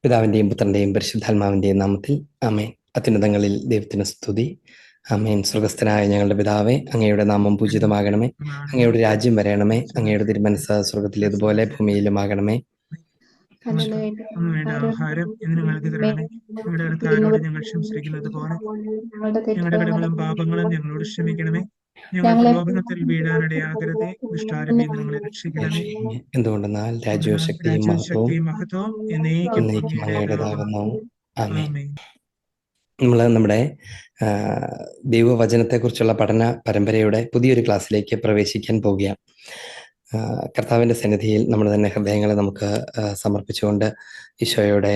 പിതാവിൻ്റെയും പുത്രൻ്റെയും പരിശുദ്ധാത്മാവിൻ്റെയും നാമത്തിൽ ആമേൻ. അത്യുന്നതങ്ങളിൽ ദൈവത്തിന് സ്തുതി. ആമേൻ. സ്വർഗസ്ഥനായ ഞങ്ങളുടെ പിതാവേ, അങ്ങയുടെ നാമം പൂജിതമാകണമേ. അങ്ങയുടെ രാജ്യം വരയണമേ. അങ്ങയുടെ തിരുമനസ്സ് സ്വർഗത്തിലേതുപോലെ ഭൂമിയിലുമാകണമേ. വേണ്ട ആഹാരം ഇന്ന് ഞങ്ങൾക്ക് തരണമേ. ഞങ്ങളുടെ കടക്കാരോട് ഞങ്ങൾ ക്ഷമിച്ചിരിക്കുന്നത് പോലെ ഞങ്ങളുടെ കടങ്ങളും പാപങ്ങളും ഞങ്ങളോട് ക്ഷമിക്കണമേ. ഞങ്ങൾ പ്രലോഭനത്തിൽ വീഴാനിടയാകരുതേ, ദുഷ്ടാരൂപിയിൽ നിന്ന് ഞങ്ങളെ രക്ഷിക്കണമേ. എന്തുകൊണ്ടെന്നാൽ രാജ്യവും ശക്തിയും മഹത്വവും എന്നേക്കും അങ്ങയുടേതാകുന്നു. ആമേൻ. ആമേൻ. നമ്മൾ നമ്മുടെ ദൈവവചനത്തെക്കുറിച്ചുള്ള പഠന പരമ്പരയുടെ പുതിയൊരു ക്ലാസ്സിലേക്ക് പ്രവേശിക്കാൻ പോവുകയാണ്. കർത്താവിൻ്റെ സന്നിധിയിൽ നമ്മൾ തന്നെ ഹൃദയങ്ങളെ നമുക്ക് സമർപ്പിച്ചുകൊണ്ട് ഈശോയുടെ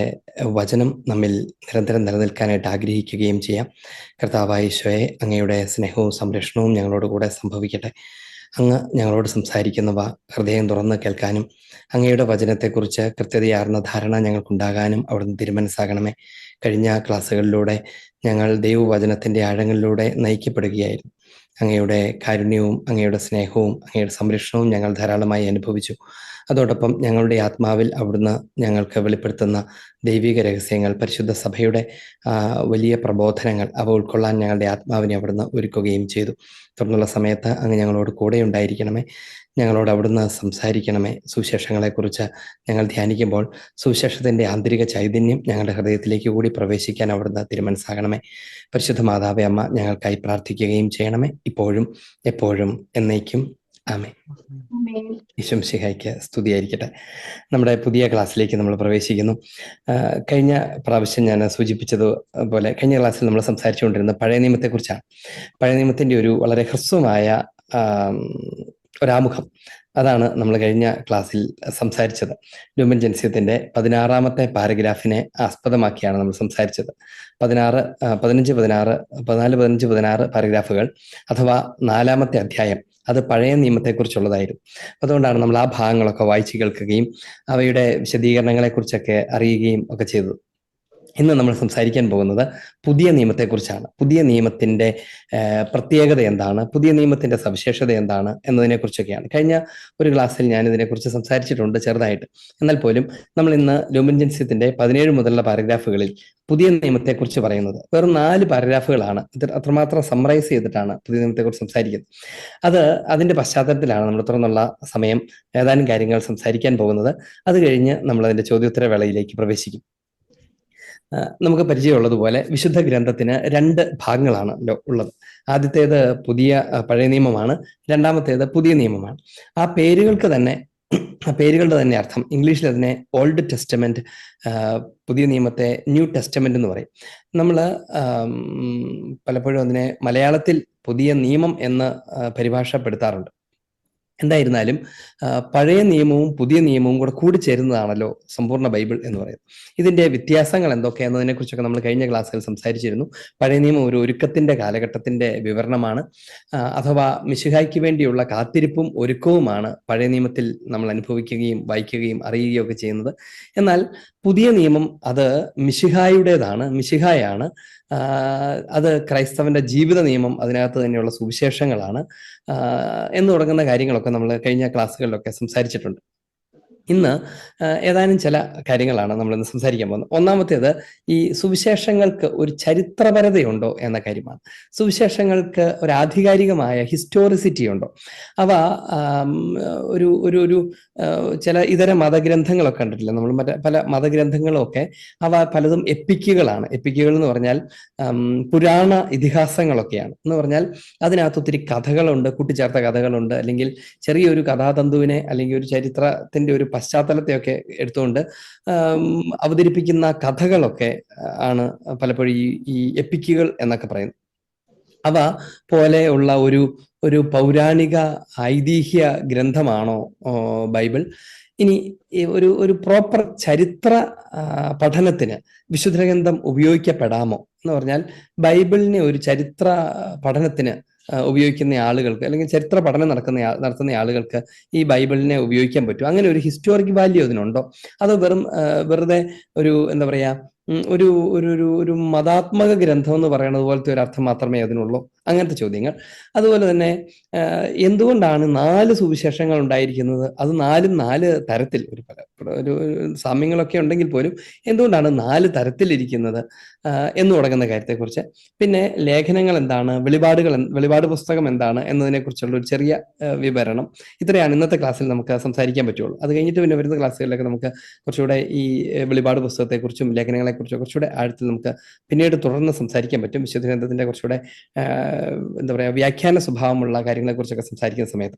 വചനം നമ്മിൽ നിരന്തരം നിലനിൽക്കാനായിട്ട് ആഗ്രഹിക്കുകയും ചെയ്യാം. കർത്താവായ ഈശോയെ, അങ്ങയുടെ സ്നേഹവും സംരക്ഷണവും ഞങ്ങളോട് കൂടെ സംഭവിക്കട്ടെ. അങ്ങ് ഞങ്ങളോട് സംസാരിക്കുന്നവ ഹൃദയം തുറന്ന് കേൾക്കാനും അങ്ങയുടെ വചനത്തെക്കുറിച്ച് കൃത്യതയാർന്ന ധാരണ ഞങ്ങൾക്കുണ്ടാകാനും അവിടുന്ന് തിരുമനസ്സാകണമേ. കഴിഞ്ഞ ക്ലാസ്സുകളിലൂടെ ഞങ്ങൾ ദൈവവചനത്തിൻ്റെ ആഴങ്ങളിലൂടെ നയിക്കപ്പെടുകയായിരുന്നു. അങ്ങയുടെ കാരുണ്യവും അങ്ങയുടെ സ്നേഹവും അങ്ങയുടെ സംരക്ഷണവും ഞങ്ങൾ ധാരാളമായി അനുഭവിച്ചു. അതോടൊപ്പം ഞങ്ങളുടെ ആത്മാവിൽ അവിടുന്ന് ഞങ്ങൾക്ക് വെളിപ്പെടുത്തുന്ന ദൈവിക രഹസ്യങ്ങൾ, പരിശുദ്ധ സഭയുടെ വലിയ പ്രബോധനങ്ങൾ, അവ ഉൾക്കൊള്ളാൻ ഞങ്ങളുടെ ആത്മാവിനെ അവിടുന്ന് ഒരുക്കുകയും ചെയ്തു. തുടർന്നുള്ള സമയത്ത് അങ്ങ് ഞങ്ങളോട് കൂടെ ഉണ്ടായിരിക്കണമേ. ഞങ്ങളോട് അവിടുന്ന് സംസാരിക്കണമേ. സുവിശേഷങ്ങളെക്കുറിച്ച് ഞങ്ങൾ ധ്യാനിക്കുമ്പോൾ സുവിശേഷത്തിൻ്റെ ആന്തരിക ചൈതന്യം ഞങ്ങളുടെ ഹൃദയത്തിലേക്ക് കൂടി പ്രവേശിക്കാൻ അവിടുന്ന് തിരുമനസ്സാകണമേ. പരിശുദ്ധ മാതാവേ അമ്മ ഞങ്ങൾക്കായി പ്രാർത്ഥിക്കുകയും ചെയ്യണമേ, ഇപ്പോഴും എപ്പോഴും എന്നേക്കും. ആമേൻ. ഈശോ മിശിഹായ്ക്ക് സ്തുതിയായിരിക്കട്ടെ. നമ്മുടെ പുതിയ ക്ലാസ്സിലേക്ക് നമ്മൾ പ്രവേശിക്കുന്നു. കഴിഞ്ഞ പ്രാവശ്യം ഞാൻ സൂചിപ്പിച്ചതുപോലെ കഴിഞ്ഞ ക്ലാസ്സിൽ നമ്മൾ സംസാരിച്ചുകൊണ്ടിരുന്നത് പഴയ നിയമത്തെക്കുറിച്ചാണ്. പഴയ നിയമത്തിൻ്റെ ഒരു വളരെ ഹ്രസ്വമായ ഒരാമുഖം, അതാണ് നമ്മൾ കഴിഞ്ഞ ക്ലാസ്സിൽ സംസാരിച്ചത്. ലൂമൻ ജെൻസിയത്തിൻ്റെ 16-ാമത്തെ പാരഗ്രാഫിനെ ആസ്പദമാക്കിയാണ് നമ്മൾ സംസാരിച്ചത്. 15, 16 പാരഗ്രാഫുകൾ അഥവാ 4-ാമത്തെ അധ്യായം അത് പഴയ നിയമത്തെക്കുറിച്ചുള്ളതായിരുന്നു. അതുകൊണ്ടാണ് നമ്മൾ ആ ഭാഗങ്ങളൊക്കെ വായിച്ചു കേൾക്കുകയും അവയുടെ വിശദീകരണങ്ങളെക്കുറിച്ചൊക്കെ അറിയുകയും ഒക്കെ ചെയ്തത്. ഇന്ന് നമ്മൾ സംസാരിക്കാൻ പോകുന്നത് പുതിയ നിയമത്തെക്കുറിച്ചാണ്. പുതിയ നിയമത്തിൻ്റെ പ്രത്യേകത എന്താണ്, പുതിയ നിയമത്തിൻ്റെ സവിശേഷത എന്താണ് എന്നതിനെക്കുറിച്ചൊക്കെയാണ്. കഴിഞ്ഞ ഒരു ക്ലാസ്സിൽ ഞാൻ ഇതിനെക്കുറിച്ച് സംസാരിച്ചിട്ടുണ്ട് ചെറുതായിട്ട്. എന്നാൽ പോലും നമ്മൾ ഇന്ന് ലൂമൻ ജെൻസിയത്തിൻ്റെ 17 മുതലുള്ള പാരഗ്രാഫുകളിൽ പുതിയ നിയമത്തെക്കുറിച്ച് പറയുന്നത് വെറും 4 പാരഗ്രാഫുകളാണ്. ഇത് അത്രമാത്രം സമ്മറൈസ് ചെയ്തിട്ടാണ് പുതിയ നിയമത്തെക്കുറിച്ച് സംസാരിക്കുന്നത്. അതിൻ്റെ പശ്ചാത്തലത്തിലാണ് നമ്മൾ തുറന്നുള്ള സമയം ഏതാനും കാര്യങ്ങൾ സംസാരിക്കാൻ പോകുന്നത്. അത് കഴിഞ്ഞ് നമ്മൾ അതിൻ്റെ ചോദ്യോത്തര വേളയിലേക്ക് പ്രവേശിക്കും. നമുക്ക് പരിചയമുള്ളതുപോലെ വിശുദ്ധ ഗ്രന്ഥത്തിന് 2 ഭാഗങ്ങളാണ് ഉള്ളത്. ആദ്യത്തേത് പഴയ നിയമമാണ്, രണ്ടാമത്തേത് പുതിയ നിയമമാണ്. ആ പേരുകളുടെ തന്നെ അർത്ഥം ഇംഗ്ലീഷിൽ അതിനെ ഓൾഡ് ടെസ്റ്റമെന്റ്, പുതിയ നിയമത്തെ ന്യൂ ടെസ്റ്റമെന്റ് എന്ന് പറയും. നമ്മൾ പലപ്പോഴും അതിനെ മലയാളത്തിൽ പുതിയ നിയമം എന്ന് പരിഭാഷപ്പെടുത്താറുണ്ട്. എന്തായിരുന്നാലും പഴയ നിയമവും പുതിയ നിയമവും കൂടെ കൂടിച്ചേരുന്നതാണല്ലോ സമ്പൂർണ്ണ ബൈബിൾ എന്ന് പറയുന്നത്. ഇതിൻ്റെ വ്യത്യാസങ്ങൾ എന്തൊക്കെയാണെന്നതിനെ കുറിച്ചൊക്കെ നമ്മൾ കഴിഞ്ഞ ക്ലാസ്സിൽ സംസാരിച്ചിരുന്നു. പഴയ നിയമം ഒരു ഒരുക്കത്തിൻ്റെ കാലഘട്ടത്തിൻ്റെ വിവരണമാണ്, അഥവാ മിശിഹായ്ക്ക് വേണ്ടിയുള്ള കാത്തിരിപ്പും ഒരുക്കവുമാണ് പഴയ നിയമത്തിൽ നമ്മൾ അനുഭവിക്കുകയും വായിക്കുകയും അറിയുകയും ഒക്കെ ചെയ്യുന്നത്. എന്നാൽ പുതിയ നിയമം അത് മിശിഹായുടേതാണ്, മിശിഹായാണ്. അത് ക്രൈസ്തവന്റെ ജീവിത നിയമം, അതിനകത്ത് തന്നെയുള്ള സുവിശേഷങ്ങളാണ് എന്ന് തുടങ്ങുന്ന കാര്യങ്ങളൊക്കെ നമ്മൾ കഴിഞ്ഞ ക്ലാസ്സുകളിലൊക്കെ സംസാരിച്ചിട്ടുണ്ട്. ഇന്ന് ഏതാനും ചില കാര്യങ്ങളാണ് നമ്മളിന്ന് സംസാരിക്കാൻ പോകുന്നത്. ഒന്നാമത്തേത്, ഈ സുവിശേഷങ്ങൾക്ക് ഒരു ചരിത്രപരതയുണ്ടോ എന്ന കാര്യമാണ്. സുവിശേഷങ്ങൾക്ക് ഒരു ആധികാരികമായ ഹിസ്റ്റോറിസിറ്റി ഉണ്ടോ? അവ ഒരു ചില ഇതര മതഗ്രന്ഥങ്ങളൊക്കെ കണ്ടിട്ടില്ല നമ്മൾ, പല മതഗ്രന്ഥങ്ങളൊക്കെ അവ പലതും എപ്പിക്കുകളാണ്. എപ്പിക്കുകൾ എന്ന് പറഞ്ഞാൽ പുരാണ ഇതിഹാസങ്ങളൊക്കെയാണ്. എന്ന് പറഞ്ഞാൽ അതിനകത്ത് ഒത്തിരി കഥകളുണ്ട്, കൂട്ടിച്ചേർത്ത കഥകളുണ്ട്, അല്ലെങ്കിൽ ചെറിയൊരു കഥാതന്തുവിനെ അല്ലെങ്കിൽ ഒരു ചരിത്രത്തിന്റെ ഒരു പശ്ചാത്തലത്തെയൊക്കെ എടുത്തുകൊണ്ട് അവതരിപ്പിക്കുന്ന കഥകളൊക്കെ ആണ് പലപ്പോഴും ഈ എപ്പിക്കുകൾ എന്നൊക്കെ പറയുന്നത്. അവ പോലെയുള്ള ഒരു പൗരാണിക ഐതിഹ്യ ഗ്രന്ഥമാണോ ബൈബിൾ? ഇനി ഒരു പ്രോപ്പർ ചരിത്ര പഠനത്തിന് വിശുദ്ധ ഗ്രന്ഥം ഉപയോഗിക്കപ്പെടാമോ എന്ന് പറഞ്ഞാൽ, ബൈബിളിനെ ഒരു ചരിത്ര പഠനത്തിന് ഉപയോഗിക്കുന്ന ആളുകൾക്ക്, അല്ലെങ്കിൽ ചരിത്ര പഠനം നടത്തുന്ന ആളുകൾക്ക് ഈ ബൈബിളിനെ ഉപയോഗിക്കാൻ പറ്റും? അങ്ങനെ ഒരു ഹിസ്റ്റോറിക് വാല്യൂ അതിനുണ്ടോ? അതോ വെറുതെ ഒരു എന്താ പറയാ, ഒരു ഒരു ഒരു ഒരു മതാത്മക ഗ്രന്ഥം എന്ന് പറയുന്നത് പോലത്തെ ഒരു അർത്ഥം മാത്രമേ അതിനുള്ളൂ. അങ്ങനത്തെ ചോദ്യങ്ങൾ. അതുപോലെ തന്നെ എന്തുകൊണ്ടാണ് 4 സുവിശേഷങ്ങൾ ഉണ്ടായിരിക്കുന്നത്? അത് 4 4 തരത്തിൽ ഒരു സാമ്യങ്ങളൊക്കെ ഉണ്ടെങ്കിൽ പോലും എന്തുകൊണ്ടാണ് 4 തരത്തിലിരിക്കുന്നത് എന്ന് തുടങ്ങുന്ന കാര്യത്തെക്കുറിച്ച്. പിന്നെ ലേഖനങ്ങൾ എന്താണ്, വെളിപാട് പുസ്തകം എന്താണ് എന്നതിനെക്കുറിച്ചുള്ള ഒരു ചെറിയ വിവരണം. ഇത്രയാണ് ഇന്നത്തെ ക്ലാസ്സിൽ നമുക്ക് സംസാരിക്കാൻ പറ്റുള്ളൂ. അത് കഴിഞ്ഞിട്ട് പിന്നെ വരുന്ന ക്ലാസ്സുകളിലൊക്കെ നമുക്ക് കുറച്ചുകൂടെ ഈ വെളിപാട് പുസ്തകത്തെക്കുറിച്ചും ലേഖനങ്ങളെക്കുറിച്ചും കുറച്ചുകൂടെ ആഴത്തിൽ നമുക്ക് പിന്നീട് തുടർന്ന് സംസാരിക്കാൻ പറ്റും. വിശുദ്ധ ഗ്രന്ഥത്തിന്റെ കുറച്ചുകൂടെ എന്താ പറയുക, വ്യാഖ്യാന സ്വഭാവമുള്ള കാര്യങ്ങളെക്കുറിച്ചൊക്കെ സംസാരിക്കുന്ന സമയത്ത്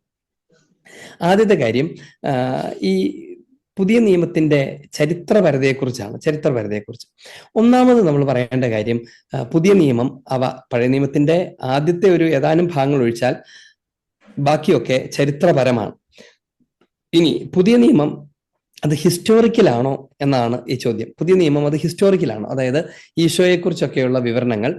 ആദ്യത്തെ കാര്യം ഈ പുതിയ നിയമത്തിന്റെ ചരിത്രപരതയെക്കുറിച്ച്. ഒന്നാമത് നമ്മൾ പറയേണ്ട കാര്യം, പുതിയ നിയമം പഴയ നിയമത്തിന്റെ ആദ്യത്തെ ഒരു ഏതാനും ഭാഗങ്ങൾ ഒഴിച്ചാൽ ബാക്കിയൊക്കെ ചരിത്രപരമാണ്. ഇനി പുതിയ നിയമം അത് ഹിസ്റ്റോറിക്കലാണോ എന്നാണ് ഈ ചോദ്യം. പുതിയ നിയമം അത് ഹിസ്റ്റോറിക്കലാണോ? അതായത് ഈശോയെക്കുറിച്ചൊക്കെയുള്ള വിവരണങ്ങൾ,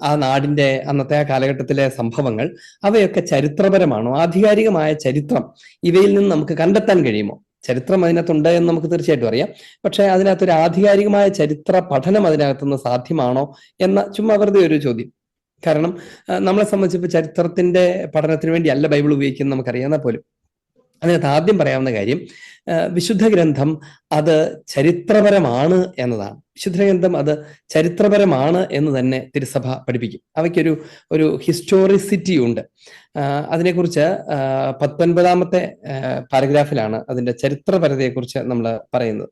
ആ നാടിന്റെ അന്നത്തെ ആ കാലഘട്ടത്തിലെ സംഭവങ്ങൾ, അവയൊക്കെ ചരിത്രപരമാണോ? ആധികാരികമായ ചരിത്രം ഇവയിൽ നിന്ന് നമുക്ക് കണ്ടെത്താൻ കഴിയുമോ? ചരിത്രം അതിനകത്തുണ്ട് എന്ന് നമുക്ക് തീർച്ചയായിട്ടും അറിയാം. പക്ഷെ അതിനകത്തൊരു ആധികാരികമായ ചരിത്ര പഠനം അതിനകത്തുനിന്ന് സാധ്യമാണോ എന്ന ചുമ്മാ വെറുതെ ഒരു ചോദ്യം. കാരണം നമ്മളെ സംബന്ധിച്ചിപ്പോൾ ചരിത്രത്തിന്റെ പഠനത്തിന് വേണ്ടിയല്ല ബൈബിൾ ഉപയോഗിക്കുന്നത് നമുക്കറിയാവുന്ന പോലും. അതിനകത്ത് ആദ്യം പറയാവുന്ന കാര്യം, വിശുദ്ധ ഗ്രന്ഥം അത് ചരിത്രപരമാണ് എന്നതാണ്. വിശുദ്ധ ഗ്രന്ഥം അത് ചരിത്രപരമാണ് എന്ന് തന്നെ തിരുസഭ പഠിപ്പിക്കും. അവയ്ക്കൊരു ഹിസ്റ്റോറിസിറ്റി ഉണ്ട്. അതിനെക്കുറിച്ച് 19ാമത്തെ പാരഗ്രാഫിലാണ് അതിന്റെ ചരിത്രപരതയെക്കുറിച്ച് നമ്മൾ പറയുന്നത്.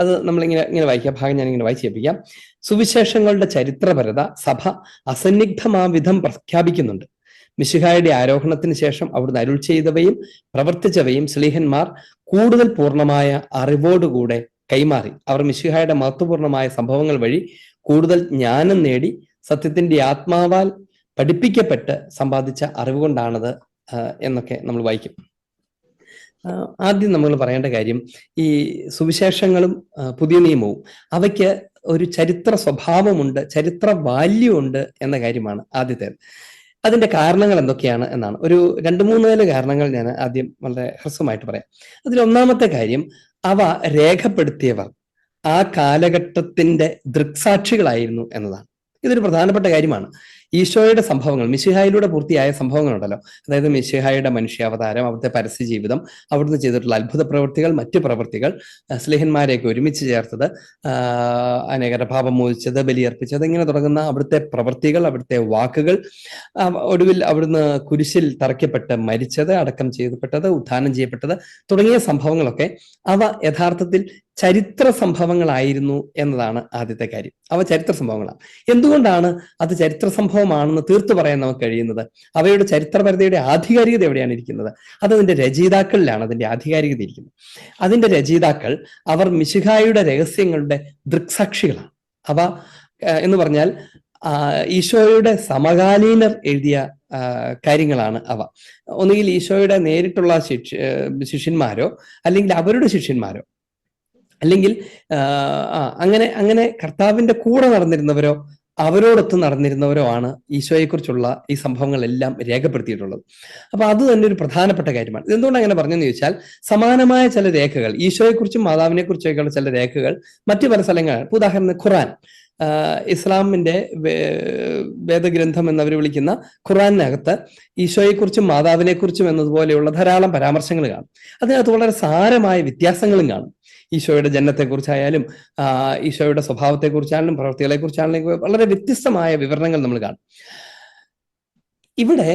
അത് നമ്മളിങ്ങനെ വായിക്കാം. ഭാഗം ഞാനിങ്ങനെ വായിച്ചു കേൾപ്പിക്കാം. സുവിശേഷങ്ങളുടെ ചരിത്രപരത സഭ അസന്നിഗ്ധമാവിധം പ്രഖ്യാപിക്കുന്നുണ്ട്. മിശിഹായുടെ ആരോഹണത്തിന് ശേഷം അവിടുന്ന് അരുൾ ചെയ്തവയും പ്രവർത്തിച്ചവയും ശ്ലീഹന്മാർ കൂടുതൽ പൂർണ്ണമായ അറിവോടുകൂടെ കൈമാറി. അവർ മിശിഹായുടെ മഹത്വപൂർണമായ സംഭവങ്ങൾ വഴി കൂടുതൽ ജ്ഞാനം നേടി സത്യത്തിന്റെ ആത്മാവാൽ പഠിപ്പിക്കപ്പെട്ട് സമ്പാദിച്ച അറിവ് കൊണ്ടാണത് എന്നൊക്കെ നമ്മൾ വായിക്കും. ആദ്യം നമ്മൾ പറയേണ്ട കാര്യം, ഈ സുവിശേഷങ്ങളും പുതിയ നിയമവും അവയ്ക്ക് ഒരു ചരിത്ര സ്വഭാവമുണ്ട്, ചരിത്ര വാല്യമുണ്ട് എന്ന കാര്യമാണ് ആദ്യത്തേത്. അതിന്റെ കാരണങ്ങൾ എന്തൊക്കെയാണ് എന്നാണ്. ഒരു 2-3 കാരണങ്ങൾ ഞാൻ ആദ്യം വളരെ ഹ്രസ്വമായിട്ട് പറയാം. അതിലൊന്നാമത്തെ കാര്യം, അവ രേഖപ്പെടുത്തിയവർ ആ കാലഘട്ടത്തിന്റെ ദൃക്സാക്ഷികളായിരുന്നു എന്നതാണ്. ഇതൊരു പ്രധാനപ്പെട്ട കാര്യമാണ്. ഈശോയുടെ സംഭവങ്ങൾ, മിശിഹായിലൂടെ പൂർത്തിയായ സംഭവങ്ങളുണ്ടല്ലോ, അതായത് മിശിഹായുടെ മനുഷ്യാവതാരം, അവിടുത്തെ പരസ്യ ജീവിതം, അവിടുന്ന് ചെയ്തിട്ടുള്ള അത്ഭുത പ്രവൃത്തികൾ, മറ്റു പ്രവൃത്തികൾ, സ്ലീഹന്മാരെയൊക്കെ ഒരുമിച്ച് ചേർത്തത്, അനേകരുടെ പാപം മോചിച്ചത്, ബലിയർപ്പിച്ചത്, ഇങ്ങനെ തുടങ്ങുന്ന അവിടുത്തെ പ്രവൃത്തികൾ, അവിടുത്തെ വാക്കുകൾ, ഒടുവിൽ അവിടുന്ന് കുരിശിൽ തറയ്ക്കപ്പെട്ട് മരിച്ചത്, അടക്കം ചെയ്യപ്പെട്ടത്, ഉത്ഥാനം ചെയ്യപ്പെട്ടത് തുടങ്ങിയ സംഭവങ്ങളൊക്കെ അവ യഥാർത്ഥത്തിൽ ചരിത്ര സംഭവങ്ങളായിരുന്നു എന്നതാണ് ആദ്യത്തെ കാര്യം. അവ ചരിത്ര സംഭവങ്ങളാണ്. എന്തുകൊണ്ടാണ് അത് ചരിത്ര സംഭവമാണെന്ന് തീർത്തു പറയാൻ നമുക്ക് കഴിയുന്നത്? അവയുടെ ചരിത്രപരതയുടെ ആധികാരികത എവിടെയാണ് ഇരിക്കുന്നത്? അത് അതിന്റെ രചയിതാക്കളിലാണ് അതിന്റെ ആധികാരികത ഇരിക്കുന്നത്. അതിന്റെ രചയിതാക്കൾ അവർ മിശിഹായുടെ രഹസ്യങ്ങളുടെ ദൃക്സാക്ഷികളാണ്. അവ എന്ന് പറഞ്ഞാൽ ഈശോയുടെ സമകാലീനർ എഴുതിയ കാര്യങ്ങളാണ് അവ. ഒന്നുകിൽ ഈശോയുടെ നേരിട്ടുള്ള ശിഷ്യന്മാരോ അല്ലെങ്കിൽ അവരുടെ ശിഷ്യന്മാരോ അല്ലെങ്കിൽ അങ്ങനെ കർത്താവിന്റെ കൂടെ നടന്നിരുന്നവരോ അവരോടൊത്ത് നടന്നിരുന്നവരോ ആണ് ഈശോയെക്കുറിച്ചുള്ള ഈ സംഭവങ്ങളെല്ലാം രേഖപ്പെടുത്തിയിട്ടുള്ളത്. അപ്പൊ അത് തന്നെ ഒരു പ്രധാനപ്പെട്ട കാര്യമാണ്. ഇതെന്തുകൊണ്ട് അങ്ങനെ പറഞ്ഞെന്ന് ചോദിച്ചാൽ, സമാനമായ ചില രേഖകൾ, ഈശോയെക്കുറിച്ചും മാതാവിനെ കുറിച്ചൊക്കെയുള്ള ചില രേഖകൾ മറ്റു പല സ്ഥലങ്ങളാണ്. ഉദാഹരണത്തിന് ഖുറാൻ, ഇസ്ലാമിന്റെ വേദഗ്രന്ഥം എന്നവർ വിളിക്കുന്ന ഖുറാനകത്ത് ഈശോയെക്കുറിച്ചും മാതാവിനെക്കുറിച്ചും എന്നതുപോലെയുള്ള ധാരാളം പരാമർശങ്ങൾ കാണും. അതിനകത്ത് വളരെ സാരമായ വ്യത്യാസങ്ങളും കാണും. ഈശോയുടെ ജനനത്തെക്കുറിച്ചായാലും ഈശോയുടെ സ്വഭാവത്തെക്കുറിച്ചാണെങ്കിലും പ്രവൃത്തികളെക്കുറിച്ചാണെങ്കിലും വളരെ വ്യത്യസ്തമായ വിവരണങ്ങൾ നമ്മൾ കാണും. ഇവിടെ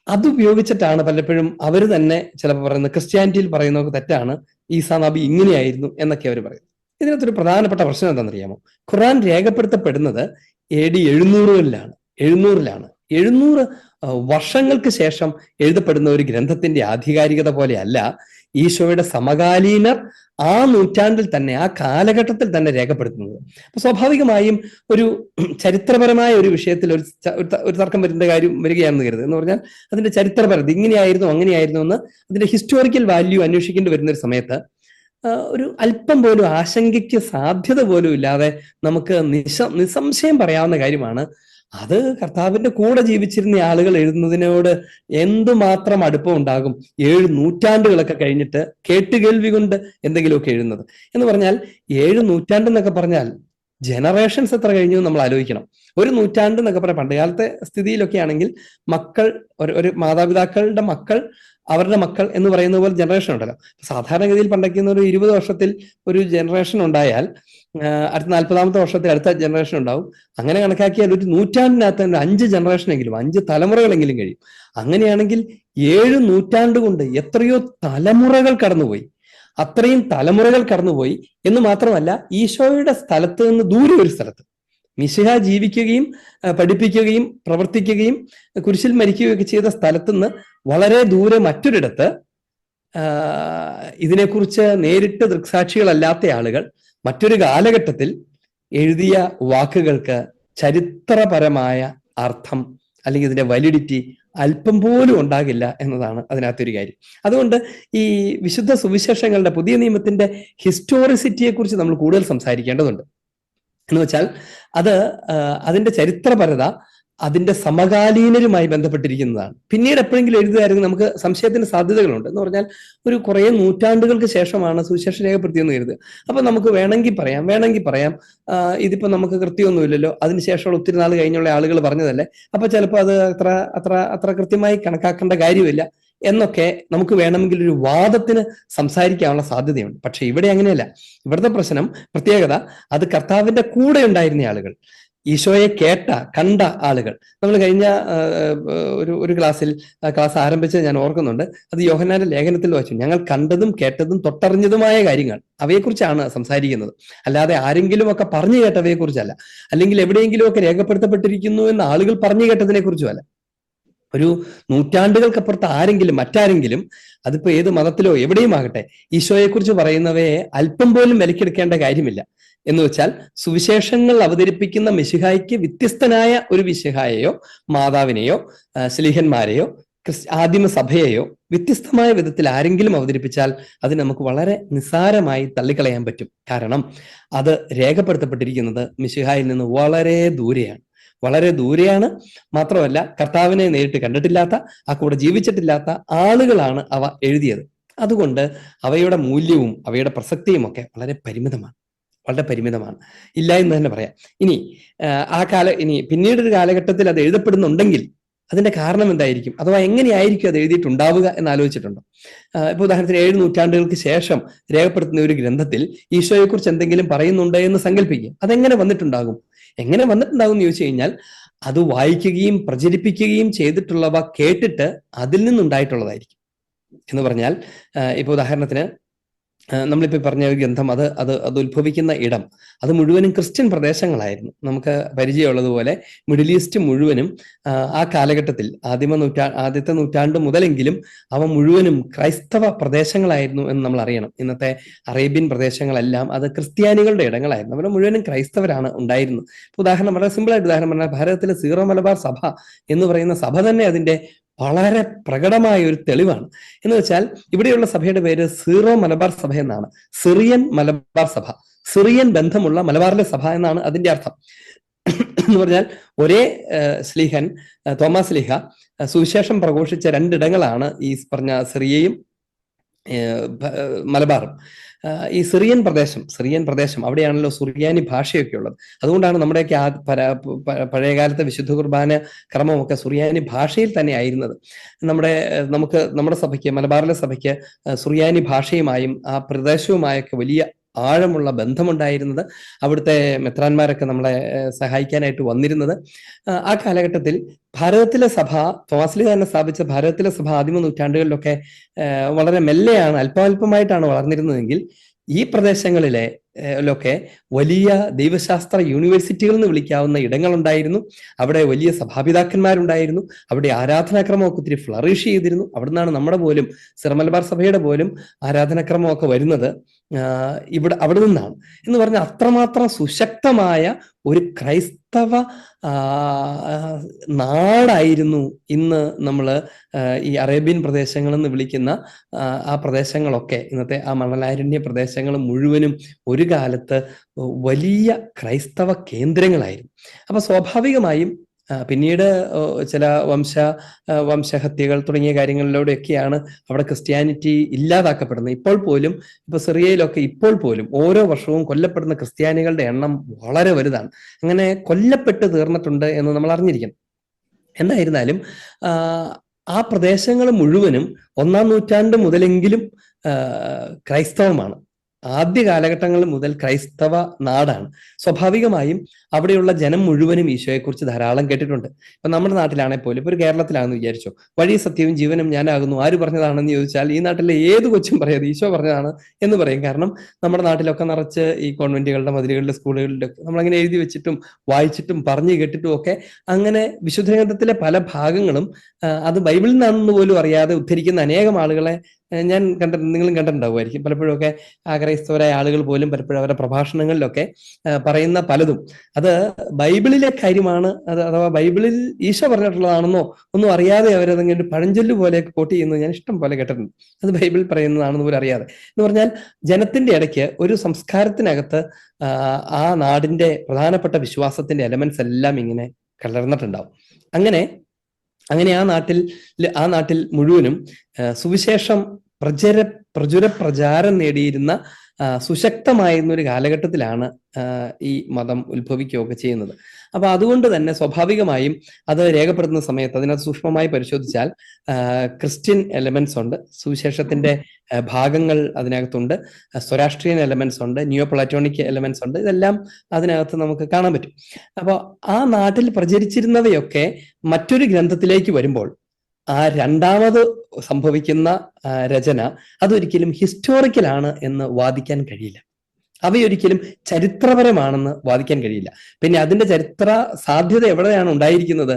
അതുപയോഗിച്ചിട്ടാണ് പലപ്പോഴും അവർ തന്നെ ചിലപ്പോൾ പറയുന്നത്, ക്രിസ്ത്യാനിറ്റിയിൽ പറയുന്നതൊക്കെ തെറ്റാണ്, ഈസാ നബി ഇങ്ങനെയായിരുന്നു എന്നൊക്കെ അവർ പറയും. ഇതിനകത്തൊരു പ്രധാനപ്പെട്ട പ്രശ്നം എന്താണെന്നറിയാമോ? ഖുർആൻ രേഖപ്പെടുത്തപ്പെടുന്നത് AD 700-ലാണ്. 700 വർഷങ്ങൾക്ക് ശേഷം എഴുതപ്പെടുന്ന ഒരു ഗ്രന്ഥത്തിന്റെ ആധികാരികത പോലെയല്ല ഈശോയുടെ സമകാലീനർ ആ നൂറ്റാണ്ടിൽ തന്നെ, ആ കാലഘട്ടത്തിൽ തന്നെ രേഖപ്പെടുത്തുന്നത്. അപ്പൊ സ്വാഭാവികമായും ഒരു ചരിത്രപരമായ ഒരു വിഷയത്തിൽ ഒരു തർക്കം വരികയാണെന്ന് കരുതുന്നത്. എന്ന് പറഞ്ഞാൽ അതിന്റെ ചരിത്രപരത ഇങ്ങനെയായിരുന്നു അങ്ങനെയായിരുന്നു എന്ന് അതിന്റെ ഹിസ്റ്റോറിക്കൽ വാല്യൂ അന്വേഷിക്കേണ്ടി വരുന്ന ഒരു സമയത്ത് ഒരു അല്പം പോലും ആശങ്കയ്ക്ക് സാധ്യത പോലും ഇല്ലാതെ നമുക്ക് നിസ്സംശയം പറയാവുന്ന കാര്യമാണ്, അത് കർത്താവിന്റെ കൂടെ ജീവിച്ചിരുന്ന ആളുകൾ എഴുതുന്നതിനോട് എന്തുമാത്രം അടുപ്പം ഉണ്ടാകും. 7 നൂറ്റാണ്ടുകളൊക്കെ കഴിഞ്ഞിട്ട് കേട്ടുകേൾവി കൊണ്ട് എന്തെങ്കിലുമൊക്കെ എഴുതുന്നത് എന്ന് പറഞ്ഞാൽ 7 നൂറ്റാണ്ടെന്നൊക്കെ പറഞ്ഞാൽ ജനറേഷൻസ് എത്ര കഴിഞ്ഞു നമ്മൾ ആലോചിക്കണം. ഒരു നൂറ്റാണ്ട് എന്നൊക്കെ പറയാം. പണ്ടുകാലത്തെ സ്ഥിതിയിലൊക്കെ ആണെങ്കിൽ മക്കൾ ഒരു മാതാപിതാക്കളുടെ മക്കൾ അവരുടെ മക്കൾ എന്ന് പറയുന്ന പോലെ ജനറേഷൻ ഉണ്ടല്ലോ. സാധാരണഗതിയിൽ പണ്ടൊക്കെ ഒരു 20 വർഷത്തിൽ ഒരു ജനറേഷൻ ഉണ്ടായാൽ അടുത്ത 40ാമത്തെ വർഷത്തിൽ അടുത്ത ജനറേഷൻ ഉണ്ടാവും. അങ്ങനെ കണക്കാക്കിയാൽ ഒരു നൂറ്റാണ്ടിനകത്ത് തന്നെ 5 ജനറേഷനെങ്കിലും 5 തലമുറകളെങ്കിലും കഴിയും. അങ്ങനെയാണെങ്കിൽ 7 നൂറ്റാണ്ട് കൊണ്ട് എത്രയോ തലമുറകൾ കടന്നുപോയി. അത്രയും തലമുറകൾ കടന്നുപോയി എന്ന് മാത്രമല്ല, ഈശോയുടെ സ്ഥലത്ത് നിന്ന് ദൂരെ ഒരു സ്ഥലത്ത് മിശിഹ ജീവിക്കുകയും പഠിപ്പിക്കുകയും പ്രവർത്തിക്കുകയും കുരിശിൽ മരിക്കുകയൊക്കെ ചെയ്ത സ്ഥലത്തുനിന്ന് വളരെ ദൂരെ മറ്റൊരിടത്ത് ഇതിനെക്കുറിച്ച് നേരിട്ട് ദൃക്സാക്ഷികളല്ലാത്ത ആളുകൾ മറ്റൊരു കാലഘട്ടത്തിൽ എഴുതിയ വാക്കുകൾക്ക് ചരിത്രപരമായ അർത്ഥം അല്ലെങ്കിൽ ഇതിന്റെ വാലിഡിറ്റി അല്പം പോലും ഉണ്ടാകില്ല എന്നതാണ് അതിനകത്തൊരു കാര്യം. അതുകൊണ്ട് ഈ വിശുദ്ധ സുവിശേഷങ്ങളുടെ പുതിയ നിയമത്തിന്റെ ഹിസ്റ്റോറിസിറ്റിയെ കുറിച്ച് നമ്മൾ കൂടുതൽ സംസാരിക്കേണ്ടതുണ്ട്. എന്ന് വെച്ചാൽ അതിന്റെ ചരിത്രപരത അതിന്റെ സമകാലീനരുമായി ബന്ധപ്പെട്ടിരിക്കുന്നതാണ്. പിന്നീട് എപ്പോഴെങ്കിലും എഴുതുകയാണെങ്കിൽ നമുക്ക് സംശയത്തിന് സാധ്യതകളുണ്ട്. എന്ന് പറഞ്ഞാൽ ഒരു കുറേ നൂറ്റാണ്ടുകൾക്ക് ശേഷമാണ് സുവിശേഷം രേഖപ്പെടുത്തിയെന്ന് കരുതുക. അപ്പൊ നമുക്ക് വേണമെങ്കിൽ പറയാം ഇതിപ്പോ നമുക്ക് കൃത്യമൊന്നുമില്ലല്ലോ, അതിനുശേഷമുള്ള ഒത്തിരി നാൾ കഴിഞ്ഞുള്ള ആളുകൾ പറഞ്ഞതല്ലേ, അപ്പൊ ചിലപ്പോൾ അത് അത്ര കൃത്യമായി കണക്കാക്കേണ്ട കാര്യമില്ല എന്നൊക്കെ നമുക്ക് വേണമെങ്കിൽ ഒരു വാദത്തിന് സംസാരിക്കാനുള്ള സാധ്യതയുണ്ട്. പക്ഷെ ഇവിടെ അങ്ങനെയല്ല. ഇവിടുത്തെ പ്രത്യേകത അത് കർത്താവിന്റെ കൂടെ ഉണ്ടായിരുന്ന ആളുകൾ, ഈശോയെ കണ്ട ആളുകൾ. നമ്മൾ കഴിഞ്ഞ ഒരു ക്ലാസ് ആരംഭിച്ച് ഞാൻ ഓർക്കുന്നുണ്ട്. അത് യോഹന്നാന്റെ ലേഖനത്തിൽ വായിച്ചു. ഞങ്ങൾ കണ്ടതും കേട്ടതും തൊട്ടറിഞ്ഞതുമായ കാര്യങ്ങൾ, അവയെക്കുറിച്ചാണ് സംസാരിക്കുന്നത്. അല്ലാതെ ആരെങ്കിലും ഒക്കെ പറഞ്ഞു കേട്ടവയെ കുറിച്ചല്ല, അല്ലെങ്കിൽ എവിടെയെങ്കിലും ഒക്കെ രേഖപ്പെടുത്തപ്പെട്ടിരിക്കുന്നു എന്ന് ആളുകൾ പറഞ്ഞു കേട്ടതിനെ കുറിച്ചുമല്ല. ഒരു നൂറ്റാണ്ടുകൾക്കപ്പുറത്ത് മറ്റാരെങ്കിലും അതിപ്പോ ഏത് മതത്തിലോ എവിടെയും ആകട്ടെ, ഈശോയെക്കുറിച്ച് പറയുന്നവയെ അല്പം പോലും വിലക്കെടുക്കേണ്ട കാര്യമില്ല. എന്ന് വെച്ചാൽ സുവിശേഷങ്ങൾ അവതരിപ്പിക്കുന്ന മിശിഹായ്ക്ക് വ്യത്യസ്തനായ ഒരു മിശിഹായെയോ മാതാവിനെയോ ശ്ലീഹന്മാരെയോ ആദിമ സഭയെയോ വ്യത്യസ്തമായ വിധത്തിൽ ആരെങ്കിലും അവതരിപ്പിച്ചാൽ അത് നമുക്ക് വളരെ നിസ്സാരമായി തള്ളിക്കളയാൻ പറ്റും. കാരണം അത് രേഖപ്പെടുത്തപ്പെട്ടിരിക്കുന്നത് മിശിഹായിൽ നിന്ന് വളരെ ദൂരെയാണ്. മാത്രമല്ല കർത്താവിനെ നേരിട്ട് കണ്ടിട്ടില്ലാത്ത, ആ കൂടെ ജീവിച്ചിട്ടില്ലാത്ത ആളുകളാണ് അവ എഴുതിയത്. അതുകൊണ്ട് അവയുടെ മൂല്യവും അവയുടെ പ്രസക്തിയും ഒക്കെ വളരെ പരിമിതമാണ്. ഇല്ല എന്ന് തന്നെ പറയാം. ഇനി പിന്നീടൊരു കാലഘട്ടത്തിൽ അത് എഴുതപ്പെടുന്നുണ്ടെങ്കിൽ അതിന്റെ കാരണം എന്തായിരിക്കും, അഥവാ എങ്ങനെയായിരിക്കും അത് എഴുതിയിട്ടുണ്ടാവുക എന്ന് ആലോചിച്ചിട്ടുണ്ടോ? ഇപ്പൊ ഉദാഹരണത്തിന് 7 നൂറ്റാണ്ടുകൾക്ക് ശേഷം രേഖപ്പെടുത്തുന്ന ഒരു ഗ്രന്ഥത്തിൽ ഈശോയെക്കുറിച്ച് എന്തെങ്കിലും പറയുന്നുണ്ട് എന്ന് സങ്കല്പിക്കുക. അതെങ്ങനെ വന്നിട്ടുണ്ടാകും എന്ന് ചോദിച്ചു കഴിഞ്ഞാൽ, അത് വായിക്കുകയും പ്രചരിപ്പിക്കുകയും ചെയ്തിട്ടുള്ളവ കേട്ടിട്ട് അതിൽ നിന്നുണ്ടായിട്ടുള്ളതായിരിക്കും. എന്ന് പറഞ്ഞാൽ ഇപ്പൊ ഉദാഹരണത്തിന് നമ്മളിപ്പോ പറഞ്ഞ ഒരു ഗ്രന്ഥം അത് ഉത്ഭവിക്കുന്ന ഇടം അത് മുഴുവനും ക്രിസ്ത്യൻ പ്രദേശങ്ങളായിരുന്നു. നമുക്ക് പരിചയമുള്ളതുപോലെ മിഡിൽ ഈസ്റ്റ് മുഴുവനും ആ കാലഘട്ടത്തിൽ ആദ്യത്തെ നൂറ്റാണ്ട് മുതലെങ്കിലും അവ മുഴുവനും ക്രൈസ്തവ പ്രദേശങ്ങളായിരുന്നു എന്ന് നമ്മൾ അറിയണം. ഇന്നത്തെ അറേബ്യൻ പ്രദേശങ്ങളെല്ലാം അത് ക്രിസ്ത്യാനികളുടെ ഇടങ്ങളായിരുന്നു. അവിടെ മുഴുവനും ക്രൈസ്തവരാണ് ഉണ്ടായിരുന്നത്. ഉദാഹരണം വളരെ സിമ്പിളായിട്ട് ഉദാഹരണം പറഞ്ഞാൽ, ഭാരതത്തിലെ സീറോ മലബാർ സഭ എന്ന് പറയുന്ന സഭ തന്നെ അതിന്റെ വളരെ പ്രകടമായ ഒരു തെളിവാണ്. എന്ന് വെച്ചാൽ ഇവിടെയുള്ള സഭയുടെ പേര് സീറോ മലബാർ സഭ എന്നാണ്. സിറിയൻ മലബാർ സഭ, സിറിയൻ ബന്ധമുള്ള മലബാറിലെ സഭ എന്നാണ് അതിന്റെ അർത്ഥം. എന്ന് പറഞ്ഞാൽ ഒരേ സ്ലീഹൻ തോമാസ് സ്ലീഹ സുവിശേഷം പ്രഘോഷിച്ച 2 ഇടങ്ങളാണ് ഈ പറഞ്ഞ സിറിയയും മലബാറും. ഈ സിറിയൻ പ്രദേശം അവിടെയാണല്ലോ സുറിയാനി ഭാഷയൊക്കെ ഉള്ളത്. അതുകൊണ്ടാണ് നമ്മുടെയൊക്കെ പഴയകാലത്തെ വിശുദ്ധ കുർബാന ക്രമമൊക്കെ സുറിയാനി ഭാഷയിൽ തന്നെ ആയിരുന്നത്. നമ്മുടെ സഭയ്ക്ക്, മലബാറിലെ സഭയ്ക്ക് സുറിയാനി ഭാഷയുമായും ആ പ്രദേശവുമായൊക്കെ വലിയ ആഴമുള്ള ബന്ധമുണ്ടായിരുന്നത്. അവിടുത്തെ മെത്രാന്മാരൊക്കെ നമ്മളെ സഹായിക്കാനായിട്ട് വന്നിരുന്നത്. ആ കാലഘട്ടത്തിൽ ഭാരതത്തിലെ സഭ, തോമാസ് തന്നെ സ്ഥാപിച്ച ഭാരതത്തിലെ സഭ ആദിമ നൂറ്റാണ്ടുകളിലൊക്കെ വളരെ മെല്ലെയാണ്, അല്പാൽപമായിട്ടാണ് വളർന്നിരുന്നതെങ്കിൽ ഈ പ്രദേശങ്ങളിലെ വലിയ ദൈവശാസ്ത്ര യൂണിവേഴ്സിറ്റികൾ എന്ന് വിളിക്കാവുന്ന ഇടങ്ങളുണ്ടായിരുന്നു. അവിടെ വലിയ സഭാപിതാക്കന്മാരുണ്ടായിരുന്നു. അവിടെ ആരാധനാക്രമമൊക്കെ ഒത്തിരി ഫ്ലറിഷ് ചെയ്തിരുന്നു. അവിടെ നിന്നാണ് നമ്മുടെ പോലും സിറമലബാർ സഭയുടെ പോലും ആരാധനാക്രമമൊക്കെ വരുന്നത് അവിടെ നിന്നാണ്. എന്ന് പറഞ്ഞാൽ അത്രമാത്രം സുശക്തമായ ഒരു ക്രൈസ്തവ നാടായിരുന്നു ഇന്ന് നമ്മൾ ഈ അറേബ്യൻ പ്രദേശങ്ങൾ എന്ന് വിളിക്കുന്ന ആ പ്രദേശങ്ങളൊക്കെ. ഇന്നത്തെ ആ മണലാരണ്യ പ്രദേശങ്ങൾ മുഴുവനും ഒരു കാലത്ത് വലിയ ക്രൈസ്തവ കേന്ദ്രങ്ങളായിരുന്നു. അപ്പൊ സ്വാഭാവികമായും പിന്നീട് ചില വംശഹത്യകൾ തുടങ്ങിയ കാര്യങ്ങളിലൂടെയൊക്കെയാണ് അവിടെ ക്രിസ്ത്യാനിറ്റി ഇല്ലാതാക്കപ്പെടുന്നത്. ഇപ്പോൾ പോലും സിറിയയിലൊക്കെ ഇപ്പോൾ പോലും ഓരോ വർഷവും കൊല്ലപ്പെടുന്ന ക്രിസ്ത്യാനികളുടെ എണ്ണം വളരെ വലുതാണ്. അങ്ങനെ കൊല്ലപ്പെട്ട് തീർന്നിട്ടുണ്ട് എന്ന് നമ്മൾ അറിഞ്ഞിരിക്കണം. എന്തായിരുന്നാലും ആ പ്രദേശങ്ങൾ മുഴുവനും 1-ാം നൂറ്റാണ്ട് മുതലെങ്കിലും ക്രൈസ്തവമാണ്. ആദ്യ കാലഘട്ടങ്ങൾ മുതൽ ക്രൈസ്തവ നാടാണ്. സ്വാഭാവികമായും അവിടെയുള്ള ജനം മുഴുവനും ഈശോയെക്കുറിച്ച് ധാരാളം കേട്ടിട്ടുണ്ട്. ഇപ്പൊ നമ്മുടെ നാട്ടിലാണെങ്കിൽ പോലും, ഇപ്പൊ ഒരു കേരളത്തിലാണെന്ന് വിചാരിച്ചോ, വഴി സത്യവും ജീവനും ഞാനാകുന്നു ആര് പറഞ്ഞതാണെന്ന് ചോദിച്ചാൽ ഈ നാട്ടിലെ ഏത് കൊച്ചും പറയാതെ ഈശോ പറഞ്ഞതാണ് എന്ന് പറയും. കാരണം നമ്മുടെ നാട്ടിലൊക്കെ നിറച്ച് ഈ കോൺവെന്റുകളുടെ മതിലുകളിലെ സ്കൂളുകളിലൊക്കെ നമ്മളങ്ങനെ എഴുതി വെച്ചിട്ടും വായിച്ചിട്ടും പറഞ്ഞു കേട്ടിട്ടും ഒക്കെ അങ്ങനെ വിശുദ്ധ ഗ്രന്ഥത്തിലെ പല ഭാഗങ്ങളും അത് ബൈബിളിൽ നിന്നാണെന്ന് പോലും അറിയാതെ ഉദ്ധരിക്കുന്ന അനേകം ആളുകളെ ഞാൻ നിങ്ങളും കണ്ടിട്ടുണ്ടാവുമായിരിക്കും. പലപ്പോഴും ഒക്കെ ക്രൈസ്തവരായ ആളുകൾ പോലും പലപ്പോഴും അവരുടെ പ്രഭാഷണങ്ങളിലൊക്കെ പറയുന്ന പലതും അത് ബൈബിളിലെ കാര്യമാണ്, അഥവാ ബൈബിളിൽ ഈശോ പറഞ്ഞിട്ടുള്ളതാണെന്നോ ഒന്നും അറിയാതെ അവരതങ്ങനെ പഴഞ്ചൊല്ല് പോലെയൊക്കെ കോട്ട് ചെയ്യുന്നത് ഞാൻ ഇഷ്ടം പോലെ കേട്ടിട്ടുണ്ട്. അത് ബൈബിൾ പറയുന്നതാണെന്ന് പോലും അറിയാതെ. എന്ന് പറഞ്ഞാൽ ജനത്തിന്റെ ഇടയ്ക്ക് ഒരു സംസ്കാരത്തിനകത്ത് ആ നാടിന്റെ പ്രധാനപ്പെട്ട വിശ്വാസത്തിന്റെ എലമെന്റ്സ് എല്ലാം ഇങ്ങനെ കലർന്നിട്ടുണ്ടാവും. അങ്ങനെ ആ നാട്ടിൽ മുഴുവനും സുവിശേഷം പ്രചാരം നേടിയിരുന്ന സുശക്തമായിരുന്ന ഒരു കാലഘട്ടത്തിലാണ് ഈ മതം ഉത്ഭവിക്കുകയൊക്കെ ചെയ്യുന്നത്. അപ്പൊ അതുകൊണ്ട് തന്നെ സ്വാഭാവികമായും അത് രേഖപ്പെടുത്തുന്ന സമയത്ത് അതിനകത്ത് സൂക്ഷ്മമായി പരിശോധിച്ചാൽ ക്രിസ്ത്യൻ എലമെന്റ്സ് ഉണ്ട്, സുവിശേഷത്തിന്റെ ഭാഗങ്ങൾ അതിനകത്തുണ്ട്, സ്വരാഷ്ട്രീയൻ എലമെന്റ്സ് ഉണ്ട്, നിയോ പ്ലാറ്റോണിക് എലമെന്റ്സ് ഉണ്ട്. ഇതെല്ലാം അതിനകത്ത് നമുക്ക് കാണാൻ പറ്റും. അപ്പോൾ ആ നാട്ടിൽ പ്രചരിച്ചിരുന്നവയൊക്കെ മറ്റൊരു ഗ്രന്ഥത്തിലേക്ക് വരുമ്പോൾ ആ രണ്ടാമത് സംഭവിക്കുന്ന രചന അതൊരിക്കലും ഹിസ്റ്റോറിക്കലാണ് എന്ന് വാദിക്കാൻ കഴിയില്ല. അവയൊരിക്കലും ചരിത്രപരമാണെന്ന് വാദിക്കാൻ കഴിയില്ല. പിന്നെ അതിന്റെ ചരിത്ര സാധ്യത എവിടെയാണ് ഉണ്ടായിരിക്കുന്നത്?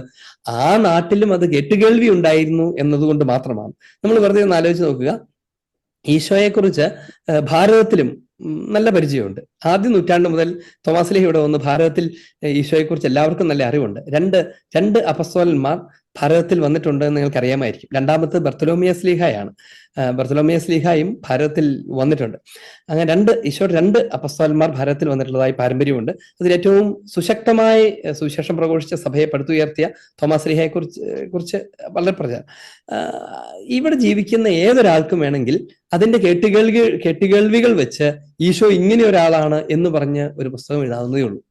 ആ നാട്ടിലും അത് കേട്ടുകേൾവി ഉണ്ടായിരുന്നു എന്നതുകൊണ്ട് മാത്രമാണ്. നമ്മൾ വെറുതെ ഒന്ന് ആലോചിച്ച് നോക്കുക, ഈശോയെക്കുറിച്ച് ഭാരതത്തിലും നല്ല പരിചയമുണ്ട്. ആദ്യ നൂറ്റാണ്ട് മുതൽ തോമാസ് ലീഹ ഇവിടെ വന്ന് ഭാരതത്തിൽ ഈശോയെക്കുറിച്ച് എല്ലാവർക്കും നല്ല അറിവുണ്ട്. രണ്ട് അപ്പസ്തോലന്മാർ ഭാരതത്തിൽ വന്നിട്ടുണ്ട് എന്ന് നിങ്ങൾക്ക് അറിയാമായിരിക്കും. രണ്ടാമത്തെ ബർത്തലോമിയസ് ലീഹായാണ്. ബർത്തലോമിയസ് ലീഹായും ഭാരതത്തിൽ വന്നിട്ടുണ്ട്. അങ്ങനെ ഈശോ രണ്ട് അപ്പസ്തോലന്മാർ ഭാരതത്തിൽ വന്നിട്ടുള്ളതായി പാരമ്പര്യമുണ്ട്. അതിൽ ഏറ്റവും സുശക്തമായി സുവിശേഷം പ്രഘോഷിച്ച സഭയെ പടുത്തുയർത്തിയ തോമാസ് ലീഹയെ കുറിച്ച് വളരെ പ്രചാരം. ഇവിടെ ജീവിക്കുന്ന ഏതൊരാൾക്കും വേണമെങ്കിൽ അതിന്റെ കേട്ടുകേൾവികൾ വെച്ച് ഈശോ ഇങ്ങനെ ഒരാളാണ് എന്ന് പറഞ്ഞ് ഒരു പുസ്തകം എഴുതാവുന്നതേ ഉള്ളൂ.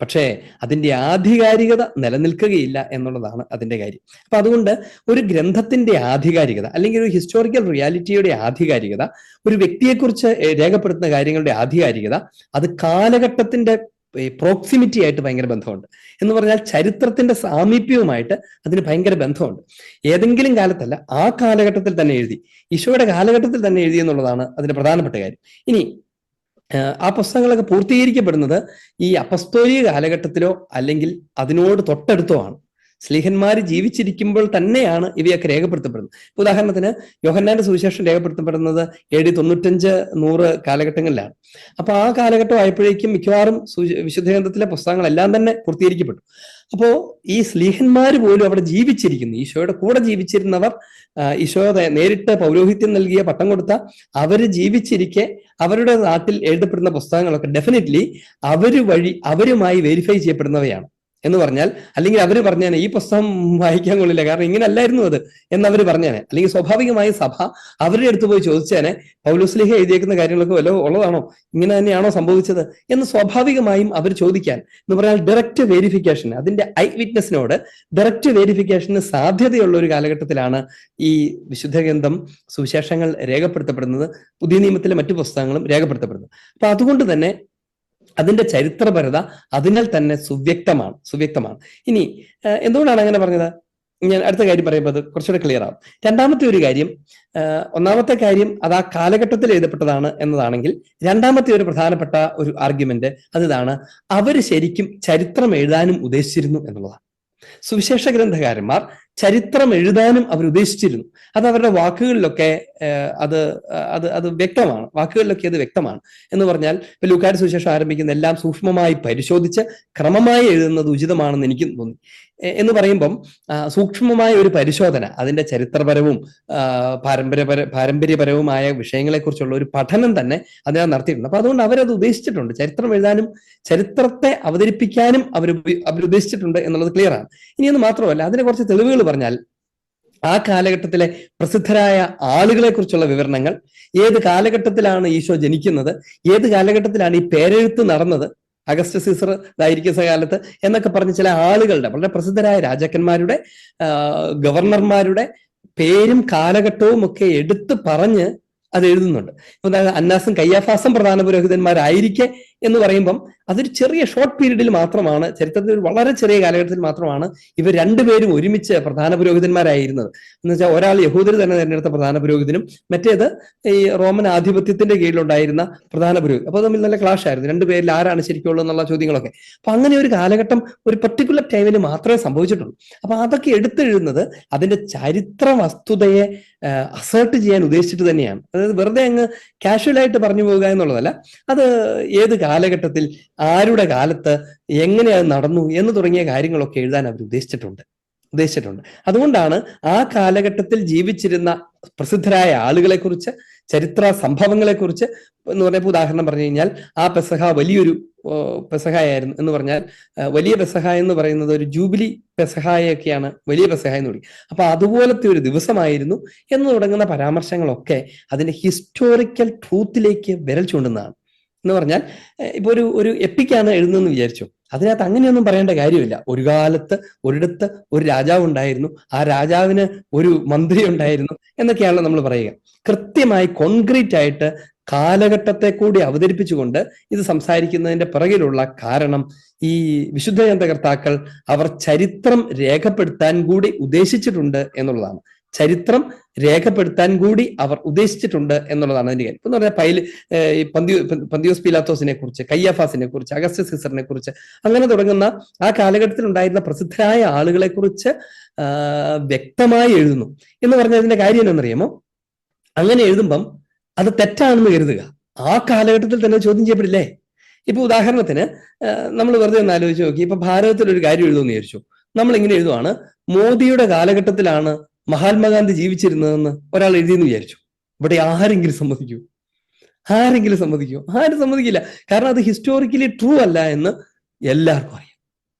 പക്ഷേ അതിന്റെ ആധികാരികത നിലനിൽക്കുകയില്ല എന്നുള്ളതാണ് അതിന്റെ കാര്യം. അപ്പൊ അതുകൊണ്ട് ഒരു ഗ്രന്ഥത്തിന്റെ ആധികാരികത അല്ലെങ്കിൽ ഒരു ഹിസ്റ്റോറിക്കൽ റിയാലിറ്റിയുടെ ആധികാരികത, ഒരു വ്യക്തിയെക്കുറിച്ച് രേഖപ്പെടുത്തുന്ന കാര്യങ്ങളുടെ ആധികാരികത, അത് കാലഘട്ടത്തിന്റെ പ്രോക്സിമിറ്റി ആയിട്ട് ഭയങ്കര ബന്ധമുണ്ട്. എന്ന് പറഞ്ഞാൽ ചരിത്രത്തിന്റെ സാമീപ്യവുമായിട്ട് അതിന് ഭയങ്കര ബന്ധമുണ്ട്. ഏതെങ്കിലും കാലത്തല്ല, ആ കാലഘട്ടത്തിൽ തന്നെ എഴുതി, ഈശോയുടെ കാലഘട്ടത്തിൽ തന്നെ എഴുതി എന്നുള്ളതാണ് അതിന്റെ പ്രധാനപ്പെട്ട കാര്യം. ഇനി ആ പുസ്തകങ്ങളൊക്കെ പൂർത്തീകരിക്കപ്പെടുന്നത് ഈ അപ്പസ്തോലിക കാലഘട്ടത്തിലോ അല്ലെങ്കിൽ അതിനോട് തൊട്ടടുത്തോ ആണ്. സ്ലീഹന്മാർ ജീവിച്ചിരിക്കുമ്പോൾ തന്നെയാണ് ഇവയൊക്കെ രേഖപ്പെടുത്തപ്പെടുന്നത്. ഉദാഹരണത്തിന് യോഹന്നാന്റെ സുവിശേഷം രേഖപ്പെടുത്തപ്പെടുന്നത് AD 95-100 കാലഘട്ടങ്ങളിലാണ്. അപ്പൊ ആ കാലഘട്ടം ആയപ്പോഴേക്കും മിക്കവാറും വിശുദ്ധ ഗ്രന്ഥത്തിലെ പുസ്തകങ്ങളെല്ലാം തന്നെ പൂർത്തീകരിക്കപ്പെട്ടു. അപ്പോ ഈ സ്ലീഹന്മാർ പോലും അവിടെ ജീവിച്ചിരിക്കുന്നു. ഈശോയുടെ കൂടെ ജീവിച്ചിരുന്നവർ, ഈശോ നേരിട്ട് പൗരോഹിത്യം നൽകിയ പട്ടം കൊടുത്ത അവര് ജീവിച്ചിരിക്കെ അവരുടെ നാട്ടിൽ എഴുതപ്പെടുന്ന പുസ്തകങ്ങളൊക്കെ ഡെഫിനറ്റ്ലി അവരുമായി വെരിഫൈ ചെയ്യപ്പെടുന്നവയാണ്. എന്ന് പറഞ്ഞാൽ, അല്ലെങ്കിൽ അവർ പറഞ്ഞേനെ ഈ പുസ്തകം വായിക്കാൻ കൊള്ളില്ല, കാരണം ഇങ്ങനെ അല്ലായിരുന്നു അത് എന്നവർ പറഞ്ഞേനെ. അല്ലെങ്കിൽ സ്വാഭാവികമായി സഭ അവരുടെ അടുത്ത് പോയി ചോദിച്ചേനെ, പൗലോസ് ലീഹ എഴുതിയേക്കുന്ന കാര്യങ്ങളൊക്കെ വല്ല ഉള്ളതാണോ, ഇങ്ങനെ തന്നെയാണോ സംഭവിച്ചത് എന്ന് സ്വാഭാവികമായും അവർ ചോദിക്കാൻ. എന്ന് പറഞ്ഞാൽ ഡയറക്റ്റ് വെരിഫിക്കേഷൻ, അതിന്റെ ഐ വിറ്റ്നസിനോട് ഡയറക്റ്റ് വെരിഫിക്കേഷന് സാധ്യതയുള്ള ഒരു കാലഘട്ടത്തിലാണ് ഈ വിശുദ്ധ ഗ്രന്ഥം, സുവിശേഷങ്ങൾ രേഖപ്പെടുത്തപ്പെടുന്നത്, പുതിയ നിയമത്തിലെ മറ്റു പുസ്തകങ്ങളും രേഖപ്പെടുത്തപ്പെടുന്നത്. അപ്പൊ അതുകൊണ്ട് തന്നെ അതിന്റെ ചരിത്രപരത അതിനാൽ തന്നെ സുവ്യക്തമാണ്. ഇനി എന്തുകൊണ്ടാണ് അങ്ങനെ പറഞ്ഞത്? ഞാൻ അടുത്ത കാര്യം പറയുമ്പോൾ അത് കുറച്ചുകൂടെ ക്ലിയർ ആവും. രണ്ടാമത്തെ ഒരു കാര്യം, ഒന്നാമത്തെ കാര്യം അത് ആ കാലഘട്ടത്തിൽ എഴുതപ്പെട്ടതാണ് എന്നതാണെങ്കിൽ, രണ്ടാമത്തെ ഒരു പ്രധാനപ്പെട്ട ഒരു ആർഗ്യുമെന്റ് അതിതാണ്, അവര് ശരിക്കും ചരിത്രം എഴുതാനും ഉദ്ദേശിച്ചിരുന്നു എന്നുള്ളതാണ്. സുവിശേഷ ഗ്രന്ഥകാരന്മാർ ചരിത്രം എഴുതാനും അവർ ഉദ്ദേശിച്ചിരുന്നു. അത് അവരുടെ വാക്കുകളിലൊക്കെ അത് അത് അത് വ്യക്തമാണ്, വാക്കുകളിലൊക്കെ അത് വ്യക്തമാണ്. എന്ന് പറഞ്ഞാൽ ലൂക്കായുടെ സുവിശേഷം ആരംഭിക്കുന്ന എല്ലാം സൂക്ഷ്മമായി പരിശോധിച്ച് ക്രമമായി എഴുതുന്നത് ഉചിതമാണെന്ന് എനിക്ക് തോന്നി. എന്ന് പറയുമ്പം സൂക്ഷ്മമായ ഒരു പരിശോധന, അതിന്റെ ചരിത്രപരവും പാരമ്പര്യപരവുമായ വിഷയങ്ങളെക്കുറിച്ചുള്ള ഒരു പഠനം തന്നെ അതിനകത്ത് നടത്തിയിട്ടുണ്ട്. അപ്പൊ അതുകൊണ്ട് അവരത് ഉദ്ദേശിച്ചിട്ടുണ്ട്, ചരിത്രം എഴുതാനും ചരിത്രത്തെ അവതരിപ്പിക്കാനും അവരുദ്ദേശിച്ചിട്ടുണ്ട് എന്നുള്ളത് ക്ലിയർ ആണ്. ഇനിയൊന്ന് മാത്രമല്ല, അതിനെ കുറച്ച് തെളിവുകൾ പറഞ്ഞാൽ, ആ കാലഘട്ടത്തിലെ പ്രസിദ്ധരായ ആളുകളെ കുറിച്ചുള്ള വിവരണങ്ങൾ, ഏത് കാലഘട്ടത്തിലാണ് ഈശോ ജനിക്കുന്നത്, ഏത് കാലഘട്ടത്തിലാണ് ഈ പേരെഴുത്ത് നടന്നത്, അഗസ്റ്റസ് സീസർ ഇതായിരിക്കുന്ന കാലത്ത് എന്നൊക്കെ പറഞ്ഞ് ചില ആളുകളുടെ, വളരെ പ്രസിദ്ധരായ രാജാക്കന്മാരുടെ, ഗവർണർമാരുടെ പേരും കാലഘട്ടവും ഒക്കെ എടുത്ത് പറഞ്ഞ് അത് എഴുതുന്നുണ്ട്. അന്നാസും കയ്യാഫാസും പ്രധാന പുരോഹിതന്മാരായിരിക്കെ എന്ന് പറയുമ്പം അതൊരു ചെറിയ ഷോർട്ട് പീരീഡിൽ മാത്രമാണ്, ചരിത്രത്തിൽ ഒരു വളരെ ചെറിയ കാലഘട്ടത്തിൽ മാത്രമാണ് ഇവർ രണ്ടുപേരും ഒരുമിച്ച് പ്രധാന പുരോഹിതന്മാരായിരുന്നത്. എന്ന് വെച്ചാൽ ഒരാൾ യഹൂദർ തന്നെ തിരഞ്ഞെടുത്ത പ്രധാന പുരോഹിതനും മറ്റേത് ഈ റോമൻ ആധിപത്യത്തിന്റെ കീഴിലുണ്ടായിരുന്ന പ്രധാന പുരോഹിതൻ. അപ്പോൾ തമ്മിൽ നല്ല ക്ലാഷ് ആയിരുന്നു, രണ്ടുപേരിൽ ആരാണ് ശരിക്കുള്ളത് എന്നുള്ള ചോദ്യങ്ങളൊക്കെ. അപ്പൊ അങ്ങനെ ഒരു കാലഘട്ടം ഒരു പെർട്ടിക്കുലർ ടൈമിൽ മാത്രമേ സംഭവിച്ചിട്ടുള്ളൂ. അപ്പൊ അതൊക്കെ എടുത്തെഴുതുന്നത് അതിന്റെ ചരിത്ര വസ്തുതയെ അസേർട്ട് ചെയ്യാൻ ഉദ്ദേശിച്ചിട്ട് തന്നെയാണ്. അതായത് വെറുതെ അങ്ങ് കാഷ്വലായിട്ട് പറഞ്ഞു പോവുക എന്നുള്ളതല്ല, അത് ഏത് കാലഘട്ടത്തിൽ ആരുടെ കാലത്ത് എങ്ങനെ അത് നടന്നു എന്ന് തുടങ്ങിയ കാര്യങ്ങളൊക്കെ എഴുതാൻ അവർ ഉദ്ദേശിച്ചിട്ടുണ്ട്. അതുകൊണ്ടാണ് ആ കാലഘട്ടത്തിൽ ജീവിച്ചിരുന്ന പ്രസിദ്ധരായ ആളുകളെ കുറിച്ച്, ചരിത്ര സംഭവങ്ങളെ കുറിച്ച് എന്ന് പറഞ്ഞപ്പോൾ ഉദാഹരണം പറഞ്ഞു കഴിഞ്ഞാൽ, ആ പെസഹ വലിയൊരു പെസഹായായിരുന്നു എന്ന് പറഞ്ഞാൽ, വലിയ പെസഹ എന്ന് പറയുന്നത് ഒരു ജൂബിലി പെസഹായൊക്കെയാണ് വലിയ പെസഹ എന്ന് വിളിക്കും. അപ്പൊ അതുപോലത്തെ ഒരു ദിവസമായിരുന്നു എന്ന് തുടങ്ങുന്ന പരാമർശങ്ങളൊക്കെ അതിന്റെ ഹിസ്റ്റോറിക്കൽ ട്രൂത്തിലേക്ക് വിരൽ ചൂണ്ടുന്നതാണ്. എന്ന് പറഞ്ഞാൽ ഇപ്പൊ ഒരു എപ്പിക്കാണ് എഴുതുന്നതെന്ന് വിചാരിച്ചു, അതിനകത്ത് അങ്ങനെയൊന്നും പറയേണ്ട കാര്യമില്ല. ഒരു കാലത്ത് ഒരിടത്ത് ഒരു രാജാവ് ഉണ്ടായിരുന്നു, ആ രാജാവിന് ഒരു മന്ത്രി ഉണ്ടായിരുന്നു എന്നൊക്കെയാണല്ലോ നമ്മൾ പറയുക. കൃത്യമായി കോൺക്രീറ്റ് ആയിട്ട് കാലഘട്ടത്തെ കൂടി അവതരിപ്പിച്ചുകൊണ്ട് ഇത് സംസാരിക്കുന്നതിന്റെ പിറകിലുള്ള കാരണം, ഈ വിശുദ്ധ ഗ്രന്ഥകർത്താക്കൾ അവർ ചരിത്രം രേഖപ്പെടുത്താൻ കൂടി ഉദ്ദേശിച്ചിട്ടുണ്ട് എന്നുള്ളതാണ്. ചരിത്രം രേഖപ്പെടുത്താൻ കൂടി അവർ ഉദ്ദേശിച്ചിട്ടുണ്ട് എന്നുള്ളതാണ് അതിന്റെ കാര്യം. എന്ന് പറഞ്ഞാൽ പന്തിയോസ് പീലാത്തോസിനെ കുറിച്ച്, കയ്യാഫാസിനെ കുറിച്ച്, അഗസ്റ്റസ് സീസറിനെ കുറിച്ച്, അങ്ങനെ തുടങ്ങുന്ന ആ കാലഘട്ടത്തിൽ ഉണ്ടായിരുന്ന പ്രസിദ്ധരായ ആളുകളെ കുറിച്ച് വ്യക്തമായി എഴുതുന്നു. എന്ന് പറഞ്ഞാൽ അതിന്റെ കാര്യം എന്നറിയാമോ, അങ്ങനെ എഴുതുമ്പം അത് തെറ്റാണെന്ന് കരുതുക, ആ കാലഘട്ടത്തിൽ തന്നെ ചോദ്യം ചെയ്യപ്പെടില്ലേ? ഇപ്പൊ ഉദാഹരണത്തിന് നമ്മൾ വെറുതെ ഒന്ന് ആലോചിച്ച് നോക്കി, ഇപ്പൊ ഭാരതത്തിൽ ഒരു കാര്യം എഴുതുമെന്ന് വിചാരിച്ചു, നമ്മൾ ഇങ്ങനെ എഴുതുവാണ്, മോദിയുടെ കാലഘട്ടത്തിലാണ് മഹാത്മാഗാന്ധി ജീവിച്ചിരുന്നതെന്ന് ഒരാൾ എഴുതിയെന്ന് വിചാരിച്ചു. ഇവിടെ ആരെങ്കിലും സമ്മതിക്കൂ? ആരും സമ്മതിക്കില്ല. കാരണം അത് ഹിസ്റ്റോറിക്കലി ട്രൂ അല്ല എന്ന് എല്ലാവർക്കും അറിയാം.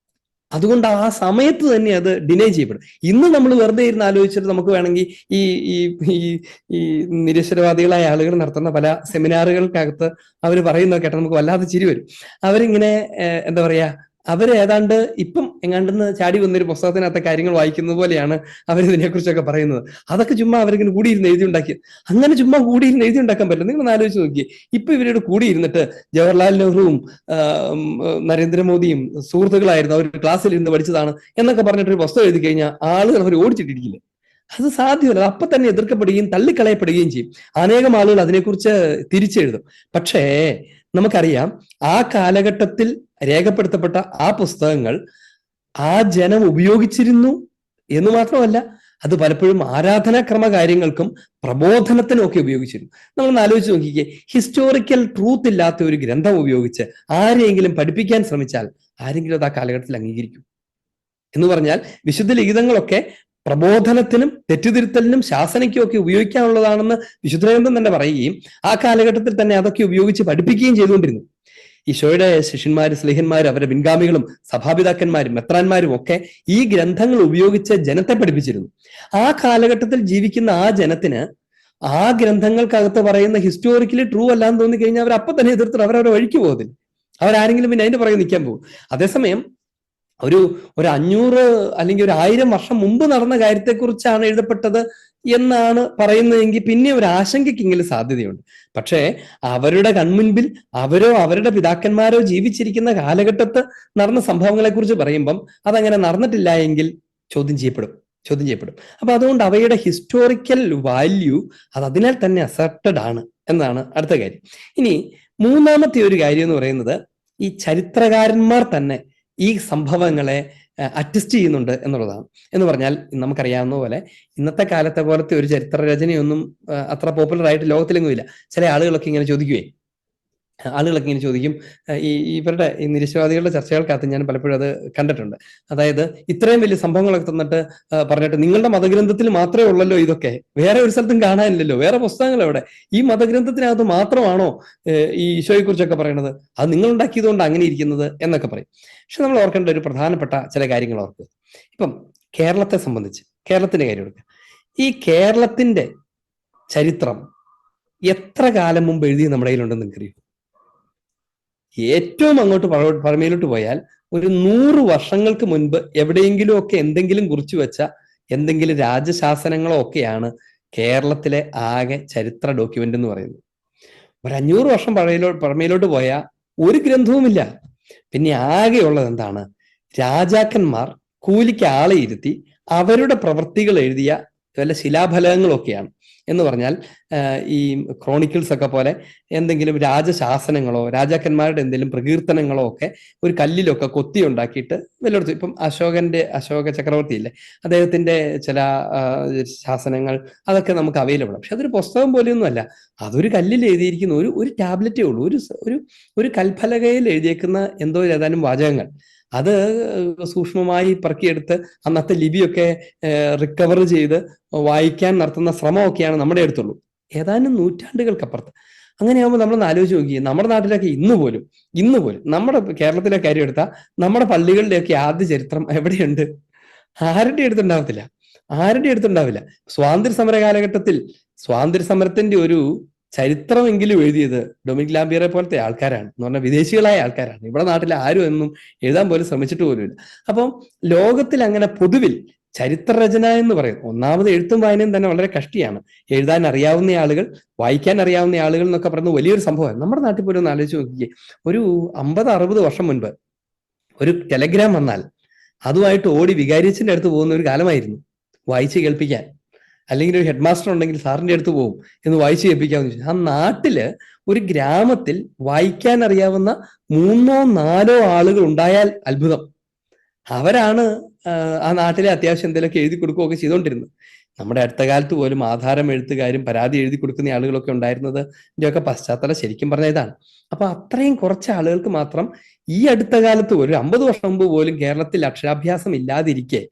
അതുകൊണ്ട് ആ സമയത്ത് തന്നെ അത് ഡിനൈ ചെയ്യപ്പെടും. ഇന്ന് നമ്മൾ വെറുതെ ഇരുന്ന് ആലോചിച്ചിട്ട് നമുക്ക് വേണമെങ്കിൽ ഈ ഈ ഈ നിരീശ്വരവാദികളായ ആളുകൾ നടത്തുന്ന പല സെമിനാറുകൾക്കകത്ത് അവർ പറയുന്നത് കേട്ടാൽ നമുക്ക് വല്ലാതെ ചിരി വരും. അവരിങ്ങനെ എന്താ പറയാ, അവര് ഏതാണ്ട് ഇപ്പം എങ്ങാണ്ടെന്ന് ചാടി വന്നൊരു പുസ്തകത്തിനകത്തെ കാര്യങ്ങൾ വായിക്കുന്നത് പോലെയാണ് അവരിതിനെ കുറിച്ചൊക്കെ പറയുന്നത്. അതൊക്കെ ചുമ്മാ അവരിങ്ങനെ കൂടിയിരുന്ന് എഴുതി ഉണ്ടാക്കി. അങ്ങനെ ചുമ്മാ കൂടിയിരുന്ന് എഴുതി ഉണ്ടാക്കാൻ പറ്റില്ല. നിങ്ങളൊന്ന് ആലോചിച്ച് നോക്കിയേ, ഇപ്പൊ ഇവരോട് കൂടിയിരുന്നിട്ട് ജവഹർലാൽ നെഹ്റുവും നരേന്ദ്രമോദിയും സുഹൃത്തുക്കളായിരുന്നു, അവർ ക്ലാസ്സിൽ ഇരുന്ന് പഠിച്ചതാണ് എന്നൊക്കെ പറഞ്ഞിട്ട് ഒരു പുസ്തകം എഴുതി കഴിഞ്ഞാൽ ആളുകൾ അവർ ഓടിച്ചിട്ടിരിക്കില്ല. അത് സാധ്യമല്ല. അപ്പൊ തന്നെ എതിർക്കപ്പെടുകയും തള്ളിക്കളയപ്പെടുകയും ചെയ്യും. അനേകം ആളുകൾ അതിനെക്കുറിച്ച് തിരിച്ചെഴുതും. പക്ഷേ നമുക്കറിയാം, ആ കാലഘട്ടത്തിൽ രേഖപ്പെടുത്തപ്പെട്ട ആ പുസ്തകങ്ങൾ ആ ജനം ഉപയോഗിച്ചിരുന്നു എന്ന് മാത്രമല്ല, അത് പലപ്പോഴും ആരാധനാക്രമ കാര്യങ്ങൾക്കും പ്രബോധനത്തിനും ഒക്കെ ഉപയോഗിച്ചിരുന്നു. നമ്മളൊന്ന് ആലോചിച്ച് നോക്കിക്കേ, ഹിസ്റ്റോറിക്കൽ ട്രൂത്ത് ഇല്ലാത്ത ഒരു ഗ്രന്ഥം ഉപയോഗിച്ച് ആരെയെങ്കിലും പഠിപ്പിക്കാൻ ശ്രമിച്ചാൽ ആരെങ്കിലും അത് ആ കാലഘട്ടത്തിൽ അംഗീകരിക്കും? എന്ന് പറഞ്ഞാൽ വിശുദ്ധ ലിഖിതങ്ങളൊക്കെ പ്രബോധനത്തിനും തെറ്റുതിരുത്തലിനും ശാസനയ്ക്കും ഒക്കെ ഉപയോഗിക്കാനുള്ളതാണെന്ന് വിശുദ്ധ ഗ്രന്ഥം തന്നെ പറയുകയും ആ കാലഘട്ടത്തിൽ തന്നെ അതൊക്കെ ഉപയോഗിച്ച് പഠിപ്പിക്കുകയും ചെയ്തുകൊണ്ടിരുന്നു. ഈശോയുടെ ശിഷ്യന്മാരും സ്ലീഹന്മാരും അവരുടെ പിൻഗാമികളും സഭാപിതാക്കന്മാരും മെത്രാന്മാരും ഒക്കെ ഈ ഗ്രന്ഥങ്ങൾ ഉപയോഗിച്ച് ജനത്തെ പഠിപ്പിച്ചിരുന്നു. ആ കാലഘട്ടത്തിൽ ജീവിക്കുന്ന ആ ജനത്തിന് ആ ഗ്രന്ഥങ്ങൾക്കകത്ത് പറയുന്ന ഹിസ്റ്റോറിക്കലി ട്രൂ അല്ലാന്ന് തോന്നിക്കഴിഞ്ഞാൽ അവർ അപ്പം തന്നെ എതിർത്തിട്ട് അവരവരുടെ വഴിക്ക് പോകത്തില്ല. അവരാരെങ്കിലും പിന്നെ അതിന്റെ പുറകെ നിൽക്കാൻ പോകും. അതേസമയം ഒരു 500 അല്ലെങ്കിൽ ഒരു 1000 വർഷം മുമ്പ് നടന്ന കാര്യത്തെക്കുറിച്ചാണ് എഴുതപ്പെട്ടത് എന്നാണ് പറയുന്നതെങ്കിൽ പിന്നെ ഒരു ആശങ്കയ്ക്കെങ്കിലും സാധ്യതയുണ്ട്. പക്ഷേ അവരുടെ കൺമുൻപിൽ അവരോ അവരുടെ പിതാക്കന്മാരോ ജീവിച്ചിരിക്കുന്ന കാലഘട്ടത്ത് നടന്ന സംഭവങ്ങളെ കുറിച്ച് പറയുമ്പം അതങ്ങനെ നടന്നിട്ടില്ല എങ്കിൽ ചോദ്യം ചെയ്യപ്പെടും. അപ്പൊ അതുകൊണ്ട് അവയുടെ ഹിസ്റ്റോറിക്കൽ വാല്യൂ അത് അതിനാൽ തന്നെ അസർട്ടഡ് ആണ് എന്നാണ് അടുത്ത കാര്യം. ഇനി മൂന്നാമത്തെ ഒരു കാര്യം എന്ന് പറയുന്നത്, ഈ ചരിത്രകാരന്മാർ തന്നെ ഈ സംഭവങ്ങളെ അറ്റസ്റ്റ് ചെയ്യുന്നുണ്ട് എന്നുള്ളതാണ്. എന്ന് പറഞ്ഞാൽ നമുക്കറിയാവുന്ന പോലെ ഇന്നത്തെ കാലത്തെ പോലത്തെ ഒരു ചരിത്ര രചനയൊന്നും അത്ര പോപ്പുലർ ആയിട്ട് ലോകത്തിലെങ്ങും ഇല്ല. ചില ആളുകളൊക്കെ ഇങ്ങനെ ചോദിക്കുകയും ആളുകളൊക്കെ ഇങ്ങനെ ചോദിക്കും, ഇവരുടെ ഈ നിരീശ്വരവാദികളുടെ ചർച്ചകൾക്കകത്ത് ഞാൻ പലപ്പോഴും അത് കണ്ടിട്ടുണ്ട്. അതായത് ഇത്രയും വലിയ സംഭവങ്ങളൊക്കെ തന്നിട്ട് പറഞ്ഞിട്ട് നിങ്ങളുടെ മതഗ്രന്ഥത്തിൽ മാത്രമേ ഉള്ളല്ലോ ഇതൊക്കെ, വേറെ ഒരു സ്ഥലത്തും കാണാനില്ലല്ലോ, വേറെ പുസ്തകങ്ങൾ എവിടെ, ഈ മതഗ്രന്ഥത്തിനകത്ത് മാത്രമാണോ ഈ ഈശോയെ കുറിച്ചൊക്കെ പറയണത്, അത് നിങ്ങൾ ഉണ്ടാക്കിയതുകൊണ്ട് അങ്ങനെ ഇരിക്കുന്നത് എന്നൊക്കെ പറയും. പക്ഷെ നമ്മൾ ഓർക്കേണ്ട ഒരു പ്രധാനപ്പെട്ട ചില കാര്യങ്ങൾ ഓർക്കുക. ഇപ്പം കേരളത്തെ സംബന്ധിച്ച് കേരളത്തിന്റെ കാര്യം എടുക്കുക. ഈ കേരളത്തിന്റെ ചരിത്രം എത്ര കാലം മുമ്പ് എഴുതി നമ്മുടെ കയ്യിലുണ്ടെന്ന് നിങ്ങൾക്കറിയോ? ഏറ്റവും അങ്ങോട്ട് പഴമയിലോട്ട് പോയാൽ ഒരു 100 വർഷങ്ങൾക്ക് മുൻപ് എവിടെയെങ്കിലും ഒക്കെ എന്തെങ്കിലും കുറിച്ചു വെച്ച എന്തെങ്കിലും രാജശാസനങ്ങളോ ഒക്കെയാണ് കേരളത്തിലെ ആകെ ചരിത്ര ഡോക്യുമെന്റ് എന്ന് പറയുന്നത്. ഒരു 500 വർഷം പഴമയിലോട്ട് പോയാൽ ഒരു ഗ്രന്ഥവുമില്ല. പിന്നെ ആകെയുള്ളത് എന്താണ്? രാജാക്കന്മാർ കൂലിക്ക് ആളെ ഇരുത്തി അവരുടെ പ്രവൃത്തികൾ എഴുതിയ വല്ല ശിലാഫലകങ്ങളൊക്കെയാണ്. എന്ന് പറഞ്ഞാൽ ഈ ക്രോണിക്കിൾസ് ഒക്കെ പോലെ എന്തെങ്കിലും രാജശാസനങ്ങളോ രാജാക്കന്മാരുടെ എന്തെങ്കിലും പ്രകീർത്തനങ്ങളോ ഒക്കെ ഒരു കല്ലിലൊക്കെ കൊത്തി ഉണ്ടാക്കിയിട്ട് വല്ലയിടത്തും, ഇപ്പം അശോക ചക്രവർത്തി ഇല്ലേ, അദ്ദേഹത്തിന്റെ ചില ശാസനങ്ങൾ അതൊക്കെ നമുക്ക് അവൈലബിൾ ആണ്. പക്ഷെ അതൊരു പുസ്തകം പോലെയൊന്നും അല്ല, അതൊരു കല്ലിൽ എഴുതിയിരിക്കുന്ന ഒരു ടാബ്ലറ്റേ ഉള്ളൂ, ഒരു കൽഫലകയിൽ എഴുതിയേക്കുന്ന എന്തോ ഏതാനും വാചകങ്ങൾ. അത് സൂക്ഷ്മമായി പറക്കിയെടുത്ത് അന്നത്തെ ലിപിയൊക്കെ റിക്കവർ ചെയ്ത് വായിക്കാൻ നടത്തുന്ന ശ്രമമൊക്കെയാണ് നമ്മുടെ അടുത്തുള്ളൂ, ഏതാനും നൂറ്റാണ്ടുകൾക്കപ്പുറത്ത്. അങ്ങനെയാകുമ്പോൾ നമ്മളൊന്ന് ആലോചിച്ച് നോക്കി, നമ്മുടെ നാട്ടിലൊക്കെ ഇന്ന് പോലും നമ്മുടെ കേരളത്തിലെ കാര്യം എടുത്താൽ നമ്മുടെ പള്ളികളിലെയൊക്കെ ആദ്യ ചരിത്രം എവിടെയുണ്ട്? ആരുടെ അടുത്തുണ്ടാവില്ല. സ്വാതന്ത്ര്യ സമര കാലഘട്ടത്തിൽ സ്വാതന്ത്ര്യ സമരത്തിന്റെ ഒരു ചരിത്രമെങ്കിലും എഴുതിയത് ഡൊമിനിക് ലാംബിയറെ പോലത്തെ ആൾക്കാരാണ്, എന്ന് പറഞ്ഞാൽ വിദേശികളായ ആൾക്കാരാണ്. ഇവിടെ നാട്ടിലെ ആരും എന്നും എഴുതാൻ പോലും ശ്രമിച്ചിട്ട് പോലുമില്ല. അപ്പം ലോകത്തിൽ അങ്ങനെ പൊതുവിൽ ചരിത്രരചന എന്ന് പറയുന്നത്, ഒന്നാമത് എഴുത്തും വായനയും തന്നെ വളരെ കഷ്ടിയാണ്. എഴുതാൻ അറിയാവുന്ന ആളുകൾ, വായിക്കാൻ അറിയാവുന്ന ആളുകൾ എന്നൊക്കെ പറയുന്നത് വലിയൊരു സംഭവമാണ്. നമ്മുടെ നാട്ടിൽ പോലും ഒന്ന് ആലോചിച്ച് നോക്കിയേ, ഒരു 50-60 വർഷം മുൻപ് ഒരു ടെലഗ്രാം വന്നാൽ അതുമായിട്ട് ഓടി വികാരിയച്ഛൻ്റെ അടുത്ത് പോകുന്ന ഒരു കാലമായിരുന്നു വായിച്ച് കേൾപ്പിക്കാൻ. അല്ലെങ്കിൽ ഒരു ഹെഡ് മാസ്റ്റർ ഉണ്ടെങ്കിൽ സാറിന്റെ അടുത്ത് പോകും എന്ന് വായിച്ച് കേൾപ്പിക്കാമെന്ന് ചോദിച്ചു. ആ നാട്ടില് ഒരു ഗ്രാമത്തിൽ വായിക്കാൻ അറിയാവുന്ന 3-4 ആളുകൾ ഉണ്ടായാൽ അത്ഭുതം. അവരാണ് ആ നാട്ടിലെ അത്യാവശ്യം എന്തെങ്കിലുമൊക്കെ എഴുതി കൊടുക്കുകയൊക്കെ ചെയ്തുകൊണ്ടിരുന്നത്. നമ്മുടെ അടുത്ത കാലത്ത് പോലും ആധാരം എഴുത്തുകാരും പരാതി എഴുതി കൊടുക്കുന്ന ആളുകളൊക്കെ ഉണ്ടായിരുന്നത് ഇതിന്റെയൊക്കെ പശ്ചാത്തലം ശരിക്കും പറഞ്ഞ ഇതാണ്. അപ്പൊ അത്രയും കുറച്ച് ആളുകൾക്ക് മാത്രം ഈ അടുത്ത കാലത്ത് ഒരു 50 വർഷം മുമ്പ് പോലും കേരളത്തിൽ അക്ഷരാഭ്യാസം ഇല്ലാതിരിക്കെ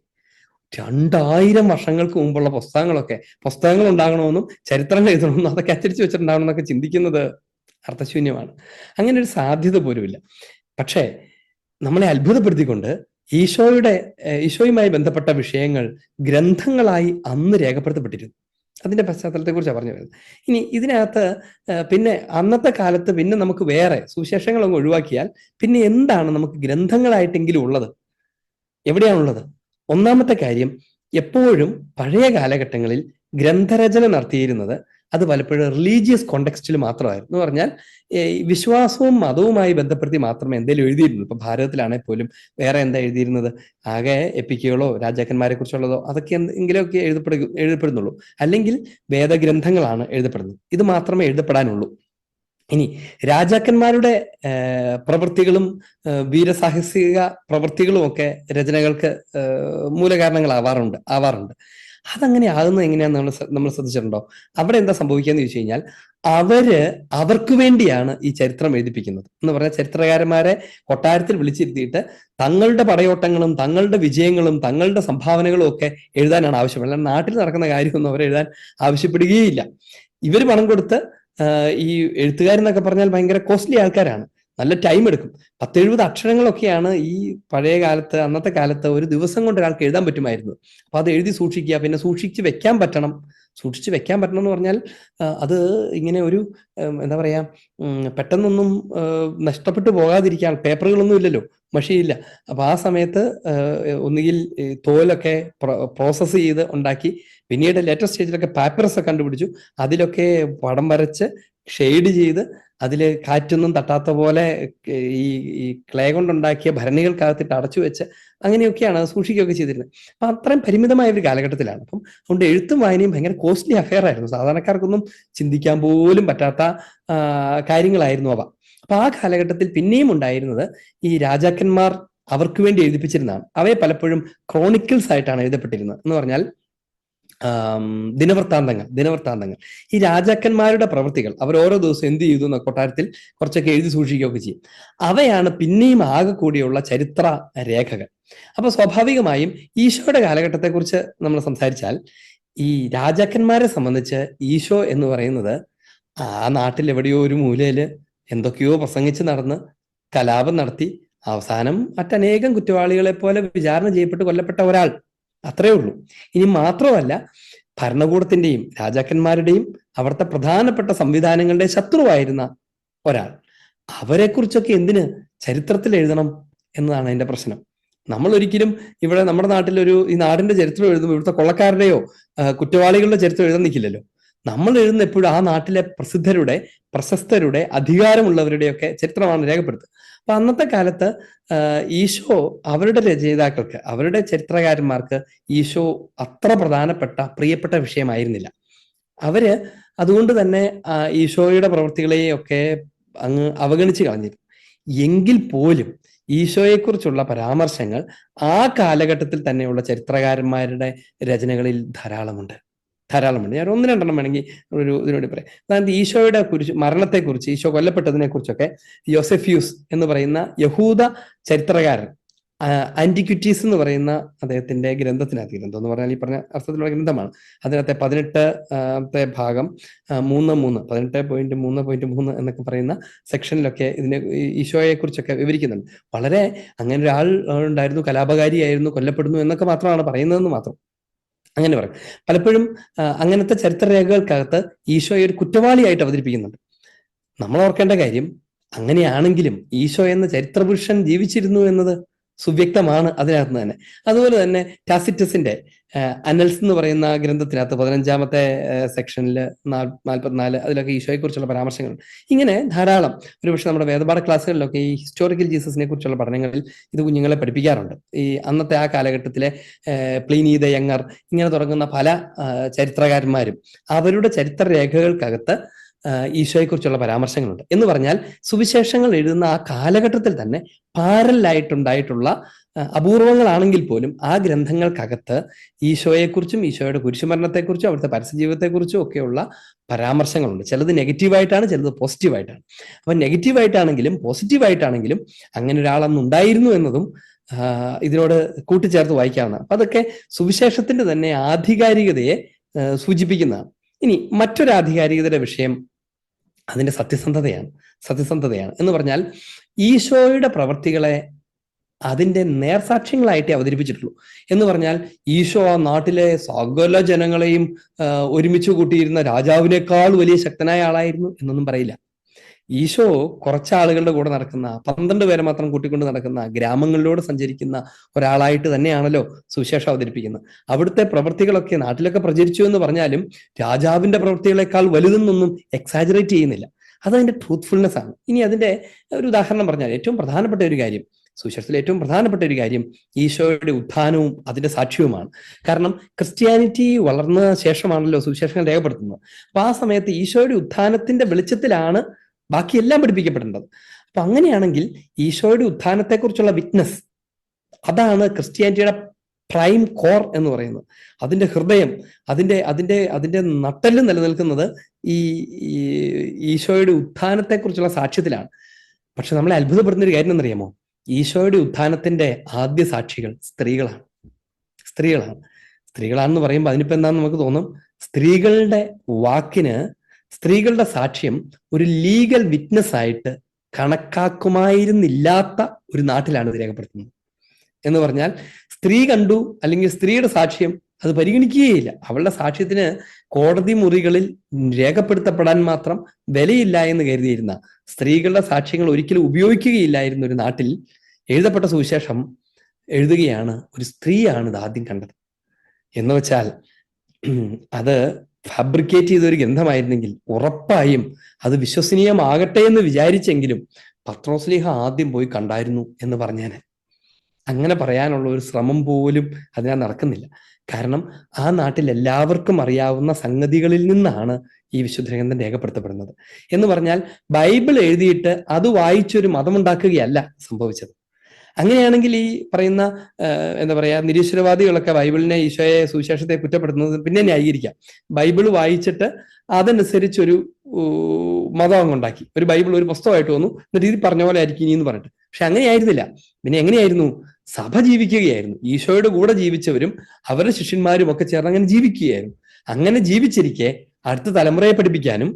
2000 വർഷങ്ങൾക്ക് മുമ്പുള്ള പുസ്തകങ്ങൾ ഉണ്ടാകണമെന്നും ചരിത്രങ്ങൾ എഴുതണമെന്നും അതൊക്കെ അച്ചടിച്ചു വെച്ചിട്ടുണ്ടാവണമെന്നൊക്കെ ചിന്തിക്കുന്നത് അർത്ഥശൂന്യമാണ്. അങ്ങനെ ഒരു സാധ്യത പോലുമില്ല. പക്ഷേ നമ്മളെ അത്ഭുതപ്പെടുത്തിക്കൊണ്ട് ഈശോയുമായി ബന്ധപ്പെട്ട വിഷയങ്ങൾ ഗ്രന്ഥങ്ങളായി അന്ന് രേഖപ്പെടുത്തപ്പെട്ടിരുന്നു. അതിന്റെ പശ്ചാത്തലത്തെ കുറിച്ചാണ് പറഞ്ഞു വരുന്നത്. ഇനി ഇതിനകത്ത് പിന്നെ അന്നത്തെ കാലത്ത് പിന്നെ നമുക്ക് വേറെ സുവിശേഷങ്ങളൊന്നും ഒഴിവാക്കിയാൽ പിന്നെ എന്താണ് നമുക്ക് ഗ്രന്ഥങ്ങളായിട്ടെങ്കിലും ഉള്ളത്? എവിടെയാണുള്ളത്? ഒന്നാമത്തെ കാര്യം, എപ്പോഴും പഴയ കാലഘട്ടങ്ങളിൽ ഗ്രന്ഥരചന നടത്തിയിരുന്നത് അത് പലപ്പോഴും റിലീജിയസ് കോണ്ടെക്സ്റ്റിൽ മാത്രമായിരുന്നു. എന്ന് പറഞ്ഞാൽ വിശ്വാസവും മതവുമായി ബന്ധപ്പെടുത്തി മാത്രമേ എന്തെങ്കിലും എഴുതിയിരുന്നു. ഇപ്പൊ ഭാരതത്തിലാണെങ്കിൽ പോലും വേറെ എന്താ എഴുതിയിരുന്നത്? ആകെ എപ്പിക്കുകളോ രാജാക്കന്മാരെ കുറിച്ചുള്ളതോ അതൊക്കെ എന്തെങ്കിലുമൊക്കെ എഴുതപ്പെടുന്നുള്ളൂ. അല്ലെങ്കിൽ വേദഗ്രന്ഥങ്ങളാണ് എഴുതപ്പെടുന്നത്. ഇത് മാത്രമേ എഴുതപ്പെടാനുള്ളൂ. ഇനി രാജാക്കന്മാരുടെ പ്രവൃത്തികളും വീരസാഹസിക പ്രവൃത്തികളും ഒക്കെ രചനകൾക്ക് മൂലകാരണങ്ങളാവാറുണ്ട്. അതങ്ങനെ ആകുന്നത് എങ്ങനെയാന്ന് നമ്മൾ ശ്രദ്ധിച്ചിട്ടുണ്ടോ? അവിടെ എന്താ സംഭവിക്കാന്ന് ചോദിച്ചു കഴിഞ്ഞാൽ, അവർക്ക് വേണ്ടിയാണ് ഈ ചരിത്രം എഴുതിപ്പിക്കുന്നത്. എന്ന് പറഞ്ഞാൽ ചരിത്രകാരന്മാരെ കൊട്ടാരത്തിൽ വിളിച്ചിരുത്തിയിട്ട് തങ്ങളുടെ പടയോട്ടങ്ങളും തങ്ങളുടെ വിജയങ്ങളും തങ്ങളുടെ സംഭാവനകളും ഒക്കെ എഴുതാനാണ് ആവശ്യപ്പെടുന്നത്. അല്ലാതെ നാട്ടിൽ നടക്കുന്ന കാര്യമൊന്നും അവർ എഴുതാൻ ആവശ്യപ്പെടുകയില്ല. ഇവർ പണം കൊടുത്ത് ഈ എഴുത്തുകാരെന്നൊക്കെ പറഞ്ഞാൽ ഭയങ്കര കോസ്റ്റ്ലി ആൾക്കാരാണ്, നല്ല ടൈം എടുക്കും. 10-70 അക്ഷരങ്ങളൊക്കെയാണ് ഈ പഴയ കാലത്ത്, അന്നത്തെ കാലത്ത് ഒരു ദിവസം കൊണ്ട് ഒരാൾക്ക് എഴുതാൻ പറ്റുമായിരുന്നു. അപ്പൊ അത് എഴുതി സൂക്ഷിക്കുക, പിന്നെ സൂക്ഷിച്ച് വെക്കാൻ പറ്റണം എന്ന് പറഞ്ഞാൽ അത് ഇങ്ങനെ ഒരു എന്താ പറയാ, പെട്ടെന്നൊന്നും നഷ്ടപ്പെട്ടു പോകാതിരിക്കാൻ പേപ്പറുകളൊന്നും ഇല്ലല്ലോ, മഷിയില്ല. അപ്പൊ ആ സമയത്ത് ഒന്നുകിൽ തോലൊക്കെ പ്രോസസ്സ് ചെയ്ത് ഉണ്ടാക്കി, പിന്നീട് ലേറ്റസ്റ്റ് സ്റ്റേജിലൊക്കെ പാപ്പറസ് കണ്ടുപിടിച്ചു. അതിലൊക്കെ പടം വരച്ച് ഷെയ്ഡ് ചെയ്ത് അതിൽ കാറ്റൊന്നും തട്ടാത്ത പോലെ ഈ ക്ലേ കൊണ്ടുണ്ടാക്കിയ ഭരണികൾക്കകത്തിട്ട് അടച്ചു വെച്ച് അങ്ങനെയൊക്കെയാണ് സൂക്ഷിക്കുകയൊക്കെ ചെയ്തിരുന്നത്. അപ്പൊ അത്രയും പരിമിതമായ ഒരു കാലഘട്ടത്തിലാണ്. അപ്പം അതുകൊണ്ട് എഴുത്തും വായനയും ഭയങ്കര കോസ്റ്റ്ലി അഫെയർ ആയിരുന്നു. സാധാരണക്കാർക്കൊന്നും ചിന്തിക്കാൻ പോലും പറ്റാത്ത കാര്യങ്ങളായിരുന്നു അവ. അപ്പൊ ആ കാലഘട്ടത്തിൽ പിന്നെയും ഉണ്ടായിരുന്നത് ഈ രാജാക്കന്മാർ അവർക്ക് വേണ്ടി എഴുതിപ്പിച്ചിരുന്നതാണ്. അവയെ പലപ്പോഴും ക്രോണിക്കിൾസ് ആയിട്ടാണ് എഴുതപ്പെട്ടിരുന്നത്. എന്ന് പറഞ്ഞാൽ ദിനവൃത്താന്തങ്ങൾ. ഈ രാജാക്കന്മാരുടെ പ്രവൃത്തികൾ അവർ ഓരോ ദിവസം എന്ത് ചെയ്തു എന്ന കൊട്ടാരത്തിൽ കുറച്ചൊക്കെ എഴുതി സൂക്ഷിക്കുകയൊക്കെ ചെയ്യും. അവയാണ് പിന്നെയും ആകെ കൂടിയുള്ള ചരിത്ര രേഖകൾ. അപ്പൊ സ്വാഭാവികമായും ഈശോയുടെ കാലഘട്ടത്തെക്കുറിച്ച് നമ്മൾ സംസാരിച്ചാൽ ഈ രാജാക്കന്മാരെ സംബന്ധിച്ച് ഈശോ എന്ന് പറയുന്നത് ആ നാട്ടിൽ എവിടെയോ ഒരു മൂലയില് എന്തൊക്കെയോ പ്രസംഗിച്ച് നടന്ന് കലാപം നടത്തി അവസാനം മറ്റനേകം കുറ്റവാളികളെ പോലെ വിചാരണ ചെയ്യപ്പെട്ട് കൊല്ലപ്പെട്ട ഒരാൾ, അത്രേ ഉള്ളൂ. ഇനി മാത്രമല്ല, ഭരണകൂടത്തിന്റെയും രാജാക്കന്മാരുടെയും അവിടുത്തെ പ്രധാനപ്പെട്ട സംവിധാനങ്ങളുടെ ശത്രുവായിരുന്ന ഒരാൾ. അവരെക്കുറിച്ചൊക്കെ എന്തിന് ചരിത്രത്തിൽ എഴുതണം എന്നതാണ് അതിന്റെ പ്രശ്നം. നമ്മൾ ഒരിക്കലും ഇവിടെ നമ്മുടെ നാട്ടിലൊരു ഈ നാടിന്റെ ചരിത്രം എഴുതുമ്പോൾ ഇവിടുത്തെ കൊള്ളക്കാരുടെയോ കുറ്റവാളികളുടെ ചരിത്രം എഴുതാൻ നിൽക്കില്ലല്ലോ. നമ്മൾ എഴുതുന്ന എപ്പോഴും ആ നാട്ടിലെ പ്രസിദ്ധരുടെ, പ്രശസ്തരുടെ, അധികാരമുള്ളവരുടെയൊക്കെ ചരിത്രമാണ് രേഖപ്പെടുത്തുക. അപ്പൊ അന്നത്തെ കാലത്ത് ഈശോ അവരുടെ രചയിതാക്കൾക്ക്, അവരുടെ ചരിത്രകാരന്മാർക്ക് ഈശോ അത്ര പ്രധാനപ്പെട്ട പ്രിയപ്പെട്ട വിഷയമായിരുന്നില്ല. അവര് അതുകൊണ്ട് തന്നെ ഈശോയുടെ പ്രവൃത്തികളെയൊക്കെ അങ്ങ് അവഗണിച്ച് കളഞ്ഞിരുന്നു. എങ്കിൽ പോലും ഈശോയെക്കുറിച്ചുള്ള പരാമർശങ്ങൾ ആ കാലഘട്ടത്തിൽ തന്നെയുള്ള ചരിത്രകാരന്മാരുടെ രചനകളിൽ ധാരാളമുണ്ട്. ഞാൻ ഒന്ന് രണ്ടെണ്ണം വേണമെങ്കിൽ ഇതിനോട് പറയാം. അതായത് ഈശോയുടെ മരണത്തെക്കുറിച്ച്, ഈശോ കൊല്ലപ്പെട്ടതിനെ കുറിച്ചൊക്കെ യോസെഫ്യൂസ് എന്ന് പറയുന്ന യഹൂദ ചരിത്രകാരൻ ആന്റിക്വിറ്റീസ് എന്ന് പറയുന്ന അദ്ദേഹത്തിന്റെ ഗ്രന്ഥം എന്ന് പറഞ്ഞാൽ ഈ പറഞ്ഞ അർത്ഥത്തിലുള്ള ഗ്രന്ഥമാണ്. അതിനകത്തെ 18 ഭാഗം 18.3.3 എന്നൊക്കെ പറയുന്ന സെക്ഷനിലൊക്കെ ഇതിനെ ഈശോയെ കുറിച്ചൊക്കെ വിവരിക്കുന്നുണ്ട്. വളരെ അങ്ങനെ ഒരാൾ ഉണ്ടായിരുന്നു, കലാപകാരിയായിരുന്നു, കൊല്ലപ്പെടുന്നു എന്നൊക്കെ മാത്രമാണ് പറയുന്നതെന്ന് മാത്രം. അങ്ങനെ പറയും. പലപ്പോഴും അങ്ങനത്തെ ചരിത്രരേഖകൾക്കകത്ത് ഈശോയെ ഒരു കുറ്റവാളിയായിട്ട് അവതരിപ്പിക്കുന്നുണ്ട്. നമ്മൾ ഓർക്കേണ്ട കാര്യം, അങ്ങനെയാണെങ്കിലും ഈശോ എന്ന ചരിത്രപുരുഷൻ ജീവിച്ചിരുന്നു എന്നത് സുവ്യക്തമാണ് അതിനകത്ത് തന്നെ. അതുപോലെ തന്നെ ടാസിറ്റസിന്റെ അനൽസ് എന്ന് പറയുന്ന ഗ്രന്ഥത്തിനകത്ത് 15ാമത്തെ സെക്ഷനിൽ 44 അതിലൊക്കെ ഈശോയെ കുറിച്ചുള്ള പരാമർശങ്ങളുണ്ട്. ഇങ്ങനെ ധാരാളം, ഒരുപക്ഷെ നമ്മുടെ വേദപാഠ ക്ലാസ്സുകളിലൊക്കെ ഈ ഹിസ്റ്റോറിക്കൽ ജീസസിനെ കുറിച്ചുള്ള പഠനങ്ങളിൽ ഇത് കുഞ്ഞുങ്ങളെ പഠിപ്പിക്കാറുണ്ട്. ഈ അന്നത്തെ ആ കാലഘട്ടത്തിലെ പ്ലീനി ദ യങ്ങർ ഇങ്ങനെ തുടങ്ങുന്ന പല ചരിത്രകാരന്മാരും അവരുടെ ചരിത്രരേഖകൾക്കകത്ത് ഈശോയെക്കുറിച്ചുള്ള പരാമർശങ്ങളുണ്ട്. എന്ന് പറഞ്ഞാൽ സുവിശേഷങ്ങൾ എഴുതുന്ന ആ കാലഘട്ടത്തിൽ തന്നെ പാരലായിട്ടുണ്ടായിട്ടുള്ള അപൂർവങ്ങളാണെങ്കിൽ പോലും ആ ഗ്രന്ഥങ്ങൾക്കകത്ത് ഈശോയെക്കുറിച്ചും ഈശോയുടെ കുരിശുമരണത്തെക്കുറിച്ചും അവിടുത്തെ പരസ്യജീവിതത്തെക്കുറിച്ചും ഒക്കെയുള്ള പരാമർശങ്ങളുണ്ട്. ചിലത് നെഗറ്റീവായിട്ടാണ്, ചിലത് പോസിറ്റീവായിട്ടാണ്. അപ്പൊ നെഗറ്റീവായിട്ടാണെങ്കിലും പോസിറ്റീവായിട്ടാണെങ്കിലും അങ്ങനെ ഒരാളന്ന് ഉണ്ടായിരുന്നു എന്നതും ഇതിനോട് കൂട്ടിച്ചേർത്ത് വായിക്കാവുന്നതാണ്. അപ്പൊ അതൊക്കെ സുവിശേഷത്തിന്റെ തന്നെ ആധികാരികതയെ സൂചിപ്പിക്കുന്നതാണ്. ഇനി മറ്റൊരു ആധികാരികതയുടെ വിഷയം അതിന്റെ സത്യസന്ധതയാണ്. എന്ന് പറഞ്ഞാൽ ഈശോയുടെ പ്രവർത്തികളെ അതിന്റെ നേർസാക്ഷ്യങ്ങളായിട്ടേ അവതരിപ്പിച്ചിട്ടുള്ളൂ. എന്ന് പറഞ്ഞാൽ ഈശോ ആ നാട്ടിലെ സകല ജനങ്ങളെയും ഒരുമിച്ച് കൂട്ടിയിരുന്ന രാജാവിനേക്കാൾ വലിയ ശക്തനായ ആളായിരുന്നു എന്നൊന്നും പറയില്ല. ഈശോ കുറച്ചാളുകളുടെ കൂടെ നടക്കുന്ന, 12 പേരെ മാത്രം കൂട്ടിക്കൊണ്ട് നടക്കുന്ന, ഗ്രാമങ്ങളിലൂടെ സഞ്ചരിക്കുന്ന ഒരാളായിട്ട് തന്നെയാണല്ലോ സുവിശേഷം അവതരിപ്പിക്കുന്നത്. അവിടുത്തെ പ്രവൃത്തികളൊക്കെ നാട്ടിലൊക്കെ പ്രചരിച്ചു എന്ന് പറഞ്ഞാലും രാജാവിന്റെ പ്രവൃത്തികളെക്കാൾ വലുതെന്നൊന്നും എക്സാജറേറ്റ് ചെയ്യുന്നില്ല. അതതിന്റെ ട്രൂത്ത്ഫുൾനെസ് ആണ്. ഇനി അതിന്റെ ഒരു ഉദാഹരണം പറഞ്ഞാൽ ഏറ്റവും പ്രധാനപ്പെട്ട ഒരു കാര്യം, സുവിശേഷത്തിലെ ഏറ്റവും പ്രധാനപ്പെട്ട ഒരു കാര്യം ഈശോയുടെ ഉത്ഥാനവും അതിന്റെ സാക്ഷ്യവുമാണ്. കാരണം ക്രിസ്ത്യാനിറ്റി വളർന്ന ശേഷമാണല്ലോ സുവിശേഷങ്ങൾ രേഖപ്പെടുത്തുന്നത്. അപ്പൊ ആ സമയത്ത് ഈശോയുടെ ഉത്ഥാനത്തിന്റെ വെളിച്ചത്തിലാണ് ബാക്കിയെല്ലാം പഠിപ്പിക്കപ്പെടേണ്ടത്. അപ്പൊ അങ്ങനെയാണെങ്കിൽ ഈശോയുടെ ഉത്ഥാനത്തെക്കുറിച്ചുള്ള വിറ്റ്നസ്, അതാണ് ക്രിസ്ത്യാനിറ്റിയുടെ പ്രൈം കോർ എന്ന് പറയുന്നത്. അതിന്റെ ഹൃദയം, അതിന്റെ നട്ടെല്ല് നിലനിൽക്കുന്നത് ഈ ഈശോയുടെ ഉത്ഥാനത്തെക്കുറിച്ചുള്ള സാക്ഷ്യത്തിലാണ്. പക്ഷെ നമ്മളെ അത്ഭുതപ്പെടുന്ന ഒരു കാര്യം എന്നറിയാമോ? ഈശോയുടെ ഉത്ഥാനത്തിന്റെ ആദ്യ സാക്ഷികൾ സ്ത്രീകളാണെന്ന് പറയുമ്പോൾ അതിനിപ്പോ എന്താന്ന് നമുക്ക് തോന്നും. സ്ത്രീകളുടെ വാക്കിന്, സ്ത്രീകളുടെ സാക്ഷ്യം ഒരു ലീഗൽ വിറ്റ്നസ് ആയിട്ട് കണക്കാക്കുമായിരുന്നില്ലാത്ത ഒരു നാട്ടിലാണ് ഇത് രേഖപ്പെടുത്തുന്നത്. എന്ന് പറഞ്ഞാൽ സ്ത്രീ കണ്ടു, അല്ലെങ്കിൽ സ്ത്രീയുടെ സാക്ഷ്യം അത് പരിഗണിക്കുകയില്ല. അവളുടെ സാക്ഷ്യത്തിന് കോടതി മുറികളിൽ രേഖപ്പെടുത്തപ്പെടാൻ മാത്രം വിലയില്ല എന്ന് കരുതിയിരുന്ന, സ്ത്രീകളുടെ സാക്ഷ്യങ്ങൾ ഒരിക്കലും ഉപയോഗിക്കുകയില്ലായിരുന്ന ഒരു നാട്ടിൽ എഴുതപ്പെട്ട സുവിശേഷം എഴുതുകയാണ്. ഒരു സ്ത്രീയാണ് ഇത് ആദ്യം കണ്ടത്. എന്ന് വെച്ചാൽ അത് ഫാബ്രിക്കേറ്റ് ചെയ്തൊരു ഗ്രന്ഥമായിരുന്നെങ്കിൽ ഉറപ്പായും അത് വിശ്വസനീയമാകട്ടെ എന്ന് വിചാരിച്ചെങ്കിലും പത്രോസ്ലീഹ ആദ്യം പോയി കണ്ടായിരുന്നു എന്ന് പറഞ്ഞാൽ അങ്ങനെ പറയാനുള്ള ഒരു ശ്രമം പോലും അതിനാ നടക്കുന്നില്ല. കാരണം ആ നാട്ടിൽ എല്ലാവർക്കും അറിയാവുന്ന സംഗതികളിൽ നിന്നാണ് ഈ വിശുദ്ധ ഗ്രന്ഥം രേഖപ്പെടുത്തപ്പെടുന്നത്. എന്ന് പറഞ്ഞാൽ ബൈബിൾ എഴുതിയിട്ട് അത് വായിച്ചൊരു മതമുണ്ടാക്കുകയല്ല സംഭവിച്ചത്. അങ്ങനെയാണെങ്കിൽ ഈ പറയുന്ന എന്താ പറയാ നിരീശ്വരവാദികളൊക്കെ ബൈബിളിനെ, ഈശോയെ, സുവിശേഷത്തെ കുറ്റപ്പെടുത്തുന്നത് പിന്നെ ന്യായീകരിക്കാം. ബൈബിൾ വായിച്ചിട്ട് അതനുസരിച്ചൊരു മതം അങ്ങുണ്ടാക്കി, ഒരു ബൈബിൾ ഒരു പുസ്തകമായിട്ട് വന്നു, എന്നിട്ട് ഇത് പറഞ്ഞ പോലെ ആയിരിക്കും ഇനി എന്ന് പറഞ്ഞിട്ട്. പക്ഷെ അങ്ങനെയായിരുന്നില്ല. പിന്നെ എങ്ങനെയായിരുന്നു? സഭ ജീവിക്കുകയായിരുന്നു. ഈശോയുടെ കൂടെ ജീവിച്ചവരും അവരുടെ ശിഷ്യന്മാരും ഒക്കെ ചേർന്ന് അങ്ങനെ ജീവിക്കുകയായിരുന്നു. അങ്ങനെ ജീവിച്ചിരിക്കെ അടുത്ത തലമുറയെ പഠിപ്പിക്കാനും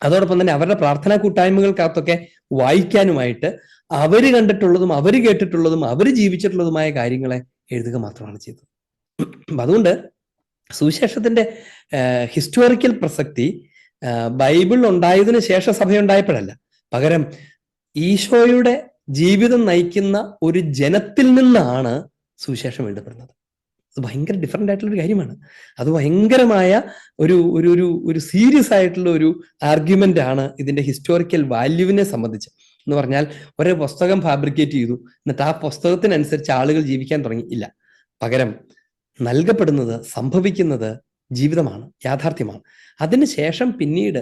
അതോടൊപ്പം തന്നെ അവരുടെ പ്രാർത്ഥനാ കൂട്ടായ്മകൾക്കകത്തൊക്കെ വായിക്കാനുമായിട്ട് അവര് കണ്ടിട്ടുള്ളതും അവര് കേട്ടിട്ടുള്ളതും അവര് ജീവിച്ചിട്ടുള്ളതുമായ കാര്യങ്ങളെ എഴുതുക മാത്രമാണ് ചെയ്തത്. അതുകൊണ്ട് സുവിശേഷത്തിന്റെ ഹിസ്റ്റോറിക്കൽ പ്രസക്തി ബൈബിൾ ഉണ്ടായതിനു ശേഷം സഭയുണ്ടായപ്പോഴല്ല, പകരം ഈശോയുടെ ജീവിതം നയിക്കുന്ന ഒരു ജനത്തിൽ നിന്നാണ് സുവിശേഷം എഴുതപ്പെടുന്നത്. അത് ഭയങ്കര ഡിഫറെന്റ് ആയിട്ടുള്ള ഒരു കാര്യമാണ്. അത് ഭയങ്കരമായ ഒരു ഒരു ഒരു ഒരു സീരിയസ് ആയിട്ടുള്ള ഒരു ആർഗ്യുമെന്റ് ആണ് ഇതിന്റെ ഹിസ്റ്റോറിക്കൽ വാല്യൂവിനെ സംബന്ധിച്ച്. എന്ന് പറഞ്ഞാൽ ഒരേ പുസ്തകം ഫാബ്രിക്കേറ്റ് ചെയ്തു, എന്നിട്ട് ആ പുസ്തകത്തിനനുസരിച്ച് ആളുകൾ ജീവിക്കാൻ തുടങ്ങി, ഇല്ല. പകരം നൽകപ്പെടുന്നത്, സംഭവിക്കുന്നത് ജീവിതമാണ്, യാഥാർത്ഥ്യമാണ്. അതിനുശേഷം പിന്നീട്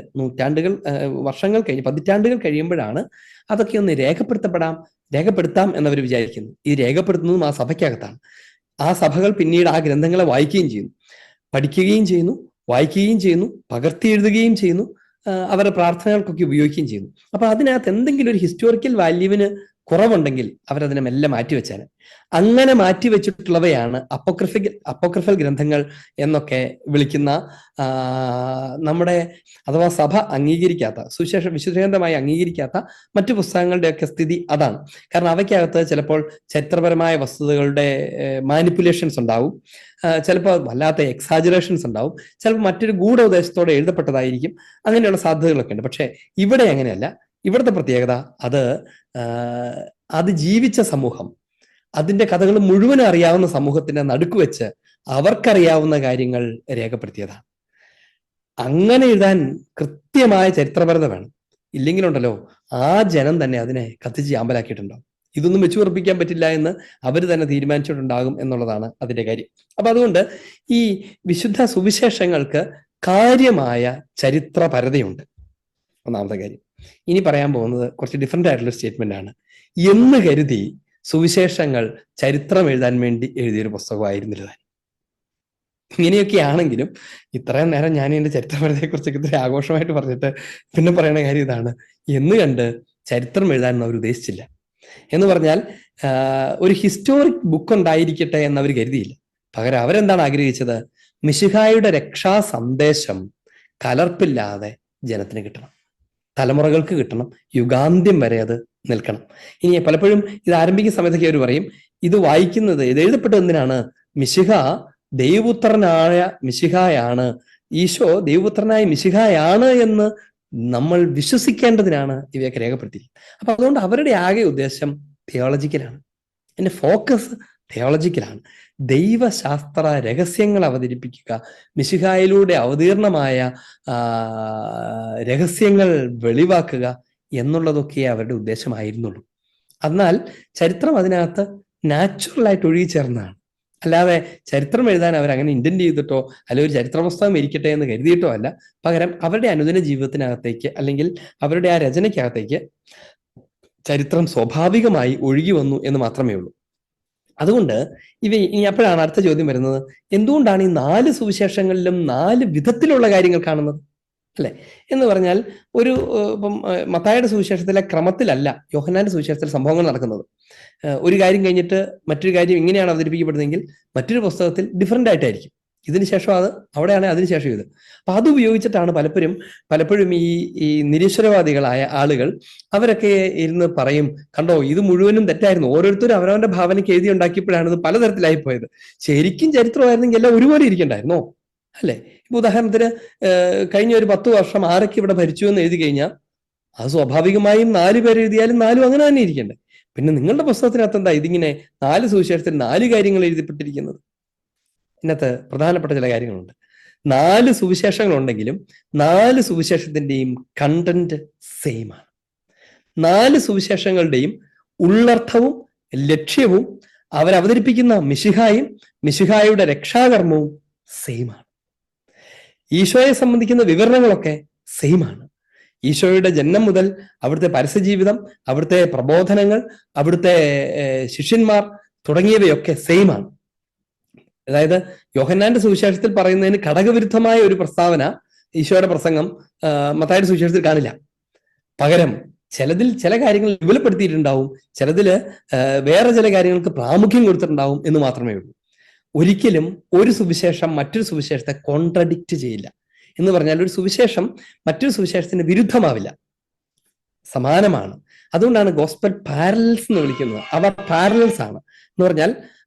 വർഷങ്ങൾ കഴിഞ്ഞ്, പതിറ്റാണ്ടുകൾ കഴിയുമ്പോഴാണ് അതൊക്കെ ഒന്ന് രേഖപ്പെടുത്താം എന്നവർ വിചാരിക്കുന്നു. ഈ രേഖപ്പെടുത്തുന്നതും ആ സഭയ്ക്കകത്താണ്. ആ സഭകൾ പിന്നീട് ആ ഗ്രന്ഥങ്ങളെ വായിക്കുകയും ചെയ്യുന്നു, പഠിക്കുകയും ചെയ്യുന്നു, വായിക്കുകയും ചെയ്യുന്നു, പകർത്തി എഴുതുകയും ചെയ്യുന്നു, അവരുടെ പ്രാർത്ഥനകൾക്കൊക്കെ ഉപയോഗിക്കുകയും ചെയ്യുന്നു. അപ്പൊ അതിനകത്ത് എന്തെങ്കിലും ഒരു ഹിസ്റ്റോറിക്കൽ വാല്യൂവിന് കുറവുണ്ടെങ്കിൽ അവരതിനെ മെല്ലെ മാറ്റിവെച്ചാണ്. അങ്ങനെ മാറ്റിവെച്ചിട്ടുള്ളവയാണ് അപ്പോക്രിഫൽ ഗ്രന്ഥങ്ങൾ എന്നൊക്കെ വിളിക്കുന്ന നമ്മുടെ അഥവാ സഭ അംഗീകരിക്കാത്ത, സുവിശേഷ വിശുദ്ധഗ്രന്ഥമായി അംഗീകരിക്കാത്ത മറ്റു പുസ്തകങ്ങളുടെയൊക്കെ സ്ഥിതി അതാണ്. കാരണം അവയ്ക്കകത്ത് ചിലപ്പോൾ ചരിത്രപരമായ വസ്തുതകളുടെ മാനിപ്പുലേഷൻസ് ഉണ്ടാവും, ചിലപ്പോൾ വല്ലാത്ത എക്സാജറേഷൻസ് ഉണ്ടാവും, ചിലപ്പോൾ മറ്റൊരു ഗൂഢ ഉദ്ദേശത്തോടെ എഴുതപ്പെട്ടതായിരിക്കും. അങ്ങനെയുള്ള സാധ്യതകളൊക്കെ ഉണ്ട്. പക്ഷെ ഇവിടെ അങ്ങനെയല്ല. ഇവിടുത്തെ പ്രത്യേകത അത് ജീവിച്ച സമൂഹം, അതിന്റെ കഥകൾ മുഴുവൻ അറിയാവുന്ന സമൂഹത്തിന്റെ നടുക്ക് വെച്ച് അവർക്കറിയാവുന്ന കാര്യങ്ങൾ രേഖപ്പെടുത്തിയതാണ്. അങ്ങനെ എഴുതാൻ കൃത്യമായ ചരിത്രപരത വേണം. ഇല്ലെങ്കിലുണ്ടല്ലോ ആ ജനം തന്നെ അതിനെ കത്തിച്ച് ചാമ്പലാക്കിയിട്ടുണ്ടാവും. ഇതൊന്നും വെച്ചു ഉറപ്പിക്കാൻ പറ്റില്ല എന്ന് അവർ തന്നെ തീരുമാനിച്ചിട്ടുണ്ടാകും എന്നുള്ളതാണ് അതിന്റെ കാര്യം. അപ്പൊ അതുകൊണ്ട് ഈ വിശുദ്ധ സുവിശേഷങ്ങൾക്ക് കാര്യമായ ചരിത്രപരതയുണ്ട്, ഒന്നാമത്തെ കാര്യം. ഇനി പറയാൻ പോകുന്നത് കുറച്ച് ഡിഫറെന്റ് ആയിട്ടുള്ള സ്റ്റേറ്റ്മെന്റ് ആണ്. എന്ന് കരുതി സുവിശേഷങ്ങൾ ചരിത്രം എഴുതാൻ വേണ്ടി എഴുതിയൊരു പുസ്തകമായിരുന്നില്ല താൻ. ഇങ്ങനെയൊക്കെ ആണെങ്കിലും ഇത്രയും നേരം ഞാൻ എന്റെ ചരിത്രപരതയെ കുറിച്ചൊക്കെ ഇത്ര ആഘോഷമായിട്ട് പറഞ്ഞിട്ട് പിന്നെ പറയുന്ന കാര്യം ഇതാണ്: എന്ന് കണ്ട് ചരിത്രം എഴുതാൻ അവർ ഉദ്ദേശിച്ചില്ല. എന്ന് പറഞ്ഞാൽ ഒരു ഹിസ്റ്റോറിക് ബുക്ക് ഉണ്ടായിരിക്കട്ടെ എന്നവർ കരുതിയില്ല. പകരം അവരെന്താണ് ആഗ്രഹിച്ചത്? മിശിഹായുടെ രക്ഷാ സന്ദേശം കലർപ്പില്ലാതെ ജനത്തിന് കിട്ടണം, തലമുറകൾക്ക് കിട്ടണം, യുഗാന്ത്യം വരെ അത് നിൽക്കണം. ഇനി പലപ്പോഴും ഇത് ആരംഭിക്കുന്ന സമയത്തൊക്കെ അവർ പറയും, ഇത് വായിക്കുന്നത്, ഇത് എഴുതപ്പെട്ടത് എന്തിനാണ്? മിശിഹ ദൈവപുത്രനായ മിശിഹായാണ്, ഈശോ ദൈവപുത്രനായ മിശിഹായാണ് എന്ന് നമ്മൾ വിശ്വസിക്കേണ്ടതിനാണ് ഇവയൊക്കെ രേഖപ്പെടുത്തിയിരിക്കുന്നത്. അപ്പൊ അതുകൊണ്ട് അവരുടെ ആകെ ഉദ്ദേശം തിയോളജിക്കലാണ്, എന്റെ ഫോക്കസ് തിയോളജിക്കലാണ്. ദൈവശാസ്ത്ര രഹസ്യങ്ങൾ അവതരിപ്പിക്കുക, മിശിഹായിലൂടെ അവതീർണമായ രഹസ്യങ്ങൾ വെളിവാക്കുക എന്നുള്ളതൊക്കെ അവരുടെ ഉദ്ദേശമായിരുന്നുള്ളൂ. എന്നാൽ ചരിത്രം അതിനകത്ത് നാച്ചുറലായിട്ട് ഒഴുകിച്ചേർന്നതാണ്. അല്ലാതെ ചരിത്രം എഴുതാൻ അവർ അങ്ങനെ ഇന്റന്റ് ചെയ്തിട്ടോ അല്ലെങ്കിൽ ഒരു ചരിത്ര പുസ്തകം ഇരിക്കട്ടെ എന്ന് കരുതിയിട്ടോ അല്ല. പകരം അവരുടെ അനുദിന ജീവിതത്തിനകത്തേക്ക് അല്ലെങ്കിൽ അവരുടെ ആ രചനയ്ക്കകത്തേക്ക് ചരിത്രം സ്വാഭാവികമായി ഒഴുകി വന്നു എന്ന് മാത്രമേ ഉള്ളൂ. അതുകൊണ്ട് ഇനി അപ്പോഴാണ് അടുത്ത ചോദ്യം വരുന്നത്: എന്തുകൊണ്ടാണ് ഈ 4 സുവിശേഷങ്ങളിലും 4 വിധത്തിലുള്ള കാര്യങ്ങൾ കാണുന്നത്? അല്ലെ എന്ന് പറഞ്ഞാൽ ഇപ്പം മത്തായിയുടെ സുവിശേഷത്തിലെ ക്രമത്തിലല്ല യോഹന്നാന്റെ സുവിശേഷത്തിൽ സംഭവങ്ങൾ നടക്കുന്നത്. ഒരു കാര്യം കഴിഞ്ഞിട്ട് മറ്റൊരു കാര്യം ഇങ്ങനെയാണ് അവതരിപ്പിക്കപ്പെടുന്നതെങ്കിൽ മറ്റൊരു പുസ്തകത്തിൽ ഡിഫറെന്റ് ആയിട്ടായിരിക്കും. ഇതിനുശേഷം അത് അവിടെയാണ്, അതിനുശേഷം ഇത്. അപ്പൊ അത് ഉപയോഗിച്ചിട്ടാണ് പലപ്പോഴും ഈ നിരീശ്വരവാദികളായ ആളുകൾ അവരൊക്കെ ഇരുന്ന് പറയും, കണ്ടോ ഇത് മുഴുവനും തെറ്റായിരുന്നു, ഓരോരുത്തരും അവരവന്റെ ഭാവനയ്ക്ക് എഴുതി ഉണ്ടാക്കിയപ്പോഴാണ് ഇത് പലതരത്തിലായി പോയത്. ശരിക്കും ചരിത്രമായിരുന്നെങ്കിൽ എല്ലാം ഒരുപോലെ ഇരിക്കണ്ടായിരുന്നോ? അല്ലെ? ഇപ്പൊ ഉദാഹരണത്തിന് കഴിഞ്ഞ ഒരു 10 വർഷം ആരൊക്കെ ഇവിടെ ഭരിച്ചു എന്ന് എഴുതി കഴിഞ്ഞാൽ അത് സ്വാഭാവികമായും 4 പേര് എഴുതിയാലും 4 അങ്ങനെ തന്നെ ഇരിക്കണ്ടേ? പിന്നെ നിങ്ങളുടെ പുസ്തകത്തിനകത്ത് എന്താ ഇതിങ്ങനെ 4 സുവിശേഷത്തിൽ 4 കാര്യങ്ങൾ എഴുതപ്പെട്ടിരിക്കുന്നത്? ഇതിനകത്ത് പ്രധാനപ്പെട്ട ചില കാര്യങ്ങളുണ്ട്. 4 സുവിശേഷങ്ങളുണ്ടെങ്കിലും 4 സുവിശേഷത്തിന്റെയും കണ്ടന്റ് സെയിം ആണ്. 4 സുവിശേഷങ്ങളുടെയും ഉള്ളർത്ഥവും ലക്ഷ്യവും അവരവതരിപ്പിക്കുന്ന മിശിഹായും മിശിഹായുടെ രക്ഷാകർമ്മവും സെയിം ആണ്. ഈശോയെ സംബന്ധിക്കുന്ന വിവരണങ്ങളൊക്കെ സെയിം ആണ്. ഈശോയുടെ ജന്മം മുതൽ അവിടുത്തെ പരസ്യജീവിതം, അവിടുത്തെ പ്രബോധനങ്ങൾ, അവിടുത്തെ ശിഷ്യന്മാർ തുടങ്ങിയവയൊക്കെ സെയിം ആണ്. അതായത് യോഹന്നാന്റെ സുവിശേഷത്തിൽ പറയുന്നതിന് ഘടകവിരുദ്ധമായ ഒരു പ്രസ്താവന ഈശോയുടെ പ്രസംഗം മത്തായിയുടെ സുവിശേഷത്തിൽ കാണില്ല. പകരം ചിലതിൽ ചില കാര്യങ്ങൾ വിപുലപ്പെടുത്തിയിട്ടുണ്ടാവും, ചിലതില് വേറെ ചില കാര്യങ്ങൾക്ക് പ്രാമുഖ്യം കൊടുത്തിട്ടുണ്ടാവും എന്ന് മാത്രമേ ഉള്ളൂ. ഒരിക്കലും ഒരു സുവിശേഷം മറ്റൊരു സുവിശേഷത്തെ കോൺട്രഡിക്റ്റ് ചെയ്യില്ല. എന്ന് പറഞ്ഞാൽ ഒരു സുവിശേഷം മറ്റൊരു സുവിശേഷത്തിന് വിരുദ്ധമാവില്ല, സമാനമാണ്. അതുകൊണ്ടാണ് ഗോസ്പൽ പാരലൽസ് എന്ന് വിളിക്കുന്നത്. അവ പാരലൽസ് ആണ് എന്ന് പറഞ്ഞാൽ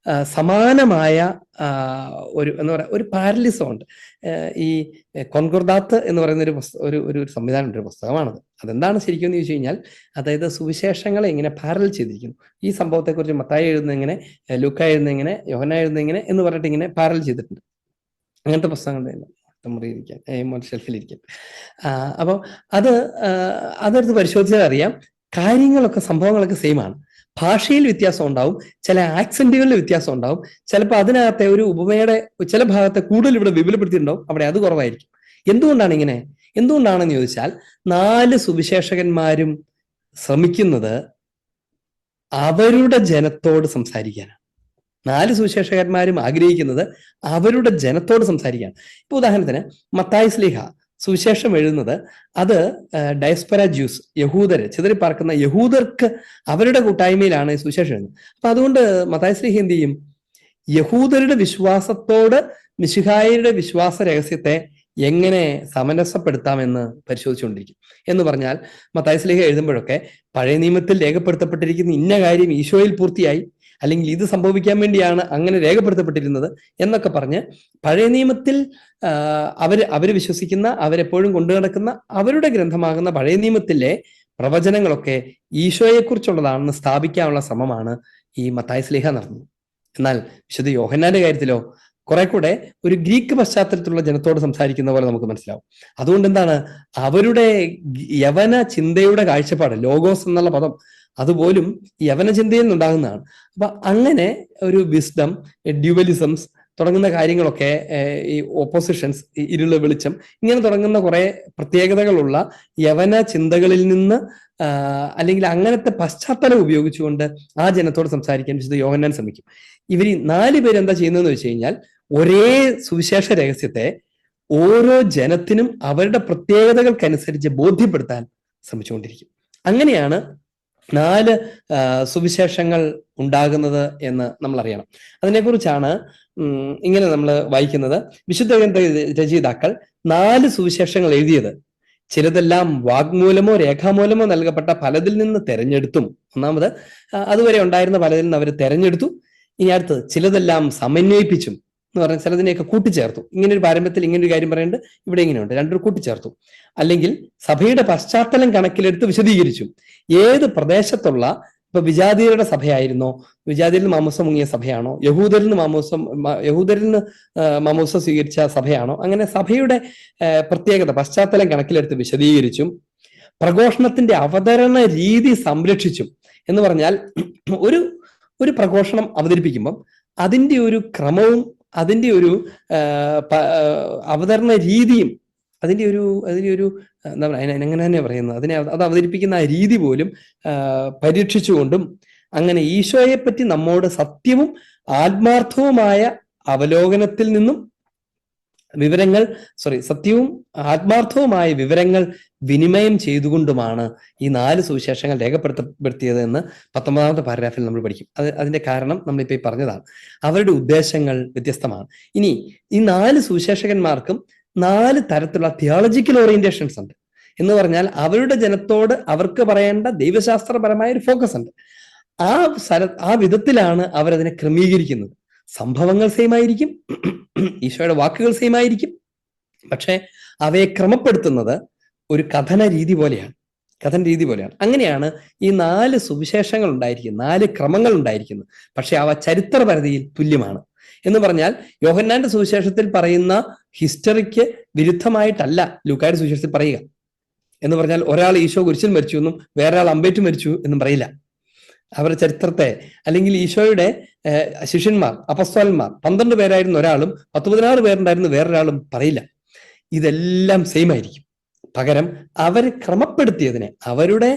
സമാനമായ ഒരു പാരലിസം ഉണ്ട്. ഈ കോൺകോർദാത്ത് എന്ന് പറയുന്ന ഒരു സംവിധാനം, ഒരു പുസ്തകമാണത്. അതെന്താണ് ശരിക്കും എന്ന് ചോദിച്ചു കഴിഞ്ഞാൽ, അതായത് സുവിശേഷങ്ങളെ ഇങ്ങനെ പാരൽ ചെയ്തിരിക്കുന്നു. ഈ സംഭവത്തെക്കുറിച്ച് മത്തായി എഴുതുന്ന എങ്ങനെ, ലൂക്ക എഴുതുന്ന എങ്ങനെ, യോഹന്നാൻ എഴുതുന്ന എങ്ങനെ എന്ന് പറഞ്ഞിട്ട് ഇങ്ങനെ പാരൽ ചെയ്തിട്ടുണ്ട്. അങ്ങനത്തെ പുസ്തകങ്ങൾ മുറിയിരിക്കാൻ, ഷെൽഫിലിരിക്കാൻ. അപ്പോൾ അതെടുത്ത് പരിശോധിച്ചാൽ അറിയാം, കാര്യങ്ങളൊക്കെ, സംഭവങ്ങളൊക്കെ സെയിം ആണ്. ഭാഷയിൽ വ്യത്യാസം ഉണ്ടാവും, ചില ആക്സെന്റുകളിൽ വ്യത്യാസം ഉണ്ടാവും, ചിലപ്പോൾ അതിനകത്തെ ഒരു ഉപമയുടെ ചില ഭാഗത്തെ കൂടുതൽ ഇവിടെ വിപുലപ്പെടുത്തിയിട്ടുണ്ടാവും, അവിടെ അത് കുറവായിരിക്കും. എന്തുകൊണ്ടാണ് ഇങ്ങനെ? എന്തുകൊണ്ടാണെന്ന് ചോദിച്ചാൽ, 4 സുവിശേഷകന്മാരും ശ്രമിക്കുന്നത് അവരുടെ ജനത്തോട് സംസാരിക്കാനാണ്. 4 സുവിശേഷകന്മാരും ആഗ്രഹിക്കുന്നത് അവരുടെ ജനത്തോട് സംസാരിക്കാൻ. ഇപ്പൊ ഉദാഹരണത്തിന് മത്തായി ശ്ലീഹ സുവിശേഷം എഴുതുന്നത് അത് ഡയസ്പൊര ജ്യൂസ്, യഹൂദര്, ചിതറിപ്പാർക്കുന്ന യഹൂദർക്ക് അവരുടെ കൂട്ടായ്മയിലാണ് ഈ സുവിശേഷം എഴുതുന്നത്. അപ്പൊ അതുകൊണ്ട് മത്തായി ശ്ലീഹ എന്ത് ചെയ്യും? യഹൂദരുടെ വിശ്വാസത്തോട് മിശിഹായുടെ വിശ്വാസ രഹസ്യത്തെ എങ്ങനെ സമരസപ്പെടുത്താമെന്ന് പരിശോധിച്ചുകൊണ്ടിരിക്കും. എന്ന് പറഞ്ഞാൽ മത്തായി ശ്ലീഹ എഴുതുമ്പോഴൊക്കെ പഴയ നിയമത്തിൽ രേഖപ്പെടുത്തപ്പെട്ടിരിക്കുന്ന ഇന്ന കാര്യം ഈശോയിൽ പൂർത്തിയായി, അല്ലെങ്കിൽ ഇത് സംഭവിക്കാൻ വേണ്ടിയാണ് അങ്ങനെ രേഖപ്പെടുത്തപ്പെട്ടിരുന്നത് എന്നൊക്കെ പറഞ്ഞ് പഴയ നിയമത്തിൽ അവര് വിശ്വസിക്കുന്ന, അവരെപ്പോഴും കൊണ്ടു നടക്കുന്ന അവരുടെ ഗ്രന്ഥമാകുന്ന പഴയ നിയമത്തിലെ പ്രവചനങ്ങളൊക്കെ ഈശോയെക്കുറിച്ചുള്ളതാണെന്ന് സ്ഥാപിക്കാനുള്ള ശ്രമമാണ് ഈ മത്തായി ശ്ലീഹ നടന്നത്. എന്നാൽ വിശുദ്ധ യോഹന്നാന്റെ കാര്യത്തിലോ കുറെ കൂടെ ഒരു ഗ്രീക്ക് പശ്ചാത്തലത്തിലുള്ള ജനത്തോട് സംസാരിക്കുന്ന പോലെ നമുക്ക് മനസ്സിലാവും. അതുകൊണ്ട് എന്താണ്, അവരുടെ യവന ചിന്തയുടെ കാഴ്ചപ്പാട്, ലോഗോസ് എന്നുള്ള പദം അതുപോലും യവന ചിന്തയിൽ നിന്നുണ്ടാകുന്നതാണ്. അപ്പൊ അങ്ങനെ ഒരു വിസ്ഡം, ഡ്യുവലിസംസ് തുടങ്ങുന്ന കാര്യങ്ങളൊക്കെ, ഈ ഓപ്പോസിഷൻസ്, ഇരുള് വെളിച്ചം, ഇങ്ങനെ തുടങ്ങുന്ന കുറെ പ്രത്യേകതകളുള്ള യവന ചിന്തകളിൽ നിന്ന് അല്ലെങ്കിൽ അങ്ങനത്തെ പശ്ചാത്തലം ഉപയോഗിച്ചുകൊണ്ട് ആ ജനത്തോട് സംസാരിക്കാൻ വിശുദ്ധ യോഹന്നാൻ ശ്രമിക്കും. ഇവർ 4 പേര് എന്താ ചെയ്യുന്നതെന്ന് വെച്ച് കഴിഞ്ഞാൽ, ഒരേ സുവിശേഷ രഹസ്യത്തെ ഓരോ ജനത്തിനും അവരുടെ പ്രത്യേകതകൾക്കനുസരിച്ച് ബോധ്യപ്പെടുത്താൻ ശ്രമിച്ചുകൊണ്ടിരിക്കും. അങ്ങനെയാണ് 4 സുവിശേഷങ്ങൾ ഉണ്ടാകുന്നത് എന്ന് നമ്മൾ അറിയണം. അതിനെക്കുറിച്ചാണ് ഇങ്ങനെ നമ്മൾ വായിക്കുന്നത്. വിശുദ്ധ ഗ്രന്ഥ രചയിതാക്കൾ 4 സുവിശേഷങ്ങൾ എഴുതിയത് ചിലതെല്ലാം വാഗ്മൂലമോ രേഖാമൂലമോ നൽകപ്പെട്ട പലതിൽ നിന്ന് തെരഞ്ഞെടുത്തും, ഒന്നാമത് അതുവരെ ഉണ്ടായിരുന്ന പലതിൽ നിന്ന് അവർ തെരഞ്ഞെടുത്തു. ഇനി അടുത്തത് ചിലതെല്ലാം സമന്വയിപ്പിച്ചും എന്ന് പറഞ്ഞാൽ ചിലതിനെയൊക്കെ കൂട്ടിച്ചേർത്തു. ഇങ്ങനെ ഒരു പാരമ്പര്യത്തിൽ ഇങ്ങനെ ഒരു കാര്യം പറയുന്നുണ്ട്, ഇവിടെ ഇങ്ങനെയുണ്ട്, രണ്ടും കൂട്ടിച്ചേർത്തു. അല്ലെങ്കിൽ സഭയുടെ പശ്ചാത്തലം കണക്കിലെടുത്ത് വിശദീകരിച്ചു. ഏത് പ്രദേശത്തുള്ള, ഇപ്പൊ വിജാതിയരുടെ സഭയായിരുന്നോ, വിജാതിയിൽ നിന്ന് മാമോസം മുങ്ങിയ സഭയാണോ, യഹൂദരിൽ നിന്ന് മാമോസം സ്വീകരിച്ച സഭയാണോ, അങ്ങനെ സഭയുടെ പ്രത്യേകത പശ്ചാത്തലം കണക്കിലെടുത്ത് വിശദീകരിച്ചും പ്രഘോഷണത്തിന്റെ അവതരണ രീതി സംരക്ഷിച്ചും. എന്ന് പറഞ്ഞാൽ ഒരു പ്രഘോഷണം അവതരിപ്പിക്കുമ്പം അതിൻ്റെ ഒരു ക്രമവും അതിൻ്റെ ഒരു അവതരണ രീതിയും അതിൻ്റെ ഒരു എന്താ പറയുക, എങ്ങനെ തന്നെ പറയുന്നത്, അത് അവതരിപ്പിക്കുന്ന ആ രീതി പോലും പരീക്ഷിച്ചുകൊണ്ടും, അങ്ങനെ ഈശോയെ പറ്റി നമ്മോട് സത്യവും ആത്മാർത്ഥവുമായ അവലോകനത്തിൽ നിന്നും സത്യവും ആത്മാർത്ഥവുമായ വിവരങ്ങൾ വിനിമയം ചെയ്തുകൊണ്ടുമാണ് ഈ 4 സുവിശേഷങ്ങൾ രേഖപ്പെടുത്തിയത് എന്ന് 19ാമത്തെ പാരഗ്രാഫിൽ നമ്മൾ പഠിക്കും. അതിന്റെ കാരണം നമ്മളിപ്പോ ഈ പറഞ്ഞതാണ്. അവരുടെ ഉദ്ദേശങ്ങൾ വ്യത്യസ്തമാണ്. ഇനി ഈ 4 സുവിശേഷകന്മാർക്കും 4 തരത്തിലുള്ള തിയോളജിക്കൽ ഓറിയന്റേഷൻസ് ഉണ്ട്. എന്ന് പറഞ്ഞാൽ അവരുടെ ജനത്തോട് അവർക്ക് പറയേണ്ട ദൈവശാസ്ത്രപരമായ ഒരു ഫോക്കസ് ഉണ്ട്. ആ വിധത്തിലാണ് അവരതിനെ ക്രമീകരിക്കുന്നത്. സംഭവങ്ങൾ സെയിം ആയിരിക്കും, ഈശോയുടെ വാക്കുകൾ സെയിം ആയിരിക്കും, പക്ഷെ അവയെ ക്രമപ്പെടുത്തുന്നത് ഒരു കഥന രീതി പോലെയാണ്. അങ്ങനെയാണ് ഈ 4 സുവിശേഷങ്ങൾ ഉണ്ടായിരിക്കുന്നത്, 4 ക്രമങ്ങൾ ഉണ്ടായിരിക്കുന്നത്. പക്ഷെ അവ ചരിത്രപരതയിൽ തുല്യമാണ്. എന്ന് പറഞ്ഞാൽ യോഹന്നാന്റെ സുവിശേഷത്തിൽ പറയുന്ന ഹിസ്റ്ററിക്ക് വിരുദ്ധമായിട്ടല്ല ലൂക്കായുടെ സുവിശേഷത്തിൽ പറയുക. എന്ന് പറഞ്ഞാൽ ഒരാൾ ഈശോ കുരിശിൽ മരിച്ചു എന്നും വേറൊരാൾ അമ്പേറ്റ് മരിച്ചു എന്നും പറയില്ല. അവരുടെ ചരിത്രത്തെ, അല്ലെങ്കിൽ ഈശോയുടെ ശിഷ്യന്മാർ, അപ്പസ്തോലന്മാർ 12 പേരായിരുന്ന ഒരാളും 10-16 പേരുണ്ടായിരുന്ന വേറൊരാളും പറയില്ല. ഇതെല്ലാം സെയിം ആയിരിക്കും. പകരം അവർ ക്രമപ്പെടുത്തിയതിനെ, അവരുടെ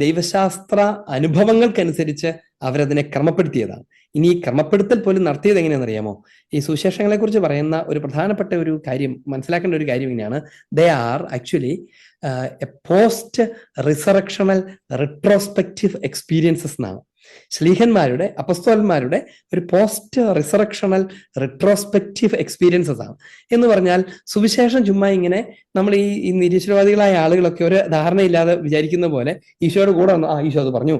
ദൈവശാസ്ത്ര അനുഭവങ്ങൾക്കനുസരിച്ച് അവരതിനെ ക്രമപ്പെടുത്തിയതാണ്. ഇനി ഈ ക്രമപ്പെടുത്തൽ പോലും നടത്തിയത് എങ്ങനെയാണെന്നറിയാമോ? ഈ സുവിശേഷങ്ങളെ കുറിച്ച് പറയുന്ന ഒരു പ്രധാനപ്പെട്ട ഒരു കാര്യം, മനസ്സിലാക്കേണ്ട ഒരു കാര്യം ഇങ്ങനെയാണ്: they are actually a post resurrectional retrospective experiences എന്നാണ്. ശ്ലീഹന്മാരുടെ, അപ്പസ്തോലന്മാരുടെ ഒരു പോസ്റ്റ് റിസറക്ഷണൽ റിട്രോസ്പെക്റ്റീവ് എക്സ്പീരിയൻസസ് ആണ്. എന്ന് പറഞ്ഞാൽ സുവിശേഷം ചുമ്മാ ഇങ്ങനെ നമ്മൾ ഈ നിരീശ്വരവാദികളായ ആളുകളൊക്കെ ഒരു ധാരണയില്ലാതെ വിചാരിക്കുന്ന പോലെ ഈശോയുടെ കൂടെ വന്നു, ഈശോ അത് പറഞ്ഞു,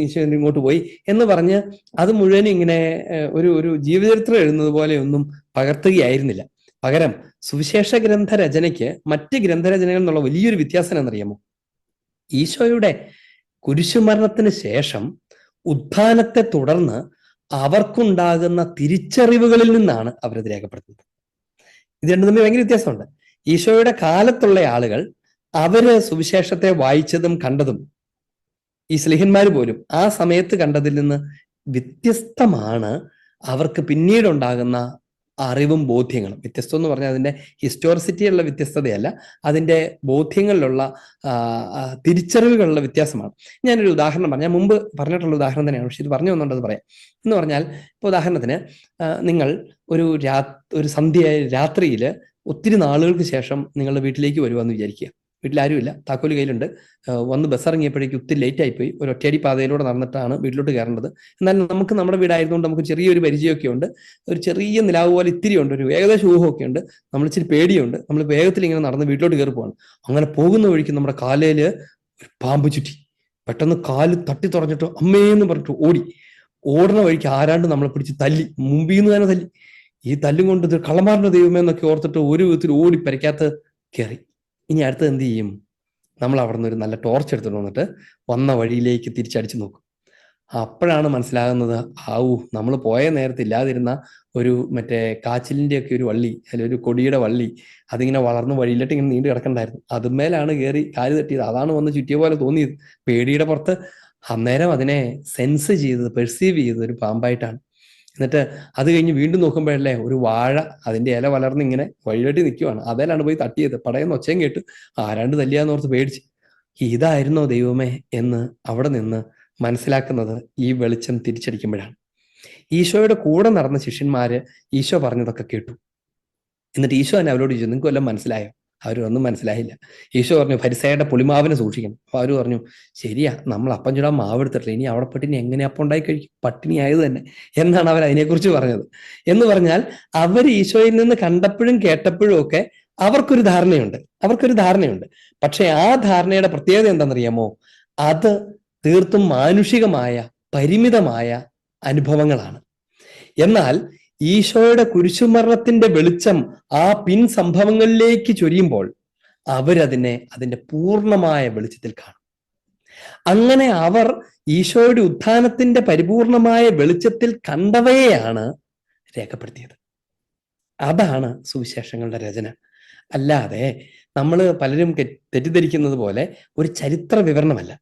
ഈശോ ഇങ്ങോട്ട് പോയി എന്ന് പറഞ്ഞ് അത് മുഴുവനും ഇങ്ങനെ ഒരു ജീവചരിത്രം എഴുതുന്നത് പോലെ ഒന്നും പകർത്തുകയായിരുന്നില്ല. പകരം സുവിശേഷ ഗ്രന്ഥ രചനയ്ക്ക് മറ്റ് ഗ്രന്ഥരചനകൾ എന്നുള്ള വലിയൊരു വ്യത്യാസം എന്നറിയാമോ? ഈശോയുടെ കുരിശുമരണത്തിന് ശേഷം ഉത്ഥാനത്തെ തുടർന്ന് അവർക്കുണ്ടാകുന്ന തിരിച്ചറിവുകളിൽ നിന്നാണ് അവരത് രേഖപ്പെടുത്തുന്നത്. ഇത് രണ്ടും തമ്മിൽ ഭയങ്കര വ്യത്യാസമുണ്ട്. ഈശോയുടെ കാലത്തുള്ള ആളുകൾ അവര് സുവിശേഷത്തെ വായിച്ചതും കണ്ടതും, ഈ സ്ലീഹന്മാർ പോലും ആ സമയത്ത് കണ്ടതിൽ നിന്ന് വ്യത്യസ്തമാണ് അവർക്ക് പിന്നീടുണ്ടാകുന്ന അറിവും ബോധ്യങ്ങളും. വ്യത്യസ്തം എന്ന് പറഞ്ഞാൽ അതിന്റെ ഹിസ്റ്റോറിസിറ്റിയുള്ള വ്യത്യസ്തതയല്ല, അതിന്റെ ബോധ്യങ്ങളിലുള്ള തിരിച്ചറിവുകളുള്ള വ്യത്യാസമാണ്. ഞാനൊരു ഉദാഹരണം പറഞ്ഞു, ഞാൻ മുമ്പ് പറഞ്ഞിട്ടുള്ള ഉദാഹരണം തന്നെയാണ്, പക്ഷെ ഇത് പറഞ്ഞു വന്നുകൊണ്ടത് പറയാം. എന്ന് പറഞ്ഞാൽ, ഇപ്പോൾ ഉദാഹരണത്തിന് നിങ്ങൾ ഒരു രാത്രിയിൽ ഒത്തിരി നാളുകൾക്ക് ശേഷം നിങ്ങളുടെ വീട്ടിലേക്ക് വരുവാന്ന് വിചാരിക്കുക. വീട്ടിലാരുമില്ല, താക്കോല് കയ്യിലുണ്ട്. വന്ന് ബസ് ഇറങ്ങിയപ്പോഴേക്കും ഒത്തിരി ലേറ്റ് ആയിപ്പോയി. ഒരു ഒറ്റയടി പാതയിലൂടെ നടന്നിട്ടാണ് വീട്ടിലോട്ട് കയറേണ്ടത്. എന്നാൽ നമുക്ക് നമ്മുടെ വീടായതുകൊണ്ട് നമുക്ക് ചെറിയൊരു പരിചയമൊക്കെ ഉണ്ട്, ഒരു ചെറിയ നിലാവ് പോലെ ഇത്തിരി ഉണ്ട്, ഒരു ഏകദേശം ഊഹമൊക്കെ ഉണ്ട്, നമ്മൾ ഇച്ചിരി പേടിയുണ്ട്. നമ്മൾ വേഗത്തിൽ ഇങ്ങനെ നടന്ന് വീട്ടിലോട്ട് കയറി പോവാണ്. അങ്ങനെ പോകുന്ന വഴിക്ക് നമ്മുടെ കാലയില് ഒരു പാമ്പ് ചുറ്റി. പെട്ടെന്ന് കാല് തട്ടി തുറഞ്ഞിട്ട് അമ്മേന്ന് പറഞ്ഞിട്ട് ഓടുന്ന വഴിക്ക് ആരാണ്ട് നമ്മളെ പിടിച്ച് തല്ലി, മുമ്പിൽ നിന്ന് തന്നെ തല്ലി. ഈ തല്ലും കൊണ്ട് ഇത് കള്ളന്മാരുടെ ദൈവമേ എന്നൊക്കെ ഓർത്തിട്ട് ഒരു വിധത്തിൽ ഓടി പെരയ്ക്കകത്ത് കയറി. ഇനി അടുത്ത് എന്ത് ചെയ്യും? നമ്മൾ അവിടെ നിന്ന് ഒരു നല്ല ടോർച്ച് എടുത്തിട്ട് വന്നിട്ട് വന്ന വഴിയിലേക്ക് തിരിച്ചടിച്ചു നോക്കും. അപ്പോഴാണ് മനസ്സിലാകുന്നത്, നമ്മൾ പോയ നേരത്തെ ഇല്ലാതിരുന്ന ഒരു മറ്റേ കാച്ചിലിന്റെ ഒക്കെ ഒരു വള്ളി, അല്ലെങ്കിൽ ഒരു കൊടിയുടെ വള്ളി, അതിങ്ങനെ വളർന്ന് വഴിയിലിട്ട് ഇങ്ങനെ നീണ്ടു കിടക്കണ്ടായിരുന്നു. അതുമേലാണ് കയറി കാല് തട്ടിയത്. അതാണ് വന്ന് ചുറ്റിയ പോലെ തോന്നിയത്. പേടിയുടെ പുറത്ത് അന്നേരം അതിനെ സെൻസ് ചെയ്തത്, പെർസീവ് ചെയ്തത് ഒരു പാമ്പായിട്ടാണ്. എന്നിട്ട് അത് കഴിഞ്ഞ് വീണ്ടും നോക്കുമ്പോഴല്ലേ ഒരു വാഴ, അതിന്റെ ഇല വളർന്ന് ഇങ്ങനെ വഴിയിലോട്ട് നിൽക്കുവാണ്. അതേലാണ് പോയി തട്ടിയത്. പടയെന്ന് ഒച്ചയും കേട്ട് ആരാണ്ട് തല്ലിയാന്നോർത്ത് പേടിച്ച്. ഇതായിരുന്നോ ദൈവമേ എന്ന് അവിടെ നിന്ന് മനസ്സിലാക്കുന്നത് ഈ വെളിച്ചം തിരിച്ചടിക്കുമ്പോഴാണ്. ഈശോയുടെ കൂടെ നടന്ന ശിഷ്യന്മാര് ഈശോ പറഞ്ഞതൊക്കെ കേട്ടു. എന്നിട്ട് ഈശോ തന്നെ അവരോട് ചോദിച്ചു, നിങ്ങൾക്ക് വല്ലതും മനസ്സിലായോ? അവരൊന്നും മനസ്സിലായില്ല. ഈശോ പറഞ്ഞു, ഫരിസേയരുടെ പുളിമാവിനെ സൂക്ഷിക്കണം. അപ്പൊ അവര് പറഞ്ഞു, ശരിയാ, നമ്മൾ അപ്പം ചുടാൻ മാവ് എടുത്തിട്ടില്ല, ഇനി അവിടെ പട്ടിണി എങ്ങനെ അപ്പം ഉണ്ടായി കഴിക്കും? പട്ടിണി ആയത് തന്നെ എന്നാണ് അവർ അതിനെക്കുറിച്ച് പറഞ്ഞത്. എന്ന് പറഞ്ഞാൽ അവർ ഈശോയിൽ നിന്ന് കണ്ടപ്പോഴും കേട്ടപ്പോഴും ഒക്കെ അവർക്കൊരു ധാരണയുണ്ട്. പക്ഷെ ആ ധാരണയുടെ പ്രത്യേകത എന്താണെന്നറിയാമോ? അത് തീർത്തും മാനുഷികമായ പരിമിതമായ അനുഭവങ്ങളാണ്. എന്നാൽ ഈശോയുടെ കുരിശുമരണത്തിന്റെ വെളിച്ചം ആ പിൻ സംഭവങ്ങളിലേക്ക് ചൊരിയുമ്പോൾ അതിന്റെ പൂർണ്ണമായ വെളിച്ചത്തിൽ കാണും. അങ്ങനെ അവർ ഈശോയുടെ ഉത്ഥാനത്തിന്റെ പരിപൂർണമായ വെളിച്ചത്തിൽ കണ്ടവയെയാണ് രേഖപ്പെടുത്തിയത്. അതാണ് സുവിശേഷങ്ങളുടെ രചന. അല്ലാതെ നമ്മൾ പലരും തെറ്റിദ്ധരിക്കുന്നത് പോലെ ഒരു ചരിത്ര വിവരണമല്ല.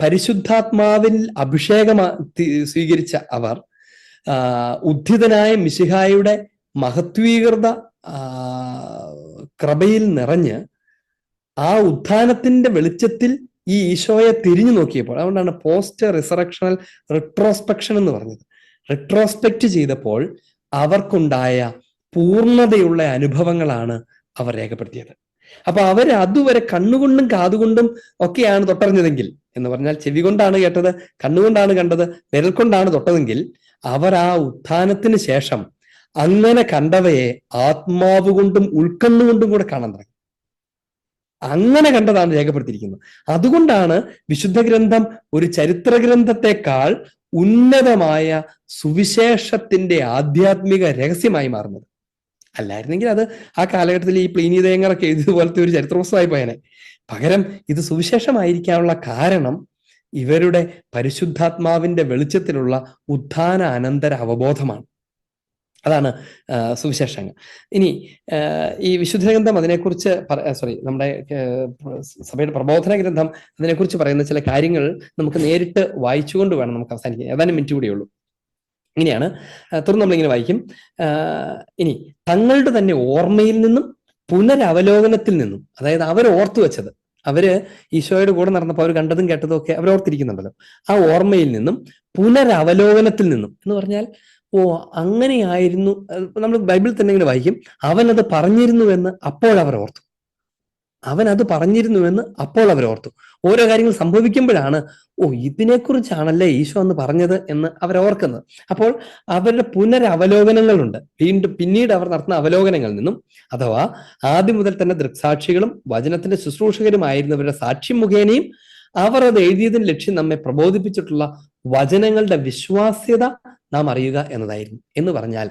പരിശുദ്ധാത്മാവിൽ അഭിഷേകം സ്വീകരിച്ച അവർ ഉദ്ധിതനായ മിശിഹായുടെ മഹത്വീകൃത കൃപയിൽ നിറഞ്ഞ് ആ ഉത്ഥാനത്തിന്റെ വെളിച്ചത്തിൽ ഈ ഈശോയെ തിരിഞ്ഞു നോക്കിയപ്പോൾ, അതുകൊണ്ടാണ് പോസ്റ്റ് റിസറക്ഷണൽ റിട്രോസ്പെക്ഷൻ എന്ന് പറഞ്ഞത്. റിട്രോസ്പെക്റ്റ് ചെയ്തപ്പോൾ അവർക്കുണ്ടായ പൂർണ്ണതയുള്ള അനുഭവങ്ങളാണ് അവർ രേഖപ്പെടുത്തിയത്. അപ്പൊ അവർ അതുവരെ കണ്ണുകൊണ്ടും കാതുകൊണ്ടും ഒക്കെയാണ് തൊട്ടറിഞ്ഞതെങ്കിൽ, എന്ന് പറഞ്ഞാൽ ചെവി കൊണ്ടാണ് കേട്ടത്, കണ്ണുകൊണ്ടാണ് കണ്ടത്, വിരൽ കൊണ്ടാണ് തൊട്ടതെങ്കിൽ, അവർ ആ ഉത്ഥാനത്തിന് ശേഷം അങ്ങനെ കണ്ടവയെ ആത്മാവ് കൊണ്ടും ഉൾക്കണ്ണുകൊണ്ടും കൂടെ കാണാൻ തുടങ്ങി. അങ്ങനെ കണ്ടതാണ് രേഖപ്പെടുത്തിയിരിക്കുന്നത്. അതുകൊണ്ടാണ് വിശുദ്ധ ഗ്രന്ഥം ഒരു ചരിത്ര ഗ്രന്ഥത്തെക്കാൾ ഉന്നതമായ സുവിശേഷത്തിന്റെ ആധ്യാത്മിക രഹസ്യമായി മാറുന്നത്. അല്ലായിരുന്നെങ്കിൽ അത് ആ കാലഘട്ടത്തിൽ ഈ പ്ലീനി തേങ്ങറൊക്കെ എഴുതിയതുപോലത്തെ ഒരു ചരിത്ര പുസ്തകമായി പോയനെ. പകരം ഇത് സുവിശേഷമായിരിക്കാനുള്ള കാരണം ഇവരുടെ പരിശുദ്ധാത്മാവിന്റെ വെളിച്ചത്തിലുള്ള ഉത്ഥാന അനന്തര അവബോധമാണ്. അതാണ് സുവിശേഷങ്ങൾ. ഇനി ഈ വിശുദ്ധ ഗ്രന്ഥം അതിനെക്കുറിച്ച് നമ്മുടെ സഭയുടെ പ്രബോധന ഗ്രന്ഥം അതിനെക്കുറിച്ച് പറയുന്ന ചില കാര്യങ്ങൾ നമുക്ക് നേരിട്ട് വായിച്ചുകൊണ്ട് വേണം നമുക്ക് അവസാനിക്കാൻ. ഏതാനും മിനിറ്റ് കൂടിയുള്ളൂ. ഇങ്ങനെയാണ് തുടർന്ന് നമ്മളിങ്ങനെ വായിക്കും. ഇനി തങ്ങളുടെ തന്നെ ഓർമ്മയിൽ നിന്നും പുനരവലോകനത്തിൽ നിന്നും, അതായത് അവർ ഓർത്തു വെച്ചത്, അവര് ഈശോയുടെ കൂടെ നടന്നപ്പോൾ അവർ കണ്ടതും കേട്ടതും ഒക്കെ അവർ ഓർത്തിരിക്കുന്നുണ്ടല്ലോ, ആ ഓർമ്മയിൽ നിന്നും പുനരവലോകനത്തിൽ നിന്നും എന്ന് പറഞ്ഞാൽ, ഓ അങ്ങനെയായിരുന്നു, നമ്മൾ ബൈബിളിൽ തന്നെ ഇങ്ങനെ വായിക്കും, അവനത് പറഞ്ഞിരുന്നുവെന്ന് അപ്പോഴവർ ഓർത്തു. അവൻ അത് പറഞ്ഞിരുന്നുവെന്ന് അപ്പോൾ അവർ ഓർത്തു. ഓരോ കാര്യങ്ങൾ സംഭവിക്കുമ്പോഴാണ്, ഓ ഇതിനെക്കുറിച്ചാണല്ലേ ഈശോ എന്ന് പറഞ്ഞത് എന്ന് അവർ ഓർക്കുന്നത്. അപ്പോൾ അവരുടെ പുനരവലോകനങ്ങളുണ്ട്. പിന്നീട് അവർ നടത്തുന്ന അവലോകനങ്ങളിൽ നിന്നും, അഥവാ ആദ്യം മുതൽ തന്നെ ദൃക്സാക്ഷികളും വചനത്തിന്റെ ശുശ്രൂഷകരുമായിരുന്നവരുടെ സാക്ഷ്യം മുഖേനയും അവർ അത് എഴുതിയതിന് ലക്ഷ്യം നമ്മെ പ്രബോധിപ്പിച്ചിട്ടുള്ള വചനങ്ങളുടെ വിശ്വാസ്യത നാം അറിയുക എന്നതായിരുന്നു. എന്ന് പറഞ്ഞാൽ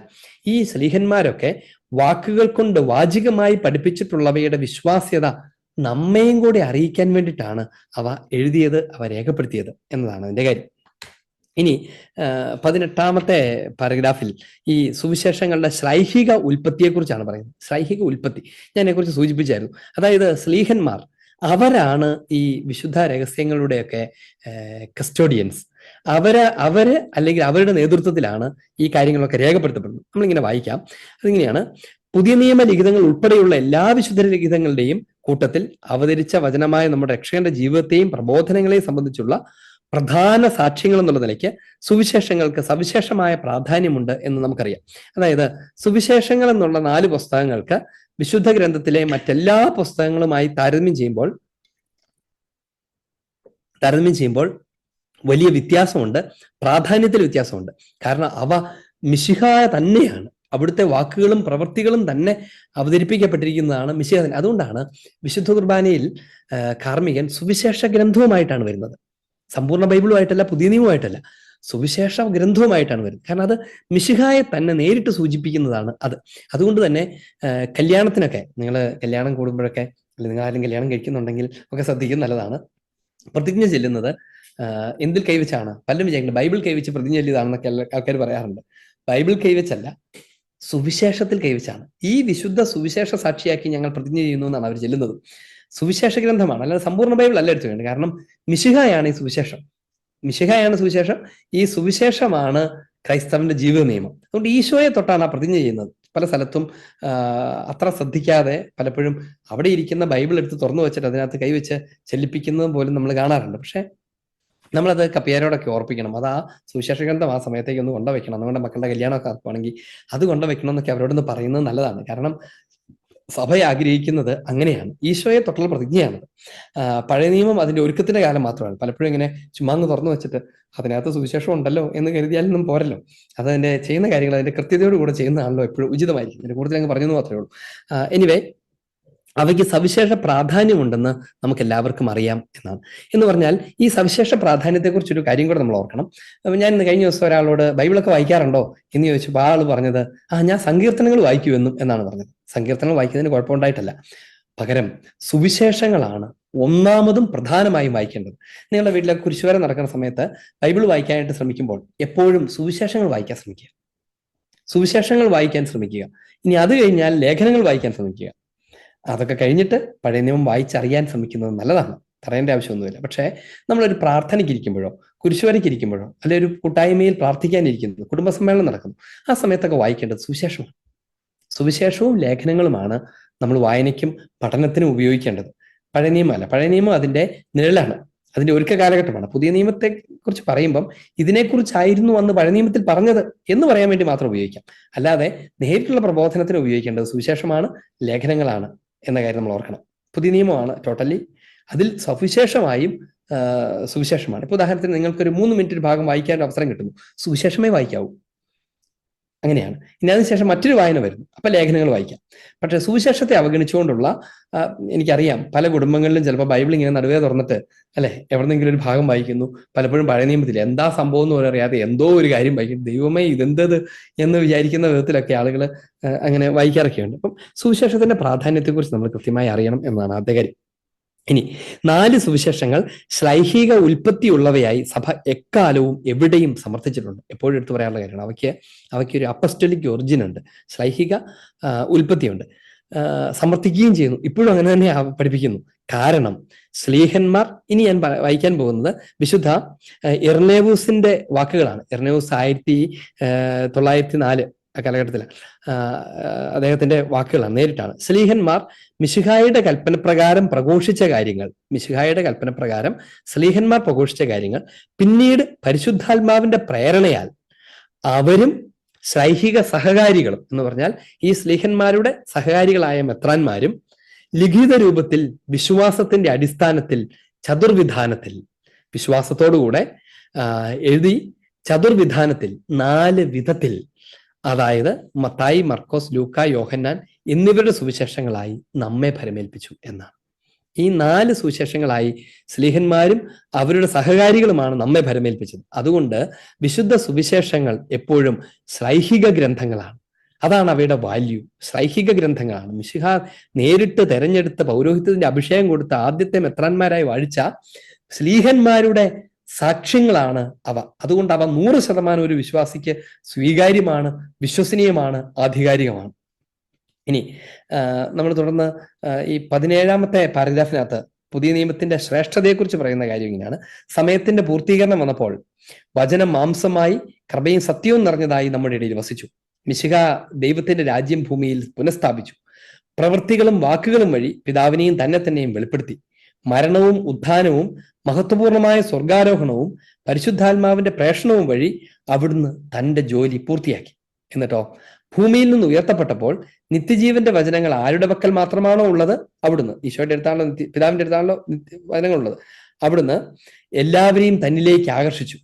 ഈ ശ്ലീഹന്മാരൊക്കെ വാക്കുകൾ കൊണ്ട് വാചികമായി പഠിപ്പിച്ചിട്ടുള്ളവയുടെ വിശ്വാസ്യത നമ്മയും കൂടി അറിയിക്കാൻ വേണ്ടിയിട്ടാണ് അവ എഴുതിയത്, അവ രേഖപ്പെടുത്തിയത് എന്നതാണ് അതിന്റെ കാര്യം. ഇനി 18ാമത്തെ പാരഗ്രാഫിൽ ഈ സുവിശേഷങ്ങളുടെ ശ്ലൈഹിക ഉൽപ്പത്തിയെക്കുറിച്ചാണ് പറയുന്നത്. ശ്ലൈഹിക ഉൽപ്പത്തി ഞാൻ അതിനെക്കുറിച്ച് സൂചിപ്പിച്ചായിരുന്നു. അതായത് സ്ലീഹന്മാർ അവരാണ് ഈ വിശുദ്ധ രഹസ്യങ്ങളുടെയൊക്കെ കസ്റ്റോഡിയൻസ്. അവര് അല്ലെങ്കിൽ അവരുടെ നേതൃത്വത്തിലാണ് ഈ കാര്യങ്ങളൊക്കെ രേഖപ്പെടുത്തപ്പെടുന്നത്. നമ്മളിങ്ങനെ വായിക്കാം. അതിങ്ങനെയാണ്: പുതിയ നിയമ ലിഖിതങ്ങൾ ഉൾപ്പെടെയുള്ള എല്ലാ വിശുദ്ധ ലിഖിതങ്ങളുടെയും കൂട്ടത്തിൽ അവതരിച്ച വചനമായ നമ്മുടെ രക്ഷകന്റെ ജീവിതത്തെയും പ്രബോധനങ്ങളെയും സംബന്ധിച്ചുള്ള പ്രധാന സാക്ഷ്യങ്ങൾ എന്നുള്ള നിലയ്ക്ക് സുവിശേഷങ്ങൾക്ക് സവിശേഷമായ പ്രാധാന്യമുണ്ട് എന്ന് നമുക്കറിയാം. അതായത് സുവിശേഷങ്ങൾ എന്നുള്ള 4 പുസ്തകങ്ങൾക്ക് വിശുദ്ധ ഗ്രന്ഥത്തിലെ മറ്റെല്ലാ പുസ്തകങ്ങളുമായി താരതമ്യം ചെയ്യുമ്പോൾ വലിയ വ്യത്യാസമുണ്ട്, പ്രാധാന്യത്തിൽ വ്യത്യാസമുണ്ട്. കാരണം അവ മിശിഹ തന്നെയാണ്, അവിടുത്തെ വാക്കുകളും പ്രവൃത്തികളും തന്നെ അവതരിപ്പിക്കപ്പെട്ടിരിക്കുന്നതാണ് മിശിഹ തന്നെ. അതുകൊണ്ടാണ് വിശുദ്ധ കുർബാനയിൽ കാർമികൻ സുവിശേഷ ഗ്രന്ഥവുമായിട്ടാണ് വരുന്നത്. സമ്പൂർണ്ണ ബൈബിളുമായിട്ടല്ല, പുതിയ നിയമമായിട്ടല്ല, സുവിശേഷ ഗ്രന്ഥവുമായിട്ടാണ് വരുന്നത്. കാരണം അത് മിശിഹായെ തന്നെ നേരിട്ട് സൂചിപ്പിക്കുന്നതാണ് അത്. അതുകൊണ്ട് തന്നെ കല്യാണത്തിനൊക്കെ, നിങ്ങൾ കല്യാണം കൂടുമ്പോഴൊക്കെ, അല്ലെങ്കിൽ നിങ്ങൾ ആരും കല്യാണം കഴിക്കുന്നുണ്ടെങ്കിൽ ഒക്കെ ശ്രദ്ധിക്കുന്നത് നല്ലതാണ്. പ്രതിജ്ഞ ചെല്ലുന്നത് എന്തിൽ കൈവച്ചാണ്? പലരും വിചാരിക്കുന്നത് ബൈബിൾ കൈവച്ച് പ്രതിജ്ഞ ചൊല്ലിയതാണെന്നൊക്കെ ആൾക്കാർ പറയാറുണ്ട്. ബൈബിൾ കൈവച്ചല്ല, സുവിശേഷത്തിൽ കൈവച്ചാണ്. ഈ വിശുദ്ധ സുവിശേഷ സാക്ഷിയാക്കി ഞങ്ങൾ പ്രതിജ്ഞ ചെയ്യുന്നു എന്നാണ് അവർ ചെല്ലുന്നത്. സുവിശേഷ ഗ്രന്ഥമാണ്, അല്ലാതെ സമ്പൂർണ്ണ ബൈബിൾ അല്ല എടുത്തു വേണ്ടത്. കാരണം മിശിഹായാണ് ഈ സുവിശേഷം, മിശിഹായാണ് സുവിശേഷം. ഈ സുവിശേഷമാണ് ക്രൈസ്തവന്റെ ജീവിത നിയമം. അതുകൊണ്ട് ഈശോയെ തൊട്ടാണ് ആ പ്രതിജ്ഞ ചെയ്യുന്നത്. പല സ്ഥലത്തും അത്ര ശ്രദ്ധിക്കാതെ പലപ്പോഴും അവിടെ ഇരിക്കുന്ന ബൈബിൾ എടുത്ത് തുറന്നു വെച്ചിട്ട് അതിനകത്ത് കൈവച്ച് ചെല്ലിപ്പിക്കുന്നതും പോലും നമ്മൾ കാണാറുണ്ട്. പക്ഷെ നമ്മളത് കപ്പിയാരോടൊക്കെ ഓർപ്പിക്കണം. അത് ആ സുവിശേഷ ഗ്രന്ഥം ആ സമയത്തേക്ക് ഒന്ന് കൊണ്ടുവയ്ക്കണം. നമ്മുടെ മക്കളുടെ കല്യാണമൊക്കെ ആക്കുകയാണെങ്കിൽ അത് കൊണ്ടുവയ്ക്കണം എന്നൊക്കെ അവരോടൊന്ന് പറയുന്നത് നല്ലതാണ്. കാരണം സഭ ആഗ്രഹിക്കുന്നത് അങ്ങനെയാണ്, ഈശോയെ തൊട്ടുള്ള പ്രതിജ്ഞയാണത്. പഴയ നിയമം അതിന്റെ ഒരുക്കത്തിന്റെ കാലം മാത്രമാണ്. പലപ്പോഴും ഇങ്ങനെ ചുമ്മാ അങ്ങ് തുറന്നു വെച്ചിട്ട് അതിനകത്ത് സുവിശേഷം ഉണ്ടല്ലോ എന്ന് കരുതിയാലൊന്നും പോരല്ലോ. അതതിന്റെ ചെയ്യുന്ന കാര്യങ്ങൾ അതിന്റെ കൃത്യതയോടുകൂടെ ചെയ്യുന്നതാണല്ലോ എപ്പോഴും ഉചിതമായിരിക്കും. അതിന്റെ കൂടുതൽ അങ്ങ് പറഞ്ഞെന്ന് മാത്രമേ ഉള്ളൂ. എനിവേ, അവയ്ക്ക് സവിശേഷ പ്രാധാന്യമുണ്ടെന്ന് നമുക്ക് എല്ലാവർക്കും അറിയാം എന്നാണ്. എന്ന് പറഞ്ഞാൽ ഈ സവിശേഷ പ്രാധാന്യത്തെക്കുറിച്ചൊരു കാര്യം കൂടെ നമ്മൾ ഓർക്കണം. ഞാൻ ഇന്ന് കഴിഞ്ഞ ദിവസം ഒരാളോട് ബൈബിളൊക്കെ വായിക്കാറുണ്ടോ എന്ന് ചോദിച്ചപ്പോൾ ആൾ പറഞ്ഞത്, ഞാൻ സങ്കീർത്തനങ്ങൾ വായിക്കുമെന്നും എന്നാണ് പറഞ്ഞത്. സങ്കീർത്തനങ്ങൾ വായിക്കുന്നതിന് കുഴപ്പമുണ്ടായിട്ടല്ല, പകരം സുവിശേഷങ്ങളാണ് ഒന്നാമതും പ്രധാനമായും വായിക്കേണ്ടത്. നിങ്ങളുടെ വീട്ടിലെ കുരിശുവര നടക്കുന്ന സമയത്ത് ബൈബിൾ വായിക്കാനായിട്ട് ശ്രമിക്കുമ്പോൾ എപ്പോഴും സുവിശേഷങ്ങൾ വായിക്കാൻ ശ്രമിക്കുക. സുവിശേഷങ്ങൾ വായിക്കാൻ ശ്രമിക്കുക. ഇനി അത് കഴിഞ്ഞാൽ ലേഖനങ്ങൾ വായിക്കാൻ ശ്രമിക്കുക. അതൊക്കെ കഴിഞ്ഞിട്ട് പഴയ നിയമം വായിച്ചറിയാൻ ശ്രമിക്കുന്നത് നല്ലതാണ്, പറയേണ്ട ആവശ്യമൊന്നുമില്ല. പക്ഷേ നമ്മളൊരു പ്രാർത്ഥനയ്ക്കിരിക്കുമ്പോഴോ കുരിശുവരയ്ക്കിരിക്കുമ്പോഴോ അല്ലെ ഒരു കൂട്ടായ്മയിൽ പ്രാർത്ഥിക്കാനിരിക്കുന്നു, കുടുംബസമ്മേളനം നടക്കുന്നു, ആ സമയത്തൊക്കെ വായിക്കേണ്ടത് സുവിശേഷമാണ്. സുവിശേഷവും ലേഖനങ്ങളുമാണ് നമ്മൾ വായനയ്ക്കും പഠനത്തിനും ഉപയോഗിക്കേണ്ടത്. പഴയ നിയമമല്ല. പഴയ നിയമം അതിന്റെ നിഴലാണ്, അതിന്റെ ഒരുക്ക കാലഘട്ടമാണ്. പുതിയ നിയമത്തെ കുറിച്ച് പറയുമ്പം ഇതിനെക്കുറിച്ചായിരുന്നു അന്ന് പഴയ നിയമത്തിൽ പറഞ്ഞത് എന്ന് പറയാൻ വേണ്ടി മാത്രം ഉപയോഗിക്കാം. അല്ലാതെ നേരിട്ടുള്ള പ്രബോധനത്തിന് ഉപയോഗിക്കേണ്ടത് സുവിശേഷമാണ്, ലേഖനങ്ങളാണ് എന്ന കാര്യം നമ്മൾ ഓർക്കണം. പുതിയ നിയമമാണ് ടോട്ടലി, അതിൽ സവിശേഷമായും സുവിശേഷമാണ്. ഇപ്പൊ ഉദാഹരണത്തിന് നിങ്ങൾക്കൊരു 3 മിനിറ്റ് ഒരു ഭാഗം വായിക്കാൻ അവസരം കിട്ടുന്നു, സുവിശേഷമേ വായിക്കാവൂ, അങ്ങനെയാണ്. ഇനി അതിനുശേഷം മറ്റൊരു വായന വരുന്നു, അപ്പൊ ലേഖനങ്ങൾ വായിക്കാം. പക്ഷെ സുവിശേഷത്തെ അവഗണിച്ചുകൊണ്ടുള്ള, എനിക്കറിയാം പല കുടുംബങ്ങളിലും ചിലപ്പോൾ ബൈബിൾ ഇങ്ങനെ നടുവേ തുറന്നിട്ട് അല്ലെ എവിടെന്നെങ്കിലും ഒരു ഭാഗം വായിക്കുന്നു. പലപ്പോഴും പഴയ നിയമത്തിൽ എന്താ സംഭവം എന്ന് പോലും അറിയാതെ എന്തോ ഒരു കാര്യം വായിക്കും. ദൈവമേ ഇതെന്തത് എന്ന് വിചാരിക്കുന്ന വിധത്തിലൊക്കെ ആളുകൾ അങ്ങനെ വായിക്കാറൊക്കെയുണ്ട്. അപ്പം സുവിശേഷത്തിന്റെ പ്രാധാന്യത്തെക്കുറിച്ച് നമ്മൾ കൃത്യമായി അറിയണം എന്നാണ് ആദ്യ കാര്യം. ഇനി 4 സുവിശേഷങ്ങൾ ശ്ലൈഹിക ഉൽപ്പത്തിയുള്ളവയായി സഭ എക്കാലവും എവിടെയും സമർത്ഥിച്ചിട്ടുണ്ട്. എപ്പോഴും എടുത്തു പറയാനുള്ള കാര്യമാണ്. അവയ്ക്ക് ഒരു അപ്പസ്റ്റോലിക് ഒറിജിൻ ഉണ്ട്, ശ്ലൈഹിക ഉൽപ്പത്തിയുണ്ട്, സമർത്ഥിക്കുകയും ചെയ്യുന്നു. ഇപ്പോഴും അങ്ങനെ തന്നെ പഠിപ്പിക്കുന്നു. കാരണം ശ്ലീഹന്മാർ, ഇനി ഞാൻ വായിക്കാൻ പോകുന്നത് വിശുദ്ധ ഇർനേവൂസിന്റെ വാക്കുകളാണ്. ഇർനേവൂസ് 1904 കാലഘട്ടത്തിലാണ്. അദ്ദേഹത്തിന്റെ വാക്കുകളാണ്, നേരിട്ടാണ്. സ്ലീഹന്മാർ മിശിഹായുടെ കൽപ്പനപ്രകാരം പ്രഘോഷിച്ച കാര്യങ്ങൾ, മിശിഹായുടെ കൽപ്പനപ്രകാരം സ്ലീഹന്മാർ പ്രഘോഷിച്ച കാര്യങ്ങൾ പിന്നീട് പരിശുദ്ധാത്മാവിന്റെ പ്രേരണയാൽ അവരും ശ്ലൈഹിക സഹകാരികളും എന്ന് പറഞ്ഞാൽ ഈ സ്ലീഹന്മാരുടെ സഹകാരികളായ മെത്രാന്മാരും ലിഖിത രൂപത്തിൽ വിശ്വാസത്തിന്റെ അടിസ്ഥാനത്തിൽ ചതുർവിധാനത്തിൽ വിശ്വാസത്തോടുകൂടെ എഴുതി ചതുർവിധാനത്തിൽ 4 വിധത്തിൽ, അതായത് മത്തായി, മർക്കോസ്, ലൂക്ക, യോഹന്നാൻ എന്നിവരുടെ സുവിശേഷങ്ങളായി നമ്മെ ഭരമേൽപ്പിച്ചു എന്നാണ്. ഈ 4 സുവിശേഷങ്ങളായി സ്ലീഹന്മാരും അവരുടെ സഹകാരികളുമാണ് നമ്മെ ഭരമേൽപ്പിച്ചത്. അതുകൊണ്ട് വിശുദ്ധ സുവിശേഷങ്ങൾ എപ്പോഴും ശ്ലൈഹിക ഗ്രന്ഥങ്ങളാണ്. അതാണ് അവയുടെ വാല്യൂ. ശ്ലൈഹിക ഗ്രന്ഥങ്ങളാണ്. മിശിഹ നേരിട്ട് തെരഞ്ഞെടുത്ത പൗരോഹിത്യത്തിന്റെ അഭിഷേകം കൊടുത്ത ആദ്യത്തെ മെത്രാന്മാരായി വാഴിച്ച സ്ലീഹന്മാരുടെ സാക്ഷ്യങ്ങളാണ് അവ. അതുകൊണ്ട് അവ 100% ഒരു വിശ്വാസിക്ക് സ്വീകാര്യമാണ്, വിശ്വസനീയമാണ്, ആധികാരികമാണ്. ഇനി നമ്മൾ തുടർന്ന് ഈ 17ാമത്തെ പാരഗ്രാഫിനകത്ത് പുതിയ നിയമത്തിന്റെ ശ്രേഷ്ഠതയെക്കുറിച്ച് പറയുന്ന കാര്യം ഇങ്ങനെയാണ്. സമയത്തിന്റെ പൂർത്തീകരണം വന്നപ്പോൾ വചനം മാംസമായി കൃപയും സത്യവും നിറഞ്ഞതായി നമ്മുടെ ഇടയിൽ വസിച്ചു. മിശിഹ ദൈവത്തിന്റെ രാജ്യം ഭൂമിയിൽ പുനഃസ്ഥാപിച്ചു. പ്രവൃത്തികളും വാക്കുകളും വഴി പിതാവിനെയും തന്നെയും വെളിപ്പെടുത്തി. മരണവും ഉത്ഥാനവും മഹത്വപൂർണമായ സ്വർഗാരോഹണവും പരിശുദ്ധാത്മാവിന്റെ പ്രേഷണവും വഴി അവിടുന്ന് തന്റെ ജോലി പൂർത്തിയാക്കി. എന്നിട്ടോ ഭൂമിയിൽ നിന്ന് ഉയർത്തപ്പെട്ടപ്പോൾ നിത്യജീവന്റെ വചനങ്ങൾ ആരുടെ പക്കൽ മാത്രമാണോ ഉള്ളത്? അവിടുന്ന്, ഈശോയുടെ അടുത്താണല്ലോ, പിതാവിന്റെ അടുത്താണല്ലോ വചനങ്ങളുള്ളത്. അവിടുന്ന് എല്ലാവരെയും തന്നിലേക്ക് ആകർഷിച്ചു.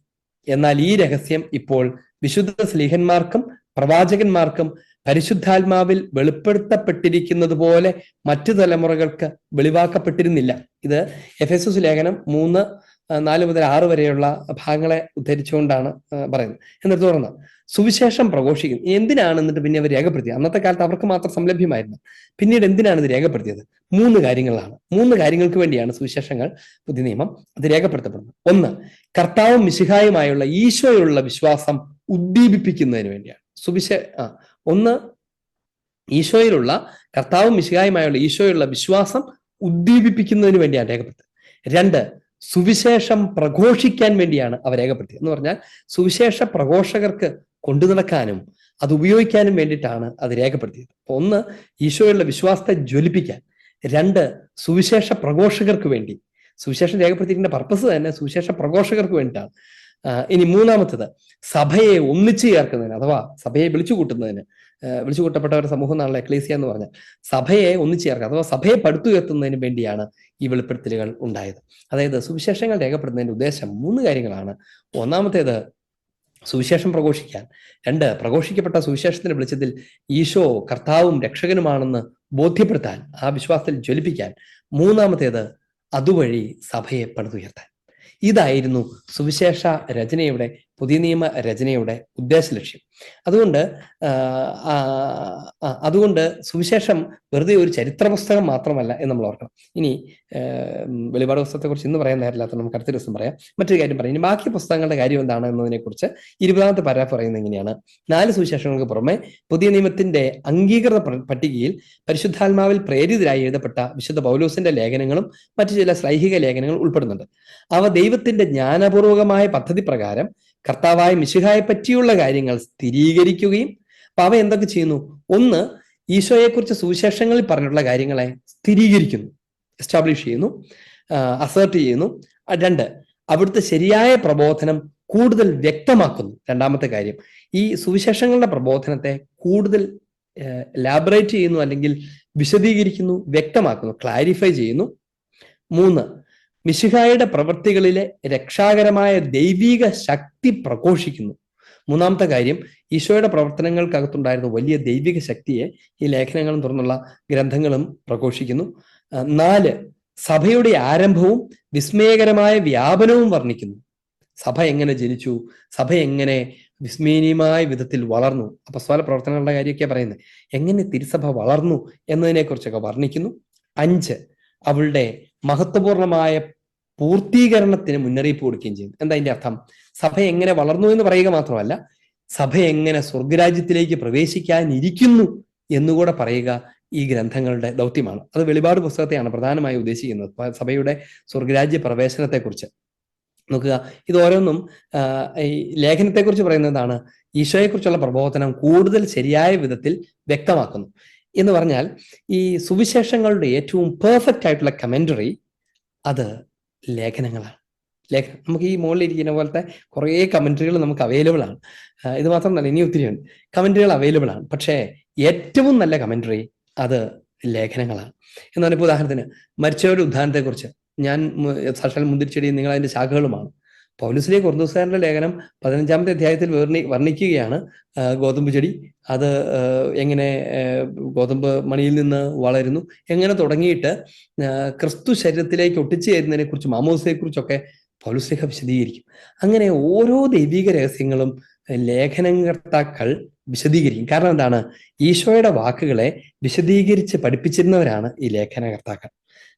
എന്നാൽ ഈ രഹസ്യം ഇപ്പോൾ വിശുദ്ധ സ്ലീഹന്മാർക്കും പ്രവാചകന്മാർക്കും പരിശുദ്ധാത്മാവിൽ വെളിപ്പെടുത്തപ്പെട്ടിരിക്കുന്നത് പോലെ മറ്റു തലമുറകൾക്ക് വെളിവാക്കപ്പെട്ടിരുന്നില്ല. ഇത് എഫെസസ് ലേഖനം 3:4 മുതൽ 6 വരെയുള്ള ഭാഗങ്ങളെ ഉദ്ധരിച്ചുകൊണ്ടാണ് പറയുന്നത്. എന്നിട്ട് തുടർന്ന് സുവിശേഷം പ്രഘോഷിക്കും. എന്തിനാണ് എന്നിട്ട് പിന്നെ അവർ രേഖപ്പെടുത്തിയത്? അന്നത്തെ കാലത്ത് അവർക്ക് മാത്രം സംലഭ്യമായിരുന്നു. പിന്നീട് എന്തിനാണ് ഇത് രേഖപ്പെടുത്തിയത്? 3 കാര്യങ്ങളാണ്. 3 കാര്യങ്ങൾക്ക് വേണ്ടിയാണ് സുവിശേഷങ്ങൾ, പുതിയ നിയമം, അത് രേഖപ്പെടുത്തപ്പെടുന്നത്. 1, കർത്താവും മിശിഹായുമായുള്ള ഈശോയുള്ള വിശ്വാസം ഉദ്ദീപിപ്പിക്കുന്നതിന് വേണ്ടിയാണ്. 1, ഈശോയിലുള്ള കർത്താവും മിശിഹായുമായുള്ള ഈശോയുള്ള വിശ്വാസം ഉദ്ദീപിപ്പിക്കുന്നതിന് വേണ്ടിയാണ് രേഖപ്പെടുത്തുന്നത്. 2, സുവിശേഷം പ്രഘോഷിക്കാൻ വേണ്ടിയാണ് അവ രേഖപ്പെടുത്തിയത്. എന്ന് പറഞ്ഞാൽ സുവിശേഷ പ്രഘോഷകർക്ക് കൊണ്ടു നടക്കാനും അത് ഉപയോഗിക്കാനും വേണ്ടിയിട്ടാണ് അത് രേഖപ്പെടുത്തിയത്. 1, ഈശോയുള്ള വിശ്വാസത്തെ ജ്വലിപ്പിക്കാൻ. 2, സുവിശേഷ പ്രഘോഷകർക്ക് വേണ്ടി. സുവിശേഷം രേഖപ്പെടുത്തിയിരിക്കുന്ന പർപ്പസ് തന്നെ സുവിശേഷ പ്രഘോഷകർക്ക് വേണ്ടിയിട്ടാണ്. ഇനി 3ാമത്തത് സഭയെ ഒന്നിച്ചു ചേർക്കുന്നതിന്, അഥവാ സഭയെ വിളിച്ചുകൂട്ടുന്നതിന്. വിളിച്ചുകൂട്ടപ്പെട്ട ഒരു സമൂഹം എന്നാണല്ലോ എക്ലേസിയ എന്ന് പറഞ്ഞാൽ. സഭയെ ഒന്നിച്ചു ചേർക്കുക, അഥവാ സഭയെ പടുത്തുയർത്തുന്നതിന് വേണ്ടിയാണ് ഈ വെളിപ്പെടുത്തലുകൾ ഉണ്ടായത്. അതായത് സുവിശേഷങ്ങൾ രേഖപ്പെടുത്തുന്നതിന്റെ ഉദ്ദേശം 3 കാര്യങ്ങളാണ്. ഒന്നാമത്തേത് സുവിശേഷം പ്രഘോഷിക്കാൻ. 2, പ്രഘോഷിക്കപ്പെട്ട സുവിശേഷത്തിന്റെ വെളിച്ചത്തിൽ ഈശോ കർത്താവും രക്ഷകനുമാണെന്ന് ബോധ്യപ്പെടുത്താൻ, ആ വിശ്വാസത്തിൽ ജ്വലിപ്പിക്കാൻ. 3ാമത്തേത് അതുവഴി സഭയെ പടുത്തുയർത്താൻ. ഇതായിരുന്നു സുവിശേഷ രചനയുടെ, പുതിയ നിയമ രചനയുടെ ഉദ്ദേശ ലക്ഷ്യം. അതുകൊണ്ട് സുവിശേഷം വെറുതെ ഒരു ചരിത്ര പുസ്തകം മാത്രമല്ല എന്ന് നമ്മൾ ഓർക്കണം. ഇനി വെളിപാട് പുസ്തകത്തെ കുറിച്ച് ഇന്ന് പറയാൻ നേരമില്ലാത്ത നമുക്ക് അടുത്ത ദിവസം പറയാം. മറ്റൊരു കാര്യം പറയാം. ഇനി ബാക്കി പുസ്തകങ്ങളുടെ കാര്യം എന്താണ് എന്നതിനെ കുറിച്ച് 20ാമത്തെ പാരാഗ്രാഫ് പറയുന്നത് ഇങ്ങനെയാണ്. 4 സുവിശേഷങ്ങൾക്ക് പുറമെ പുതിയ നിയമത്തിന്റെ അംഗീകൃത പട്ടികയിൽ പരിശുദ്ധാത്മാവിൽ പ്രേരിതരായി എഴുതപ്പെട്ട വിശുദ്ധ പൗലോസിന്റെ ലേഖനങ്ങളും മറ്റു ചില ശ്ലൈഹിക ലേഖനങ്ങളും ഉൾപ്പെടുന്നുണ്ട്. അവ ദൈവത്തിന്റെ ജ്ഞാനപൂർവകമായ പദ്ധതി പ്രകാരം കർത്താവായ മിശിഹായെ പറ്റിയുള്ള കാര്യങ്ങൾ സ്ഥിരീകരിക്കുകയും, അപ്പൊ അവ എന്തൊക്കെ ചെയ്യുന്നു? 1, ഈശോയെക്കുറിച്ച് സുവിശേഷങ്ങളിൽ പറഞ്ഞിട്ടുള്ള കാര്യങ്ങളെ സ്ഥിരീകരിക്കുന്നു, എസ്റ്റാബ്ലിഷ് ചെയ്യുന്നു, അസേർട്ട് ചെയ്യുന്നു. 2, അവിടുത്തെ ശരിയായ പ്രബോധനം കൂടുതൽ വ്യക്തമാക്കുന്നു. 2ാമത്തെ കാര്യം, ഈ സുവിശേഷങ്ങളുടെ പ്രബോധനത്തെ കൂടുതൽ ലാബറേറ്റ് ചെയ്യുന്നു, അല്ലെങ്കിൽ വിശദീകരിക്കുന്നു, വ്യക്തമാക്കുന്നു, ക്ലാരിഫൈ ചെയ്യുന്നു. 3, മിശിഹായുടെ പ്രവൃത്തികളിലെ രക്ഷാകരമായ ദൈവിക ശക്തി പ്രഘോഷിക്കുന്നു. 3ാമത്തെ കാര്യം, ഈശോയുടെ പ്രവർത്തനങ്ങൾക്കകത്തുണ്ടായിരുന്ന വലിയ ദൈവിക ശക്തിയെ ഈ ലേഖനങ്ങളും തുറന്നുള്ള ഗ്രന്ഥങ്ങളും പ്രഘോഷിക്കുന്നു. 4, സഭയുടെ ആരംഭവും വിസ്മയകരമായ വ്യാപനവും വർണ്ണിക്കുന്നു. സഭ എങ്ങനെ ജനിച്ചു, സഭ എങ്ങനെ വിസ്മയനീയമായ വിധത്തിൽ വളർന്നു, അപ്പസ്തോല പ്രവർത്തനങ്ങളുടെ കാര്യമൊക്കെ പറയുന്നത്, എങ്ങനെ തിരുസഭ വളർന്നു എന്നതിനെ കുറിച്ചൊക്കെ വർണ്ണിക്കുന്നു. 5, അവളുടെ മഹത്വപൂർണമായ പൂർത്തീകരണത്തിന് മുന്നറിയിപ്പ് കൊടുക്കുകയും ചെയ്യും. എന്താ അതിന്റെ അർത്ഥം? സഭ എങ്ങനെ വളർന്നു എന്ന് പറയുക മാത്രമല്ല, സഭ എങ്ങനെ സ്വർഗരാജ്യത്തിലേക്ക് പ്രവേശിക്കാനിരിക്കുന്നു എന്നുകൂടെ പറയുക ഈ ഗ്രന്ഥങ്ങളുടെ ദൗത്യമാണ്. അത് വെളിപാട് പുസ്തകത്തെയാണ് പ്രധാനമായി ഉദ്ദേശിക്കുന്നത്, സഭയുടെ സ്വർഗരാജ്യ പ്രവേശനത്തെക്കുറിച്ച്. നോക്കുക, ഇത് ഓരോന്നും ഈ ലേഖനത്തെക്കുറിച്ച് പറയുന്നതാണ് ഈശോയെക്കുറിച്ചുള്ള പ്രബോധനം കൂടുതൽ ശരിയായ വിധത്തിൽ വ്യക്തമാക്കുന്നു. എന്ന് പറഞ്ഞാൽ ഈ സുവിശേഷങ്ങളുടെ ഏറ്റവും പെർഫെക്റ്റ് ആയിട്ടുള്ള കമന്ററി അത് ലേഖനങ്ങളാണ്. നമുക്ക് ഈ മുകളിൽ ഇരിക്കുന്ന പോലത്തെ കുറേ കമന്ററികൾ നമുക്ക് അവൈലബിൾ ആണ്. ഇത് മാത്രമല്ല, ഇനി ഒത്തിരിയുണ്ട് കമന്ററികൾ അവൈലബിൾ ആണ്. പക്ഷേ ഏറ്റവും നല്ല കമന്ററി അത് ലേഖനങ്ങളാണ്. എന്നാൽ ഇപ്പോൾ ഉദാഹരണത്തിന് മരിച്ചവരുടെ ഉദ്ധാനത്തെക്കുറിച്ച് ഞാൻ സാക്ഷാൽ മുന്തിരിച്ചെടി നിങ്ങൾ അതിന്റെ ശാഖകളുമാണ്. പൗലോസിലെ കൊറിന്തോസുകാരുടെ ലേഖനം 15-ാമത്തെ അധ്യായത്തിൽ വർണ്ണിക്കുകയാണ് ഗോതമ്പ് ചെടി അത് എങ്ങനെ ഗോതമ്പ് മണിയിൽ നിന്ന് വളരുന്നു, എങ്ങനെ തുടങ്ങിയിട്ട് ക്രിസ്തു ശരീരത്തിലേക്ക് ഒട്ടിച്ചേരുന്നതിനെ കുറിച്ചും മാമോദിസയെ കുറിച്ചൊക്കെ പൗലോസ് വിശദീകരിക്കും. അങ്ങനെ ഓരോ ദൈവിക രഹസ്യങ്ങളും ലേഖനകർത്താക്കൾ വിശദീകരിക്കും. കാരണം എന്താണ്? ഈശോയുടെ വാക്കുകളെ വിശദീകരിച്ച് പഠിപ്പിച്ചിരുന്നവരാണ് ഈ ലേഖനകർത്താക്കൾ.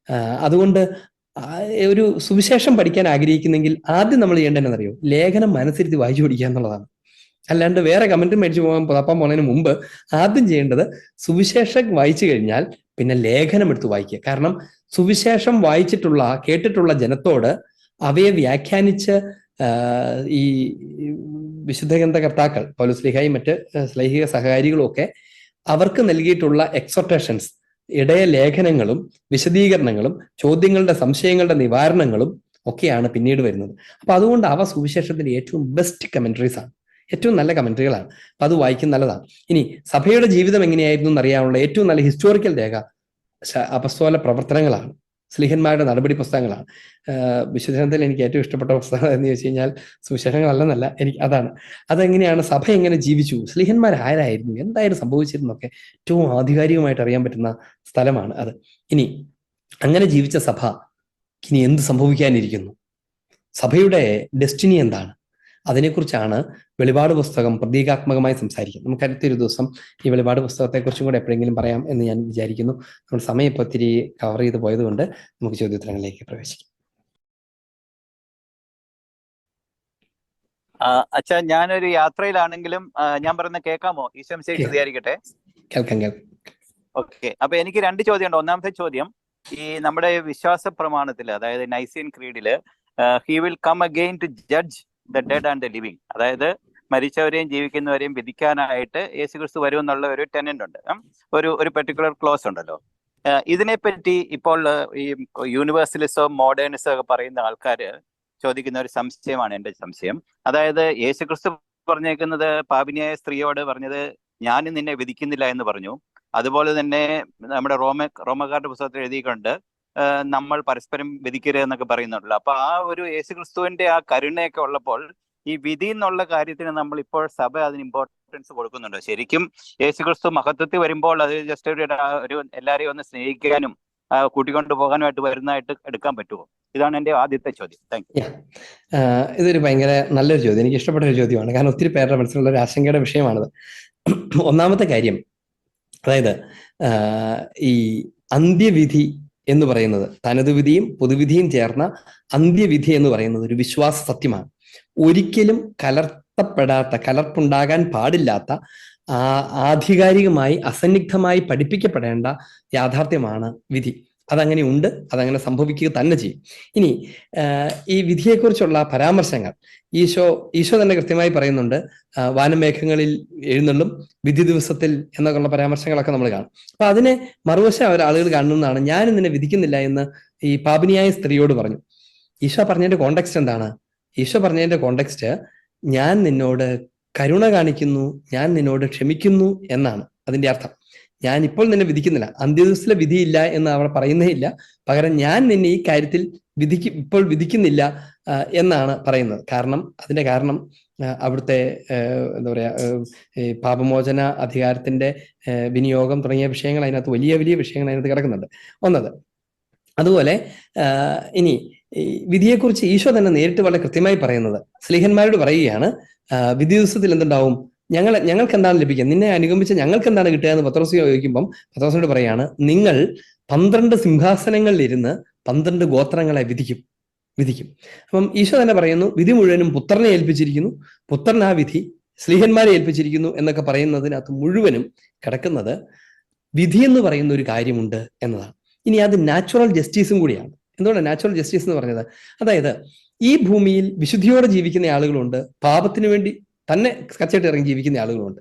അതുകൊണ്ട് ഒരു സുവിശേഷം പഠിക്കാൻ ആഗ്രഹിക്കുന്നെങ്കിൽ ആദ്യം നമ്മൾ ചെയ്യേണ്ടതെന്നറിയോ? ലേഖനം മനസ്സിരുത്തി വായിച്ചു പഠിക്കുക എന്നുള്ളതാണ്. അല്ലാണ്ട് വേറെ കമന്റ് മേടിച്ചു തപ്പാൻ പോകുന്നതിന് മുമ്പ് ആദ്യം ചെയ്യേണ്ടത് സുവിശേഷം വായിച്ചു കഴിഞ്ഞാൽ പിന്നെ ലേഖനം എടുത്ത് വായിക്കുക. കാരണം സുവിശേഷം വായിച്ചിട്ടുള്ള കേട്ടിട്ടുള്ള ജനത്തോട് അവയെ വ്യാഖ്യാനിച്ച് ഈ വിശുദ്ധ ഗ്രന്ഥകർത്താക്കൾ പൗലോസ്ലീഹായും മറ്റ് ശ്ലൈഹിക സഹകാരികളും ഒക്കെ അവർക്ക് നൽകിയിട്ടുള്ള എക്സോർട്ടേഷൻസ്, ഇടയ ലേഖനങ്ങളും വിശദീകരണങ്ങളും ചോദ്യങ്ങളുടെ സംശയങ്ങളുടെ നിവാരണങ്ങളും ഒക്കെയാണ് പിന്നീട് വരുന്നത്. അപ്പൊ അതുകൊണ്ട് അവ സുവിശേഷത്തിന്റെ ഏറ്റവും ബെസ്റ്റ് കമന്ററീസ് ആണ്, ഏറ്റവും നല്ല കമന്ററികളാണ്. അപ്പൊ അത് വായിക്കുന്ന നല്ലതാണ്. ഇനി സഭയുടെ ജീവിതം എങ്ങനെയായിരുന്നു എന്നറിയാനുള്ള ഏറ്റവും നല്ല ഹിസ്റ്റോറിക്കൽ രേഖ അപ്പസ്തോല പ്രവർത്തനങ്ങളാണ്, സ്ലീഹന്മാരുടെ നടപടി പുസ്തകങ്ങളാണ്. വിശുദ്ധത്തിൽ എനിക്ക് ഏറ്റവും ഇഷ്ടപ്പെട്ട പുസ്തകം എന്ന് ചോദിച്ചു കഴിഞ്ഞാൽ സുവിശേഷങ്ങളല്ലെന്നല്ല, എനിക്ക് അതെങ്ങനെയാണ് സഭ എങ്ങനെ ജീവിച്ചു, സ്ലീഹന്മാർ ആരായിരുന്നു, എന്തായിരുന്നു സംഭവിച്ചിരുന്നൊക്കെ ഏറ്റവും ആധികാരികമായിട്ട് അറിയാൻ പറ്റുന്ന സ്ഥലമാണ് അത്. ഇനി അങ്ങനെ ജീവിച്ച സഭ ഇനി എന്ത് സംഭവിക്കാനിരിക്കുന്നു, സഭയുടെ ഡെസ്റ്റിനി എന്താണ്, അതിനെക്കുറിച്ചാണ് വെളിപാട് പുസ്തകം പ്രതീകാത്മകമായി സംസാരിക്കുന്നത്. നമുക്ക് അടുത്തൊരു ദിവസം ഈ വെളിപാട് പുസ്തകത്തെക്കുറിച്ചും കൂടെ എപ്പോഴെങ്കിലും പറയാം എന്ന് ഞാൻ വിചാരിക്കുന്നു. നമ്മുടെ സമയം ഇപ്പോൾ ഒത്തിരി കവർ ചെയ്ത് പോയതുകൊണ്ട് നമുക്ക് ചോദ്യോത്തരങ്ങളിലേക്ക് പ്രവേശിക്കാം. അച്ഛാ, ഞാനൊരു യാത്രയിലാണെങ്കിലും ഞാൻ പറയുന്ന കേൾക്കാമോ? ഈശോ വിചാരിക്കട്ടെ. കേൾക്കാം. ഓക്കെ. അപ്പൊ എനിക്ക് 2 ചോദ്യമുണ്ട്. ഒന്നാമത്തെ ചോദ്യം, ഈ നമ്മുടെ വിശ്വാസ പ്രമാണത്തിൽ, അതായത് നൈസിയൻ ക്രീഡില് he will come again to judge the dead and the living, അതായത് മരിച്ചവരെയും ജീവിക്കുന്നവരെയും വിധിക്കാനായിട്ട് യേശുക്രിസ്തു വരും എന്നുള്ള ഒരു ടെനന്റ് ഉണ്ട്, ഒരു പെർട്ടിക്കുലർ ക്ലോസ് ഉണ്ടല്ലോ. ഇതിനെപ്പറ്റി ഇപ്പോൾ ഈ യൂണിവേഴ്സലിസം മോഡേണിസം ഒക്കെ പറയുന്ന ആൾക്കാർ ചോദിക്കുന്ന ഒരു സംശയമാണ് എൻ്റെ സംശയം. അതായത് യേശുക്രിസ്തു പറഞ്ഞേക്കുന്നത് പാപിനിയായ സ്ത്രീയോട് പറഞ്ഞത് ഞാൻ നിന്നെ വിധിക്കുന്നില്ല എന്ന് പറഞ്ഞു. അതുപോലെ തന്നെ നമ്മുടെ റോമക്കാരുടെ പുസ്തകത്തിൽ എഴുതിയിട്ടുണ്ട് നമ്മൾ പരസ്പരം വിധിക്കരുത് എന്നൊക്കെ പറയുന്നുണ്ടല്ലോ. അപ്പൊ ആ ഒരു യേശുക്രിസ്തുവിന്റെ ആ കരുണയൊക്കെ ഉള്ളപ്പോൾ ഈ വിധി എന്നുള്ള കാര്യത്തിന് നമ്മൾ ഇപ്പോൾ സഭ അതിന് ഇമ്പോർട്ടൻസ് കൊടുക്കുന്നുണ്ട്. ശരിക്കും യേശുക്രിസ്തു മഹത്വത്തിൽ വരുമ്പോൾ അത് ജസ്റ്റ് ഒരു എല്ലാരെയും ഒന്ന് സ്നേഹിക്കാനും കൂട്ടിക്കൊണ്ടു പോകാനുമായിട്ട് വരുന്നതായിട്ട് എടുക്കാൻ പറ്റുമോ? ഇതാണ് എൻ്റെ ആദ്യത്തെ ചോദ്യം. Thank you. ഇതൊരു ഭയങ്കര നല്ലൊരു ചോദ്യം, എനിക്ക് ഇഷ്ടപ്പെട്ട ഒരു ചോദ്യമാണ്. കാരണം ഒത്തിരി പേരുടെ മനസ്സിലുള്ള ഒരു ആശങ്കയുടെ വിഷയമാണിത്. ഒന്നാമത്തെ കാര്യം, അതായത് ഈ അന്ത്യവിധി എന്ന് പറയുന്നത്, തനതു വിധിയും പൊതുവിധിയും ചേർന്ന അന്ത്യവിധി എന്ന് പറയുന്നത് ഒരു വിശ്വാസ സത്യമാണ്. ഒരിക്കലും കലർപ്പുണ്ടാകാൻ പാടില്ലാത്ത ആധികാരികമായി അസന്നിഗ്ധമായി പഠിപ്പിക്കപ്പെടേണ്ട യാഥാർത്ഥ്യമാണ് വിധി. അതങ്ങനെ ഉണ്ട്, അതങ്ങനെ സംഭവിക്കുക തന്നെ ചെയ്യും. ഇനി ഈ വിധിയെക്കുറിച്ചുള്ള പരാമർശങ്ങൾ ഈശോ തന്നെ കൃത്യമായി പറയുന്നുണ്ട്. വാനമേഘങ്ങളിൽ എഴുന്നള്ളും വിധി ദിവസത്തിൽ എന്നൊക്കെയുള്ള പരാമർശങ്ങളൊക്കെ നമ്മൾ കാണും. അപ്പൊ അതിനെ മറുവശം ആളുകൾ കാണുന്നതാണ്. ഞാൻ നിന്നെ വിധിക്കുന്നില്ല എന്ന് ഈ പാപിനിയായ സ്ത്രീയോട് പറഞ്ഞു. ഈശോ പറഞ്ഞതിന്റെ കോണ്ടെക്സ്റ്റ് എന്താണ്? ഈശോ പറഞ്ഞതിന്റെ കോണ്ടെക്സ്റ്റ് ഞാൻ നിന്നോട് കരുണ കാണിക്കുന്നു, ഞാൻ നിന്നോട് ക്ഷമിക്കുന്നു എന്നാണ് അതിന്റെ അർത്ഥം. ഞാൻ ഇപ്പോൾ നിന്നെ വിധിക്കുന്നില്ല, അന്ത്യദിവസത്തിലെ വിധിയില്ല എന്ന് അവിടെ പറയുന്നേ ഇല്ല. പകരം ഞാൻ നിന്നെ ഈ കാര്യത്തിൽ ഇപ്പോൾ വിധിക്കുന്നില്ല എന്നാണ് പറയുന്നത്. അതിന്റെ കാരണം അവിടുത്തെ എന്താ പറയാ, പാപമോചന അധികാരത്തിന്റെ വിനിയോഗം തുടങ്ങിയ വിഷയങ്ങൾ അതിനകത്ത് വലിയ വലിയ വിഷയങ്ങൾ അതിനകത്ത് കിടക്കുന്നുണ്ട്. ഒന്നത്. അതുപോലെ ഇനി വിധിയെക്കുറിച്ച് ഈശോ തന്നെ നേരിട്ട് വളരെ കൃത്യമായി പറയുന്നത്, സ്ലീഹന്മാരോട് പറയുകയാണ്, വിധി ദിവസത്തിൽ എന്തുണ്ടാവും, ഞങ്ങൾക്ക് എന്താണ് ലഭിക്കുക, നിന്നെ അനുഗമിച്ച് ഞങ്ങൾക്ക് എന്താണ് കിട്ടുക എന്ന് പത്രോസ് ചോദിക്കുമ്പം പത്രോസിനോട് പറയാണ്, നിങ്ങൾ 12 സിംഹാസനങ്ങളിൽ ഇരുന്ന് 12 ഗോത്രങ്ങളെ വിധിക്കും. അപ്പം ഈശോ തന്നെ പറയുന്നു, വിധി മുഴുവനും പുത്രനെ ഏൽപ്പിച്ചിരിക്കുന്നു, പുത്രൻ ആ വിധി സ്ലീഹന്മാരെ ഏൽപ്പിച്ചിരിക്കുന്നു എന്നൊക്കെ പറയുന്നതിനകത്ത് മുഴുവനും കിടക്കുന്നത് വിധി എന്ന് പറയുന്ന ഒരു കാര്യമുണ്ട് എന്നതാണ്. ഇനി അത് നാച്ചുറൽ ജസ്റ്റിസും കൂടിയാണ്. എന്തുകൊണ്ടാണ് നാച്ചുറൽ ജസ്റ്റിസ് എന്ന് പറഞ്ഞത്? അതായത് ഈ ഭൂമിയിൽ വിശുദ്ധിയോടെ ജീവിക്കുന്ന ആളുകളുണ്ട്, പാപത്തിന് വേണ്ടി തന്നെ കച്ചയിട്ട് ഇറങ്ങി ജീവിക്കുന്ന ആളുകളുണ്ട്.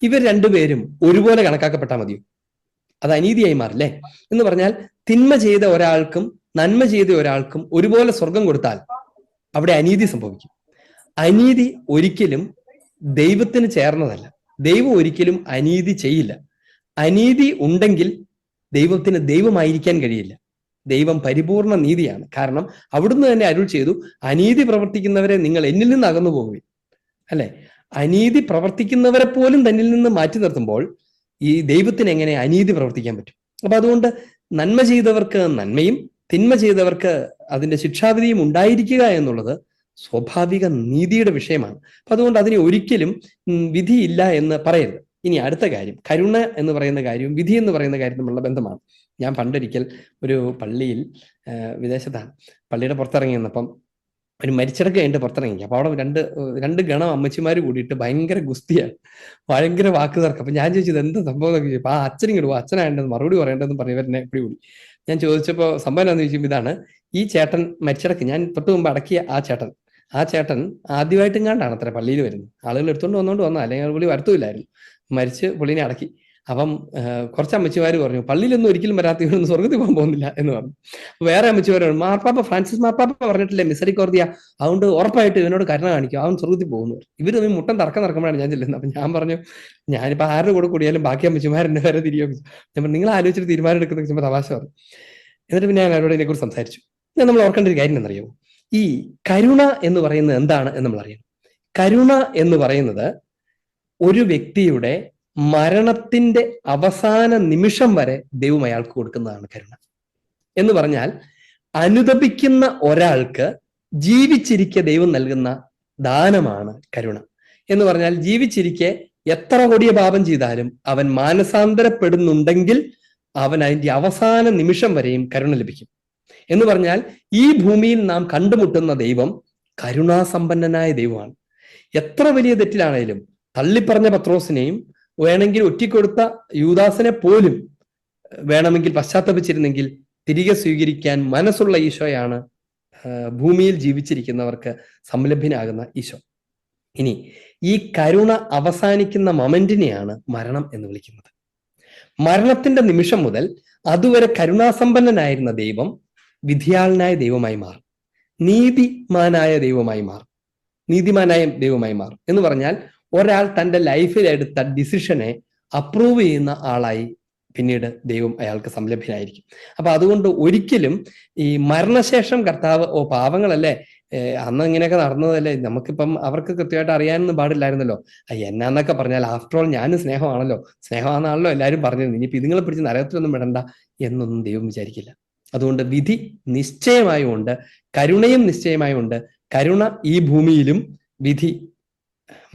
ഇവർ രണ്ടുപേരും ഒരുപോലെ കണക്കാക്കപ്പെട്ടാൽ മതിയോ? അത് അനീതിയായി മാറില്ലേ? എന്ന് പറഞ്ഞാൽ തിന്മ ചെയ്ത ഒരാൾക്കും നന്മ ചെയ്ത ഒരാൾക്കും ഒരുപോലെ സ്വർഗം കൊടുത്താൽ അവിടെ അനീതി സംഭവിക്കും. അനീതി ഒരിക്കലും ദൈവത്തിന് ചേർന്നതല്ല. ദൈവം ഒരിക്കലും അനീതി ചെയ്യില്ല. അനീതി ഉണ്ടെങ്കിൽ ദൈവത്തിന് ദൈവമായിരിക്കാൻ കഴിയില്ല. ദൈവം പരിപൂർണ നീതിയാണ്. കാരണം അവിടുന്ന് തന്നെ അരുൾ ചെയ്തു, അനീതി പ്രവർത്തിക്കുന്നവരെ നിങ്ങൾ എന്നിൽ നിന്ന് അകന്നു പോകുവിൻ, അല്ലെ? അനീതി പ്രവർത്തിക്കുന്നവരെ പോലും തന്നിൽ നിന്ന് മാറ്റി നിർത്തുമ്പോൾ ഈ ദൈവത്തിന് എങ്ങനെ അനീതി പ്രവർത്തിക്കാൻ പറ്റും? അപ്പൊ അതുകൊണ്ട് നന്മ ചെയ്തവർക്ക് നന്മയും തിന്മ ചെയ്തവർക്ക് അതിന്റെ ശിക്ഷാവിധിയും ഉണ്ടായിരിക്കുക എന്നുള്ളത് സ്വാഭാവിക നീതിയുടെ വിഷയമാണ്. അപ്പൊ അതുകൊണ്ട് അതിന് ഒരിക്കലും വിധിയില്ല എന്ന് പറയരുത്. ഇനി അടുത്ത കാര്യം, കരുണ എന്ന് പറയുന്ന കാര്യവും വിധി എന്ന് പറയുന്ന കാര്യം തമ്മിലുള്ള ബന്ധമാണ്. ഞാൻ പണ്ടൊരിക്കൽ ഒരു പള്ളിയിൽ, വിദേശത്താണ്, പള്ളിയുടെ പുറത്തിറങ്ങി വന്നപ്പം ഒരു മരിച്ചടക്കം കഴിഞ്ഞിട്ട് പുറത്തിറങ്ങി. അപ്പൊ അവിടെ രണ്ട് ഗണം അമ്മച്ചിമാർ കൂടിയിട്ട് ഭയങ്കര ഗുസ്തിയാണ്, ഭയങ്കര വാക്ക് തർക്കം. അപ്പൊ ഞാൻ ചോദിച്ചത് എന്താ സംഭവം എന്നൊക്കെ ചോദിച്ചു. ആ അച്ഛനിങ്ങോട്ട് അച്ഛനായതെന്ന് മറുപടി പറയേണ്ടതെന്ന് പറഞ്ഞവരെന്നെ എപ്പോഴും കൂടി. ഞാൻ ചോദിച്ചപ്പോൾ സംഭവം എന്താണെന്ന് ചോദിച്ചപ്പോൾ ഇതാണ്, ഈ ചേട്ടൻ മരിച്ചടക്ക് ഞാൻ തൊട്ട് മുമ്പ് അടക്കിയ ആ ചേട്ടൻ ആദ്യമായിട്ടും കണ്ടാണ് അത്ര പള്ളിയിൽ വരുന്നത്. ആളുകൾ എടുത്തുകൊണ്ട് വന്നതാ, അല്ലെങ്കിൽ പുള്ളി വരത്തുമില്ലായിരുന്നു. മരിച്ച് പുള്ളിനെ അടക്കി. അപ്പം കുറച്ച് അമ്മച്ചിമാർ പറഞ്ഞു, പള്ളിയിലൊന്നും ഒരിക്കലും വരാത്ത ഇവരൊന്നും സ്വർഗത്തിൽ പോകാൻ പോകുന്നില്ല എന്ന് പറഞ്ഞു. വേറെ അമ്മച്ചിമാർ പറഞ്ഞു, മാർപ്പാപ്പ ഫ്രാൻസിസ് മാർപ്പാപ്പ പറഞ്ഞിട്ടില്ലേ മിസറിക്കോർദിയ, അതുകൊണ്ട് ഉറപ്പായിട്ട് ഇവനോട് കരുണ കാണിക്കും, അവൻ സ്വർഗത്തിൽ പോകുന്നു. ഇവർ തമ്മിൽ മുട്ടൻ തർക്കം നടക്കുമ്പോഴാണ് ഞാൻ ചെല്ലുന്നത്. അപ്പൊ ഞാൻ പറഞ്ഞു, ഞാനിപ്പോൾ ആരുടെ കൂടെ കൂടിയാലും ബാക്കി അമ്മച്ചിമാരെന്നെ വരെ തിരികെ. ഞാൻ പറഞ്ഞു, നിങ്ങൾ ആലോചിച്ചിട്ട് തീരുമാനം എടുക്കുന്ന വെച്ചാൽ തമാശ പറഞ്ഞു. എന്നിട്ട് പിന്നെ ഞാൻ അവരോട് ഇതിനെക്കുറിച്ച് സംസാരിച്ചു. നമ്മൾ ഓർക്കേണ്ട ഒരു കാര്യം എന്നറിയാമോ? ഈ കരുണ എന്ന് പറയുന്നത് എന്താണ് എന്ന് നമ്മൾ അറിയണം. കരുണ എന്ന് പറയുന്നത് ഒരു വ്യക്തിയുടെ മരണത്തിന്റെ അവസാന നിമിഷം വരെ ദൈവം അയാൾക്ക് കൊടുക്കുന്നതാണ് കരുണ. എന്ന് പറഞ്ഞാൽ അനുതപിക്കുന്ന ഒരാൾക്ക് ജീവിച്ചിരിക്കെ ദൈവം നൽകുന്ന ദാനമാണ് കരുണ. എന്ന് പറഞ്ഞാൽ ജീവിച്ചിരിക്കെ എത്ര കൊടിയ പാപം ചെയ്താലും അവൻ മാനസാന്തരപ്പെടുന്നുണ്ടെങ്കിൽ അവൻ അതിന്റെ അവസാന നിമിഷം വരെയും കരുണ ലഭിക്കും. എന്ന് പറഞ്ഞാൽ ഈ ഭൂമിയിൽ നാം കണ്ടുമുട്ടുന്ന ദൈവം കരുണാസമ്പന്നനായ ദൈവമാണ്. എത്ര വലിയ തെറ്റിലാണേലും തള്ളിപ്പറഞ്ഞ പത്രോസിനെയും വേണമെങ്കിൽ ഒറ്റിക്കൊടുത്ത യൂദാസിനെ പോലും വേണമെങ്കിൽ പശ്ചാത്തപിച്ചിരുന്നെങ്കിൽ തിരികെ സ്വീകരിക്കാൻ മനസ്സുള്ള ഈശോയാണ് ഭൂമിയിൽ ജീവിച്ചിരിക്കുന്നവർക്ക് സംലഭ്യനാകുന്ന ഈശോ. ഇനി ഈ കരുണ അവസാനിക്കുന്ന മൊമെന്റിനെയാണ് മരണം എന്ന് വിളിക്കുന്നത്. മരണത്തിന്റെ നിമിഷം മുതൽ അതുവരെ കരുണാസമ്പന്നനായിരുന്ന ദൈവം വിധിയാളനായ ദൈവമായി മാറും, നീതിമാനായ ദൈവമായി മാറും. എന്ന് പറഞ്ഞാൽ ഒരാൾ തൻ്റെ ലൈഫിൽ എടുത്ത ഡിസിഷനെ അപ്രൂവ് ചെയ്യുന്ന ആളായി പിന്നീട് ദൈവം അയാൾക്ക് സംലഭ്യനായിരിക്കും. അപ്പൊ അതുകൊണ്ട് ഒരിക്കലും ഈ മരണശേഷം കർത്താവ് പാവങ്ങളല്ലേ, അന്ന് ഇങ്ങനെയൊക്കെ നടന്നതല്ലേ, നമുക്കിപ്പം അവർക്ക് കൃത്യമായിട്ട് അറിയാനൊന്നും പാടില്ലായിരുന്നല്ലോ, എന്നാന്നൊക്കെ പറഞ്ഞാൽ ആഫ്റ്റർ ഓൾ ഞാനും സ്നേഹമാണെന്നാണല്ലോ എല്ലാവരും പറഞ്ഞിരുന്നത്, ഇനിയിപ്പോൾ ഇതുങ്ങളെ പിടിച്ച് നരകത്തിലൊന്നും വിടണ്ട എന്നൊന്നും ദൈവം വിചാരിക്കില്ല. അതുകൊണ്ട് വിധി നിശ്ചയമായുണ്ട്, കരുണയും നിശ്ചയമായുണ്ട്. കരുണ ഈ ഭൂമിയിലും, വിധി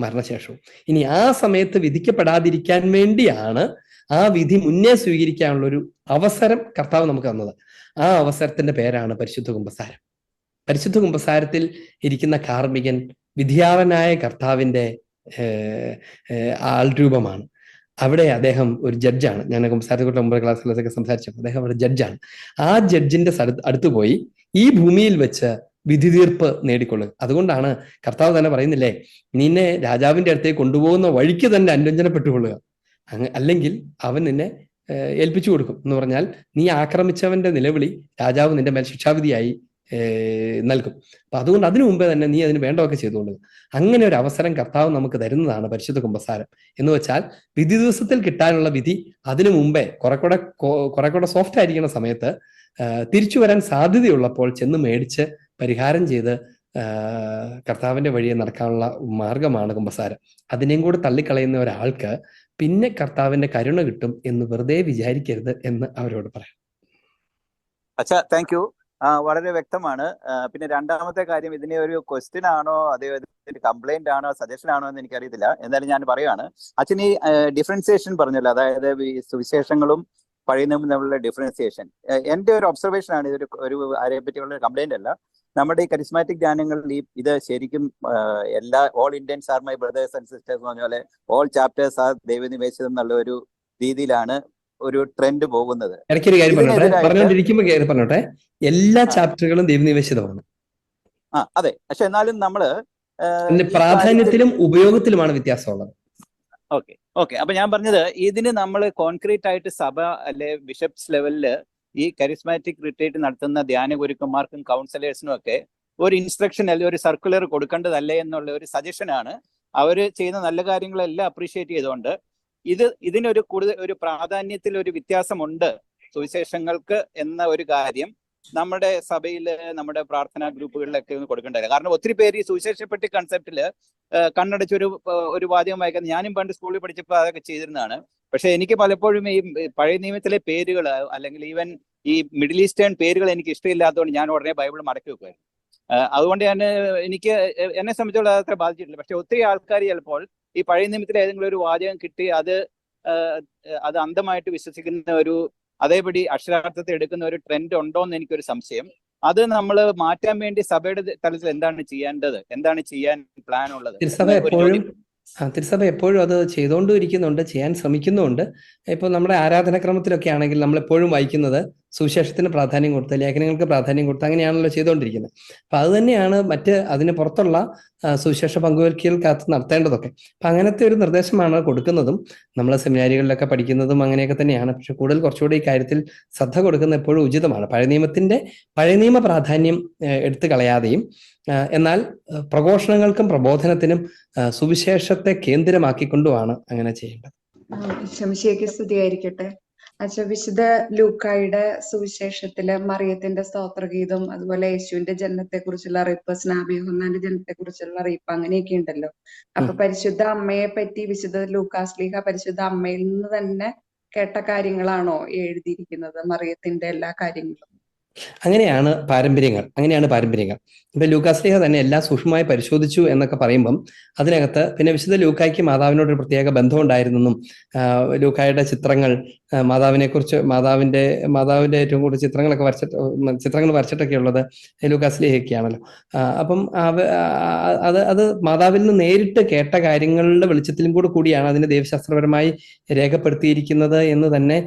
മരണശേഷവും. ഇനി ആ സമയത്ത് വിധിക്കപ്പെടാതിരിക്കാൻ വേണ്ടിയാണ് ആ വിധി മുന്നേ സ്വീകരിക്കാനുള്ള ഒരു അവസരം കർത്താവ് നമുക്ക് തന്നത്. ആ അവസരത്തിന്റെ പേരാണ് പരിശുദ്ധ കുമ്പസാരം. പരിശുദ്ധ കുമ്പസാരത്തിൽ ഇരിക്കുന്ന കാർമികൻ വിധിയാളനായ കർത്താവിന്റെ ആൾരൂപമാണ്. അവിടെ അദ്ദേഹം ഒരു ജഡ്ജാണ്. ഞാൻ കുമ്പസാരത്തെക്കുറിച്ച് മുമ്പ് ക്ലാസ്സിലൊക്കെ സംസാരിച്ചു. അദ്ദേഹം അവിടെ ജഡ്ജാണ്. ആ ജഡ്ജിന്റെ അടുത്ത് പോയി ഈ ഭൂമിയിൽ വെച്ച് വിധി തീർപ്പ് നേടിക്കൊള്ളുക. അതുകൊണ്ടാണ് കർത്താവ് തന്നെ പറയുന്നില്ലേ, നിന്നെ രാജാവിന്റെ അടുത്തേക്ക് കൊണ്ടുപോകുന്ന വഴിക്ക് തന്നെ അന്വഞ്ജനപ്പെട്ടുകൊള്ളുക, അല്ലെങ്കിൽ അവൻ നിന്നെ ഏൽപ്പിച്ചു കൊടുക്കും എന്ന് പറഞ്ഞാൽ നീ ആക്രമിച്ചവന്റെ നിലവിളി രാജാവ് നിന്റെ മേൽ ശിക്ഷാവിധിയായി നൽകും. അപ്പൊ അതുകൊണ്ട് അതിനു മുമ്പേ തന്നെ നീ അതിന് വേണ്ടതൊക്കെ ചെയ്തുകൊള്ളുക. അങ്ങനെ ഒരു അവസരം കർത്താവ് നമുക്ക് തരുന്നതാണ് പരിശുദ്ധ കുമ്പസാരം. എന്ന് വെച്ചാൽ വിധി ദിവസത്തിൽ കിട്ടാനുള്ള വിധി അതിനു മുമ്പേ കുറെ കൂടെ സോഫ്റ്റ് ആയിരിക്കുന്ന സമയത്ത് തിരിച്ചു വരാൻ സാധ്യതയുള്ളപ്പോൾ ചെന്ന് മേടിച്ച് പരിഹാരം ചെയ്ത് കർത്താവിന്റെ വഴിയെ നടക്കാനുള്ള മാർഗമാണ് കുമ്പസാരം. അതിനെയും കൂടെ തള്ളിക്കളയുന്ന ഒരാൾക്ക് പിന്നെ കർത്താവിന്റെ കരുണ കിട്ടും എന്ന് വെറുതെ വിചാരിക്കരുത് എന്ന് അവരോട് പറയാം. അച്ഛാ, താങ്ക് യു. വളരെ വ്യക്തമാണ്. പിന്നെ രണ്ടാമത്തെ കാര്യം, ഇതിനെ ഒരു ക്വസ്റ്റ്യൻ ആണോ അതോ കംപ്ലൈന്റ് ആണോ സജഷൻ ആണോ എന്ന് എനിക്കറിയത്തില്ല. എന്തായാലും ഞാൻ പറയുകയാണ്. അച്ഛൻ ഈ ഡിഫറൻസിയേഷൻ പറഞ്ഞല്ലോ, അതായത് ഈ സുവിശേഷങ്ങളും പഴയ നിയമവും തമ്മിലുള്ള ഡിഫറൻസിയേഷൻ എന്റെ ഒരു ഒബ്സർവേഷൻ ആണ്. ഇതൊരു ആരെ പറ്റിയുള്ള കംപ്ലൈന്റ് അല്ല. നമ്മുടെ ഈ കരിസ്മാറ്റിക് ധ്യാനങ്ങളിൽ ഇത് ശരിക്കും all Indians are my brothers and sisters എന്ന് പറഞ്ഞ പോലെ ഓൾ ചാപ്റ്റേഴ്സ് ആർ ദൈവനിവേശിതം എന്നുള്ള ഒരു രീതിയിലാണ് ഒരു ട്രെൻഡ് പോകുന്നത്. ഇടയ്ക്കൊരു കാര്യം പറഞ്ഞോട്ടെ, എല്ലാ ചാപ്റ്ററുകളും ദൈവനിവേശിതമാണ്. അതെ. പക്ഷെ എന്നാലും നമ്മള് പ്രാധാന്യത്തിലും ഉപയോഗത്തിലുമാണ് വ്യത്യാസമുള്ളത്. ഓക്കെ. അപ്പൊ ഞാൻ പറഞ്ഞത് ഇതിന് നമ്മൾ കോൺക്രീറ്റ് ആയിട്ട് സഭ അല്ലെ ബിഷപ്സ് ലെവലില് ഈ കരിസ്മാറ്റിക് റിട്രീറ്റ് നടത്തുന്ന ധ്യാന ഗുരുക്കന്മാർക്കും കൗൺസിലേഴ്സിനും ഒക്കെ ഒരു ഇൻസ്ട്രക്ഷൻ അല്ലെങ്കിൽ ഒരു സർക്കുലർ കൊടുക്കേണ്ടതല്ലേ എന്നുള്ള ഒരു സജഷനാണ്. അവര് ചെയ്യുന്ന നല്ല കാര്യങ്ങളെല്ലാം അപ്രീഷിയേറ്റ് ചെയ്തുകൊണ്ട് ഇതിനൊരു കൂടുതൽ ഒരു പ്രാധാന്യത്തിൽ ഒരു വ്യത്യാസമുണ്ട് സുവിശേഷങ്ങൾക്ക് എന്ന ഒരു കാര്യം നമ്മുടെ സഭയില് നമ്മുടെ പ്രാർത്ഥനാ ഗ്രൂപ്പുകളിലൊക്കെ ഒന്ന് കൊടുക്കേണ്ടത്. കാരണം ഒത്തിരി പേര് ഈ സുവിശേഷപ്പെട്ടി കൺസെപ്റ്റില് കണ്ണടച്ചൊരു വാചകം വായിക്കാൻ ഞാനും പണ്ട് സ്കൂളിൽ പഠിച്ചപ്പോൾ അതൊക്കെ ചെയ്തിരുന്നതാണ്. പക്ഷെ എനിക്ക് പലപ്പോഴും ഈ പഴയ നിയമത്തിലെ പേരുകൾ അല്ലെങ്കിൽ ഈവൻ ഈ മിഡിൽ ഈസ്റ്റേൺ പേരുകൾ എനിക്ക് ഇഷ്ടമില്ലാത്തതുകൊണ്ട് ഞാൻ ഉടനെ ബൈബിൾ മടക്കി വെക്കുമായിരുന്നു. അതുകൊണ്ട് എനിക്ക് എന്നെ സംബന്ധിച്ചോളം അത്ര ബാധിച്ചിട്ടില്ല. പക്ഷെ ഒത്തിരി ആൾക്കാർ ചിലപ്പോൾ ഈ പഴയ നിയമത്തിലെ ഏതെങ്കിലും ഒരു വാചകം കിട്ടി അത് അന്ധമായിട്ട് വിശ്വസിക്കുന്ന അതേപടി അക്ഷരാർത്ഥത്തെ എടുക്കുന്ന ഒരു ട്രെൻഡ് ഉണ്ടോ എന്ന് എനിക്കൊരു സംശയം. അത് നമ്മൾ മാറ്റാൻ വേണ്ടി സഭയുടെ തലത്തിൽ എന്താണ് ചെയ്യേണ്ടത്, എന്താണ് ചെയ്യാൻ പ്ലാൻ ഉള്ളത്? തിരുസഭ എപ്പോഴും അത് ചെയ്തുകൊണ്ടും ഇരിക്കുന്നുണ്ട്, ചെയ്യാൻ ശ്രമിക്കുന്നുമുണ്ട്. ഇപ്പോൾ നമ്മുടെ ആരാധനാക്രമത്തിലൊക്കെ ആണെങ്കിൽ നമ്മളെപ്പോഴും വായിക്കുന്നത് സുവിശേഷത്തിന് പ്രാധാന്യം കൊടുത്ത്, ലേഖനങ്ങൾക്ക് പ്രാധാന്യം കൊടുത്ത്, അങ്ങനെയാണല്ലോ ചെയ്തുകൊണ്ടിരിക്കുന്നത്. അപ്പം അത് തന്നെയാണ് അതിന് പുറത്തുള്ള സുവിശേഷ പങ്കുവയ്ക്കൽക്കകത്ത് നടത്തേണ്ടതൊക്കെ. അപ്പം അങ്ങനത്തെ ഒരു നിർദ്ദേശമാണ് കൊടുക്കുന്നതും നമ്മൾ സെമിനാരികളിലൊക്കെ പഠിക്കുന്നതും അങ്ങനെയൊക്കെ തന്നെയാണ്. പക്ഷെ കുറച്ചുകൂടി ഈ കാര്യത്തിൽ ശ്രദ്ധ കൊടുക്കുന്ന എപ്പോഴും ഉചിതമാണ്. പഴയ നിയമ പ്രാധാന്യം എടുത്തു കളയാതെയും എന്നാൽ പ്രഘോഷണങ്ങൾക്കും പ്രബോധനത്തിനും സുവിശേഷത്തെ കേന്ദ്രമാക്കിക്കൊണ്ടുമാണ് അങ്ങനെ ചെയ്യേണ്ടത്. ശംശിയയ്ക്ക് സ്തുതിയായിരിക്കട്ടെ. അച്ഛാ, വിശുദ്ധ ലൂക്കായുടെ സുവിശേഷത്തില് മറിയത്തിന്റെ സ്തോത്രഗീതം, അതുപോലെ യേശുവിന്റെ ജനനത്തെ കുറിച്ചുള്ള അറിയിപ്പ്, സ്നാപക യോഹന്നാന്റെ ജനനത്തെ കുറിച്ചുള്ള അറിയിപ്പ്, അങ്ങനെയൊക്കെ ഉണ്ടല്ലോ. അപ്പൊ പരിശുദ്ധ അമ്മയെ പറ്റി വിശുദ്ധ ലൂക്കാസ്ലീഹ പരിശുദ്ധ അമ്മയിൽ നിന്ന് തന്നെ കേട്ട കാര്യങ്ങളാണോ എഴുതിയിരിക്കുന്നത്, മറിയത്തിന്റെ എല്ലാ കാര്യങ്ങളും? അങ്ങനെയാണ് പാരമ്പര്യങ്ങൾ. ഇപ്പൊ ലൂക്കാസ്ലീഹ തന്നെ എല്ലാം സൂക്ഷ്മമായി പരിശോധിച്ചു എന്നൊക്കെ പറയുമ്പം അതിനകത്ത് പിന്നെ വിശുദ്ധ ലൂക്കായ്ക്ക് മാതാവിനോടൊരു പ്രത്യേക ബന്ധം ഉണ്ടായിരുന്നെന്നും ലൂക്കായുടെ ചിത്രങ്ങൾ മാതാവിന്റെ ഏറ്റവും കൂടുതൽ ചിത്രങ്ങൾ വരച്ചിട്ടൊക്കെ ഉള്ളത് ലൂക്കാസ്ലീഹയ്ക്കാണല്ലോ. അപ്പം അത് മാതാവിൽ നിന്ന് നേരിട്ട് കേട്ട കാര്യങ്ങളുടെ വെളിച്ചത്തിലും കൂടിയാണ് അതിനെ ദൈവശാസ്ത്രപരമായി രേഖപ്പെടുത്തിയിരിക്കുന്നത് എന്ന് തന്നെ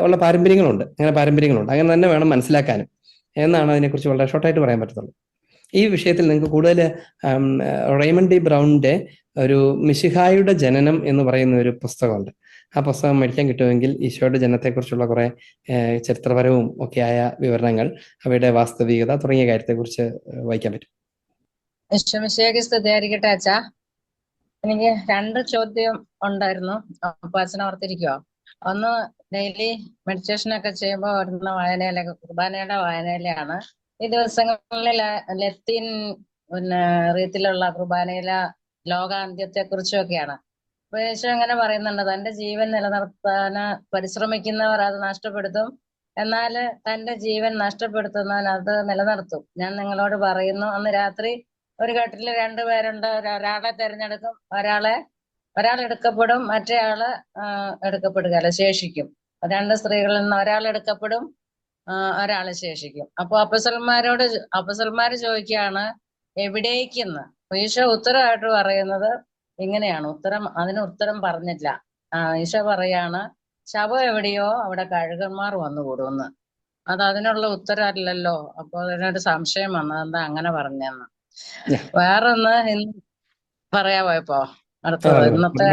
ഉള്ള പാരമ്പര്യങ്ങളുണ്ട്. അങ്ങനെ തന്നെ വേണം മനസ്സിലാക്കാനും എന്നാണ് അതിനെക്കുറിച്ച് വളരെ ഷോർട്ടായിട്ട് പറയാൻ പറ്റത്തുള്ളൂ. ഈ വിഷയത്തിൽ നിങ്ങൾക്ക് കൂടുതൽ റെയ്മണ്ട് ഡി ബ്രൗണിന്റെ ഒരു മിശിഹായുടെ ജനനം എന്ന് പറയുന്ന ഒരു പുസ്തകമുണ്ട്. ആ പുസ്തകം മേടിക്കാൻ കിട്ടുമെങ്കിൽ ഈശോയുടെ ജനനത്തെക്കുറിച്ചുള്ള കുറെ ചരിത്രപരവും ഒക്കെയായ വിവരണങ്ങൾ, അവയുടെ വാസ്തവികത തുടങ്ങിയ കാര്യത്തെക്കുറിച്ച് വായിക്കാൻ പറ്റും. സ്തുതിയായിരിക്കട്ടെ അച്ഛാ. എനിക്ക് 2 ചോദ്യം ഉണ്ടായിരുന്നു. അപ്പൊ അച്ഛനെ ഓർത്തിരിക്കുവോ? ഒന്ന്, ഡെയിലി മെഡിറ്റേഷൻ ഒക്കെ ചെയ്യുമ്പോൾ വരുന്ന വായനയിലൊക്കെ കുർബാനയുടെ വായനയിലാണ് ഈ ദിവസങ്ങളിൽ ലത്തീൻ റീതിയിലുള്ള കുർബാനയിലെ ലോകാന്ത്യത്തെ കുറിച്ചൊക്കെയാണ്. അപ്പൊ യേശു അങ്ങനെ പറയുന്നുണ്ട്, തന്റെ ജീവൻ നിലനിർത്താൻ പരിശ്രമിക്കുന്നവർ അത് നഷ്ടപ്പെടുത്തും, എന്നാൽ തന്റെ ജീവൻ നഷ്ടപ്പെടുത്തുന്നവൻ അത് നിലനിർത്തും. ഞാൻ നിങ്ങളോട് പറയുന്നു, അന്ന് രാത്രി ഒരു കട്ടില് 2 പേരുണ്ട്, ഒരാളെ തിരഞ്ഞെടുക്കും, ഒരാൾ എടുക്കപ്പെടും, മറ്റേ ആള് എടുക്കപ്പെടുകയല്ല, ശേഷിക്കും. 2 സ്ത്രീകളിൽ നിന്ന് ഒരാൾ എടുക്കപ്പെടും, ഒരാള് ശേഷിക്കും. അപ്പൊ അപ്പസ്വലന്മാര് ചോദിക്കുകയാണ് എവിടേക്കെന്ന്. ഈശോ ഉത്തരമായിട്ട് പറയുന്നത് ഇങ്ങനെയാണ്. അതിന് ഉത്തരം പറഞ്ഞില്ല. ഈശോ പറയാണ്, ശവം എവിടെയോ അവിടെ കഴുകന്മാർ വന്നുകൂടുമെന്ന്. അതിനുള്ള ഉത്തരമല്ലല്ലോ. അപ്പൊ അതിനൊരു സംശയം വന്നത് എന്താ അങ്ങനെ പറഞ്ഞെന്ന്. വേറൊന്ന് പറയാമോ? ഇപ്പൊ അടുത്തത് ഇന്നത്തെ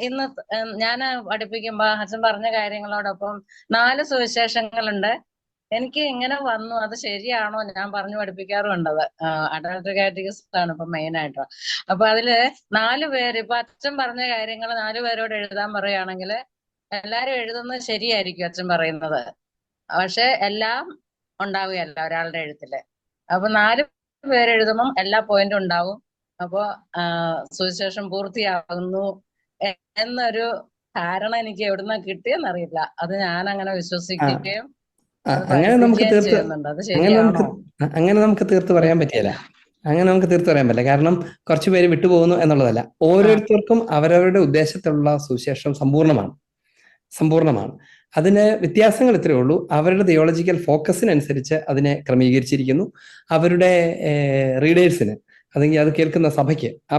ഇന്ന് ഞാൻ പഠിപ്പിക്കുമ്പോ അച്ഛൻ പറഞ്ഞ കാര്യങ്ങളോടൊപ്പം 4 സുവിശേഷങ്ങളുണ്ട്. എനിക്ക് ഇങ്ങനെ വന്നു, അത് ശരിയാണോ? ഞാൻ പറഞ്ഞു പഠിപ്പിക്കാറുണ്ടത്. അഡൽട്ടറി കാറ്റഗിസ്റ്റ് ആണ് ഇപ്പൊ മെയിൻ ആയിട്ട്. അപ്പൊ അതില് 4 പേര്, ഇപ്പൊ അച്ഛൻ പറഞ്ഞ കാര്യങ്ങൾ 4 പേരോട് എഴുതാൻ പറയുകയാണെങ്കിൽ എല്ലാരും എഴുതുന്നത് ശരിയായിരിക്കും അച്ഛൻ പറയുന്നത്, പക്ഷെ എല്ലാം ഉണ്ടാവുകയല്ല ഒരാളുടെ എഴുത്തില്. അപ്പൊ 4 പേരെഴുതുമ്പം എല്ലാ പോയിന്റും ഉണ്ടാവും. അപ്പോ സുവിശേഷം പൂർത്തിയാകുന്നു എന്നൊരു ധാരണ എനിക്ക് എവിടുന്ന കിട്ടിയെന്നറിയില്ല. അത് ഞാൻ അങ്ങനെ വിശ്വസിക്കുകയും അങ്ങനെ നമുക്ക് തീർത്ത് പറയാൻ പറ്റില്ല. കാരണം കുറച്ചു പേര് വിട്ടുപോകുന്നു എന്നുള്ളതല്ല, ഓരോരുത്തർക്കും അവരവരുടെ ഉദ്ദേശത്തിലുള്ള സുവിശേഷം സമ്പൂർണ്ണമാണ്. അതിന് വ്യത്യാസങ്ങൾ ഇത്രയേ ഉള്ളൂ. അവരുടെ തിയോളജിക്കൽ ഫോക്കസിനനുസരിച്ച് അതിനെ ക്രമീകരിച്ചിരിക്കുന്നു. അവരുടെ റീഡേഴ്സിന് അല്ലെങ്കിൽ അത് കേൾക്കുന്ന സഭയ്ക്ക്, ആ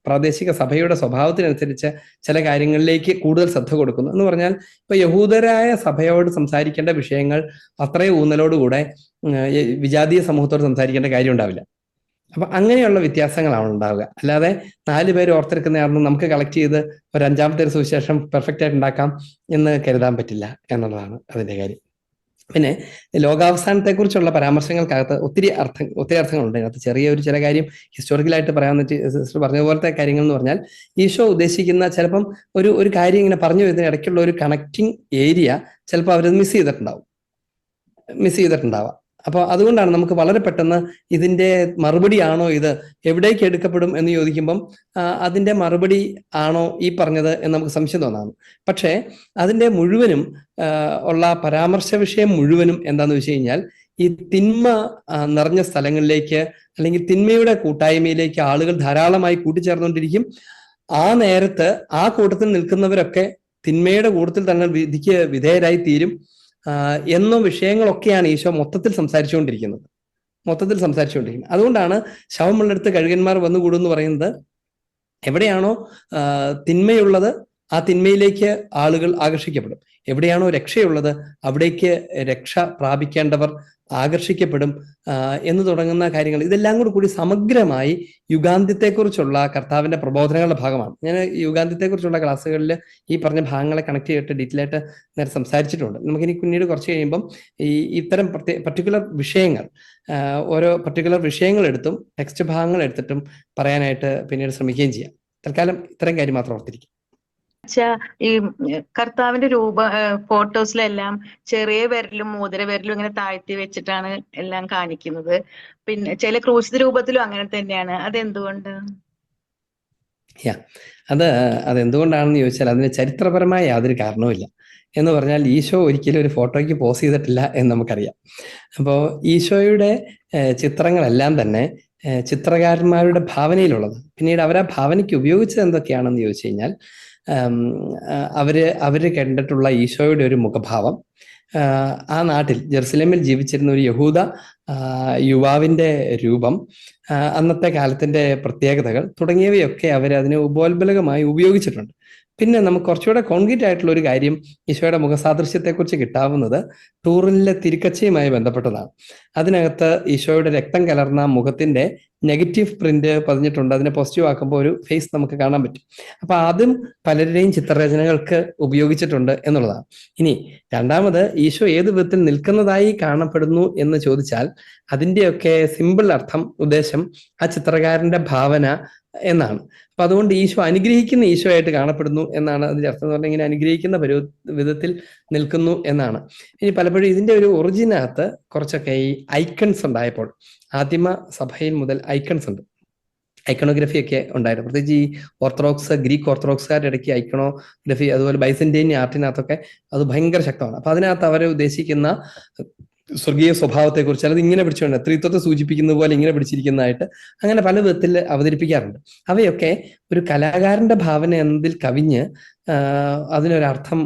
പ്രാദേശിക സഭയുടെ സ്വഭാവത്തിനനുസരിച്ച് ചില കാര്യങ്ങളിലേക്ക് കൂടുതൽ ശ്രദ്ധ കൊടുക്കുന്നു. എന്ന് പറഞ്ഞാൽ ഇപ്പൊ യഹൂദരായ സഭയോട് സംസാരിക്കേണ്ട വിഷയങ്ങൾ അത്രയും ഊന്നലോടുകൂടെ വിജാതീയ സമൂഹത്തോട് സംസാരിക്കേണ്ട കാര്യം ഉണ്ടാവില്ല. അപ്പൊ അങ്ങനെയുള്ള വ്യത്യാസങ്ങളാണ് ഉണ്ടാവുക. അല്ലാതെ 4 പേര് ഓർത്തെടുക്കുന്നതാണെന്ന് നമുക്ക് കളക്ട് ചെയ്ത് ഒരു 5ാമത്തെ ഒരു സുവിശേഷം പെർഫെക്റ്റ് ആയിട്ട് ഉണ്ടാക്കാം എന്ന് കരുതാൻ പറ്റില്ല എന്നുള്ളതാണ് അതിന്റെ കാര്യം. പിന്നെ ലോകാവസാനത്തെക്കുറിച്ചുള്ള പരാമർശങ്ങൾക്കകത്ത് ഒത്തിരി അർത്ഥങ്ങളുണ്ട്. അതിനകത്ത് ചില കാര്യം ഹിസ്റ്റോറിക്കലായിട്ട് പറയാമെന്ന് സിസ്റ്റർ പറഞ്ഞ പോലത്തെ കാര്യങ്ങൾ എന്ന് പറഞ്ഞാൽ, ഈശോ ഉദ്ദേശിക്കുന്ന ചിലപ്പം ഒരു കാര്യം ഇങ്ങനെ പറഞ്ഞു വരുന്ന ഇടയ്ക്കുള്ള ഒരു കണക്റ്റിംഗ് ഏരിയ ചിലപ്പോൾ അവരത് മിസ് ചെയ്തിട്ടുണ്ടാവാം. അപ്പോൾ അതുകൊണ്ടാണ് നമുക്ക് വളരെ പെട്ടെന്ന് ഇതിന്റെ മറുപടിയാണോ ഇത്, എവിടേക്ക് എടുക്കപ്പെടും എന്ന് ചോദിക്കുമ്പം അതിന്റെ മറുപടി ആണോ ഈ പറഞ്ഞത് എന്ന് നമുക്ക് സംശയം തോന്നാണ്. പക്ഷേ അതിന്റെ മുഴുവനും ഉള്ള പരാമർശ വിഷയം മുഴുവനും എന്താന്ന് വെച്ച് കഴിഞ്ഞാൽ, ഈ തിന്മ നിറഞ്ഞ സ്ഥലങ്ങളിലേക്ക് അല്ലെങ്കിൽ തിന്മയുടെ കൂട്ടായ്മയിലേക്ക് ആളുകൾ ധാരാളമായി കൂട്ടിച്ചേർന്നുകൊണ്ടിരിക്കും. ആ നേരത്ത് ആ കൂട്ടത്തിൽ നിൽക്കുന്നവരൊക്കെ തിന്മയുടെ കൂട്ടത്തിൽ തന്നെ വിധിക്ക് വിധേയരായി തീരും എന്ന വിഷയങ്ങളൊക്കെയാണ് ഈശോ മൊത്തത്തിൽ സംസാരിച്ചുകൊണ്ടിരിക്കുന്നത്. അതുകൊണ്ടാണ് ശവമുള്ളടുത്ത് കഴുകന്മാർ വന്നുകൂടും എന്ന് പറയുന്നത്. എവിടെയാണോ തിന്മയുള്ളത് ആ തിന്മയിലേക്ക് ആളുകൾ ആകർഷിക്കപ്പെടും. എവിടെയാണോ രക്ഷയുള്ളത് അവിടേക്ക് രക്ഷ പ്രാപിക്കേണ്ടവർ ആകർഷിക്കപ്പെടും എന്ന് തുടങ്ങുന്ന കാര്യങ്ങൾ. ഇതെല്ലാം കൂടി സമഗ്രമായി യുഗാന്ത്യത്തെക്കുറിച്ചുള്ള കർത്താവിന്റെ പ്രബോധനങ്ങളുടെ ഭാഗമാണ്. ഞാൻ യുഗാന്ത്യത്തെക്കുറിച്ചുള്ള ക്ലാസ്സുകളിൽ ഈ പറഞ്ഞ ഭാഗങ്ങളെ കണക്ട് ചെയ്തിട്ട് ഡീറ്റെയിൽ ആയിട്ട് നേരെ സംസാരിച്ചിട്ടുണ്ട്. നമുക്കിനി പിന്നീട് കുറച്ച് കഴിയുമ്പം ഇത്തരം പർട്ടിക്കുലർ വിഷയങ്ങൾ, ഓരോ പർട്ടിക്കുലർ വിഷയങ്ങൾ എടുത്തും ടെക്സ്റ്റ് ഭാഗങ്ങൾ എടുത്തിട്ടും പറയാനായിട്ട് പിന്നീട് ശ്രമിക്കുകയും ചെയ്യാം. തൽക്കാലം ഇത്തരം കാര്യം മാത്രം ഓർത്തിരിക്കും. ഈ കർത്താവിന്റെ ഫോട്ടോസിലെല്ലാം ചെറിയ വിരലും മോതിര വിരലും ഇങ്ങനെ താഴ്ത്തി വെച്ചിട്ടാണ് എല്ലാം കാണിക്കുന്നത്. പിന്നെ ചില ക്രൂശിത രൂപത്തിലും അങ്ങനെ തന്നെയാണ്. അതെന്തുകൊണ്ട്? അതെന്തുകൊണ്ടാണെന്ന് ചോദിച്ചാൽ അതിന് ചരിത്രപരമായ യാതൊരു കാരണവുമില്ല. എന്ന് പറഞ്ഞാൽ ഈശോ ഒരിക്കലും ഒരു ഫോട്ടോയ്ക്ക് പോസ് ചെയ്തിട്ടില്ല എന്ന് നമുക്കറിയാം. അപ്പോൾ ഈശോയുടെ ചിത്രങ്ങളെല്ലാം തന്നെ ചിത്രകാരന്മാരുടെ ഭാവനയിലുള്ളത്. പിന്നീട് അവർ ആ ഭാവനയ്ക്ക് ഉപയോഗിച്ചത് എന്തൊക്കെയാണെന്ന് ചോദിച്ചു കഴിഞ്ഞാൽ, അവര് കണ്ടിട്ടുള്ള ഈശോയുടെ ഒരു മുഖഭാവം, ആ നാട്ടിൽ ജെറുസലേമിൽ ജീവിച്ചിരുന്ന ഒരു യഹൂദ യുവാവിന്റെ രൂപം, അന്നത്തെ കാലത്തിന്റെ പ്രത്യേകതകൾ തുടങ്ങിയവയൊക്കെ അതിനെ ഉപോത്ബലകമായി ഉപയോഗിച്ചിട്ടുണ്ട്. പിന്നെ നമുക്ക് കുറച്ചുകൂടെ കോൺക്രീറ്റ് ആയിട്ടുള്ള ഒരു കാര്യം ഈശോയുടെ മുഖസാദൃശ്യത്തെക്കുറിച്ച് കിട്ടാവുന്നത് ടൂറിനിലെ തിരുക്കച്ചയുമായി ബന്ധപ്പെട്ടതാണ്. അതിനകത്ത് ഈശോയുടെ രക്തം കലർന്ന മുഖത്തിന്റെ നെഗറ്റീവ് പ്രിന്റ് പതിഞ്ഞിട്ടുണ്ട്. അതിനെ പോസിറ്റീവ് ആക്കുമ്പോൾ ഒരു ഫേസ് നമുക്ക് കാണാൻ പറ്റും. അപ്പൊ അതും പലരുടെയും ചിത്രരചനകൾക്ക് ഉപയോഗിച്ചിട്ടുണ്ട് എന്നുള്ളതാണ്. ഇനി രണ്ടാമത്, ഈശോ ഏത് വിധത്തിൽ നിൽക്കുന്നതായി കാണപ്പെടുന്നു എന്ന് ചോദിച്ചാൽ അതിന്റെയൊക്കെ സിമ്പിൾ ഉദ്ദേശം ആ ചിത്രകാരന്റെ ഭാവന എന്നാണ്. അപ്പൊ അതുകൊണ്ട് ഈശോ അനുഗ്രഹിക്കുന്ന ഈശോ ആയിട്ട് കാണപ്പെടുന്നു എന്നാണ് അതിന്റെ അർത്ഥം. എന്ന് പറഞ്ഞാൽ ഇങ്ങനെ അനുഗ്രഹിക്കുന്ന വിധത്തിൽ നിൽക്കുന്നു എന്നാണ്. ഇനി പലപ്പോഴും ഇതിന്റെ ഒരു ഒറിജിനകത്ത് കുറച്ചൊക്കെ ഈ ഐക്കൺസ് ഉണ്ടായപ്പോൾ, ആദിമ സഭയിൽ മുതൽ ഐക്കൺസ് ഉണ്ട്, ഐക്കണോഗ്രഫി ഒക്കെ ഉണ്ടായിരുന്നു. പ്രത്യേകിച്ച് ഈ ഗ്രീക്ക് ഓർത്തഡോക്സുകാരുടെ ഇടയ്ക്ക് ഐക്കണോഗ്രഫി, അതുപോലെ ബൈസന്റൈൻ ആർട്ടിനകത്തൊക്കെ അത് ഭയങ്കര ശക്തമാണ്. അപ്പൊ അതിനകത്ത് അവരെ ഉദ്ദേശിക്കുന്ന സ്വർഗീയ സ്വഭാവത്തെക്കുറിച്ച് അത് ഇങ്ങനെ പിടിച്ചുകൊണ്ട് ത്രിത്വത്തെ സൂചിപ്പിക്കുന്ന പോലെ ഇങ്ങനെ പിടിച്ചിരിക്കുന്നതായിട്ട് അങ്ങനെ പല വിധത്തിൽ അവതരിപ്പിക്കാറുണ്ട്. അവയൊക്കെ ഒരു കലാകാരന്റെ ഭാവന എന്നതിൽ കവിഞ്ഞ് അതിനൊരർത്ഥം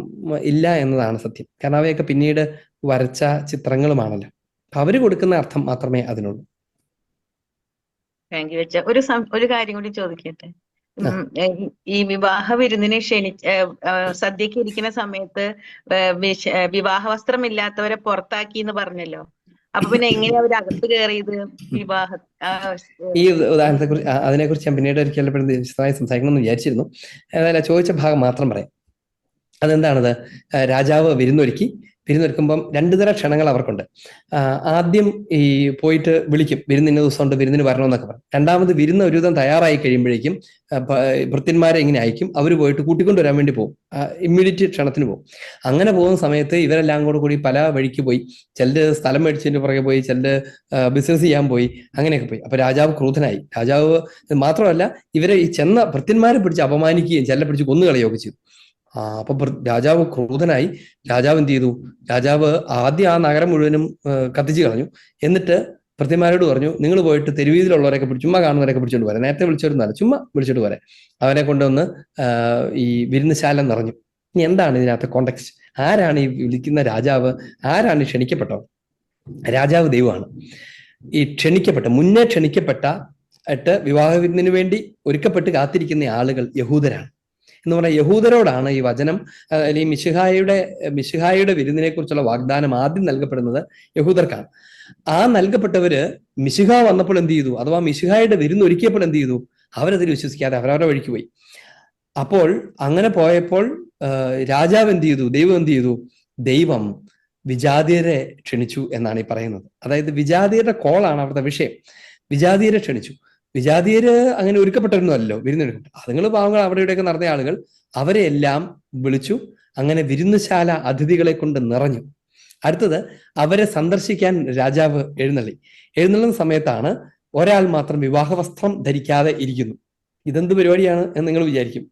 ഇല്ല എന്നതാണ് സത്യം. കാരണം അവയൊക്കെ പിന്നീട് വരച്ച ചിത്രങ്ങളുമാണല്ലോ. അപ്പൊ അവര് കൊടുക്കുന്ന അർത്ഥം മാത്രമേ അതിനുള്ളൂ. താങ്ക് യു അച്ഛാ. ഒരു കാര്യം കൂടി ചോദിക്കട്ടെ. ഈ വിവാഹ വിരുന്നിനെ സദ്യക്ക് ഇരിക്കുന്ന സമയത്ത് വിവാഹ വസ്ത്രം ഇല്ലാത്തവരെ പുറത്താക്കി എന്ന് പറഞ്ഞല്ലോ. അപ്പൊ പിന്നെ എങ്ങനെയാ അവർ അകത്ത് കയറിയത്? ഈ ഉദാഹരണത്തെക്കുറിച്ച് അതിനെക്കുറിച്ച് ഞാൻ പിന്നീട് ഒരിക്കലും വിശദമായി സംസാരിക്കണമെന്ന് വിചാരിച്ചിരുന്നു. ഏതായാലും ചോദിച്ച ഭാഗം മാത്രം പറയാം. അതെന്താണത്? രാജാവ് വിരുന്നൊരുക്കുമ്പം 2 തരം ക്ഷണങ്ങൾ അവർക്കുണ്ട്. ആദ്യം ഈ പോയിട്ട് വിളിക്കും, വിരുന്ന് ഇന്ന ദിവസം ഉണ്ട്, വിരുന്നിന് വരണമെന്നൊക്കെ പറയും. രണ്ടാമത് വിരുന്ന് ഒരുവിധം തയ്യാറായി കഴിയുമ്പോഴേക്കും ഭൃത്യന്മാരെ ഇങ്ങനെ അയക്കും, അവർ പോയിട്ട് കൂട്ടിക്കൊണ്ടുവരാൻ വേണ്ടി പോകും, ഇമ്മീഡിയറ്റ് ക്ഷണത്തിന് പോകും. അങ്ങനെ പോകുന്ന സമയത്ത് ഇവരെല്ലാം കൂടി പല വഴിക്ക് പോയി. ചിലര് സ്ഥലം മേടിച്ചതിന്റെ പുറകെ പോയി, ചിലര് ബിസിനസ് ചെയ്യാൻ പോയി, അങ്ങനെയൊക്കെ പോയി. അപ്പൊ രാജാവ് ക്രൂധനായി. രാജാവ് മാത്രമല്ല, ഇവരെ ഈ ചെന്ന ഭൃത്യന്മാരെ പിടിച്ച് അപമാനിക്കുകയും ചിലരെ പിടിച്ച് കൊന്നുകളയുകയൊക്കെ ചെയ്തു. അപ്പൊ രാജാവ് ക്രൂധനായി. രാജാവ് എന്ത് ചെയ്തു? രാജാവ് ആദ്യം ആ നഗരം മുഴുവനും കത്തിച്ചു കളഞ്ഞു. എന്നിട്ട് ഭൃത്യന്മാരോട് പറഞ്ഞു, നിങ്ങൾ പോയിട്ട് തെരുവീതിയിലുള്ളവരൊക്കെ ചുമ്മാ കാണുന്നവരൊക്കെ പിടിച്ചോണ്ട് പോരാ, നേരത്തെ വിളിച്ചോരുന്നല്ല, ചുമ്മാ വിളിച്ചോണ്ട് പോരാ. അവരെ കൊണ്ടുവന്ന് ഈ വിരുന്നുശാല നിറഞ്ഞു. ഇനി എന്താണ് ഇതിനകത്ത് കോണ്ടെക്സ്റ്റ്? ആരാണ് ഈ വിളിക്കുന്ന രാജാവ്? ആരാണ് ഈ ക്ഷണിക്കപ്പെട്ടവർ? രാജാവ് ദൈവമാണ്. ഈ മുന്നേ ക്ഷണിക്കപ്പെട്ട വിവാഹ വിരുന്നിന് വേണ്ടി ഒരുക്കപ്പെട്ട് കാത്തിരിക്കുന്ന ആളുകൾ യഹൂദരാണ്. എന്ന് പറഞ്ഞാൽ യഹൂദരോടാണ് ഈ വചനം അല്ലെങ്കിൽ മിശിഹായുടെ വിരുന്നിനെ കുറിച്ചുള്ള വാഗ്ദാനം ആദ്യം നൽകപ്പെടുന്നത് യഹൂദർക്കാണ്. ആ നൽകപ്പെട്ടവര് മിശിഹ വന്നപ്പോൾ എന്ത് ചെയ്തു, അഥവാ മിശിഹായുടെ വിരുന്ന് ഒരുക്കിയപ്പോൾ എന്ത് ചെയ്തു, അവരതിൽ വിശ്വസിക്കാതെ അവരവരുടെ വഴിക്ക് പോയി. അപ്പോൾ അങ്ങനെ പോയപ്പോൾ രാജാവ് എന്ത് ചെയ്തു, ദൈവം എന്ത് ചെയ്തു, ദൈവം വിജാതീയരെ ക്ഷണിച്ചു എന്നാണ് ഈ പറയുന്നത്. അതായത് വിജാതീയരുടെ കോളാണ് അവിടുത്തെ വിഷയം. വിജാതീയരെ ക്ഷണിച്ചു. വിജാതീയര് അങ്ങനെ ഒരുക്കപ്പെട്ടവരൊന്നുമല്ലോ വിരുന്നെടുക്കപ്പെട്ടു. അതുങ്ങൾ പാവങ്ങൾ അവിടെ ഇവിടെയൊക്കെ നടന്ന ആളുകൾ, അവരെ എല്ലാം വിളിച്ചു. അങ്ങനെ വിരുന്നുശാല അതിഥികളെ കൊണ്ട് നിറഞ്ഞു. അടുത്തത് അവരെ സന്ദർശിക്കാൻ രാജാവ് എഴുന്നള്ളുന്ന സമയത്താണ് ഒരാൾ മാത്രം വിവാഹവസ്ത്രം ധരിക്കാതെ ഇരിക്കുന്നു. ഇതെന്ത് പരിപാടിയാണ് എന്ന് നിങ്ങൾ വിചാരിക്കും.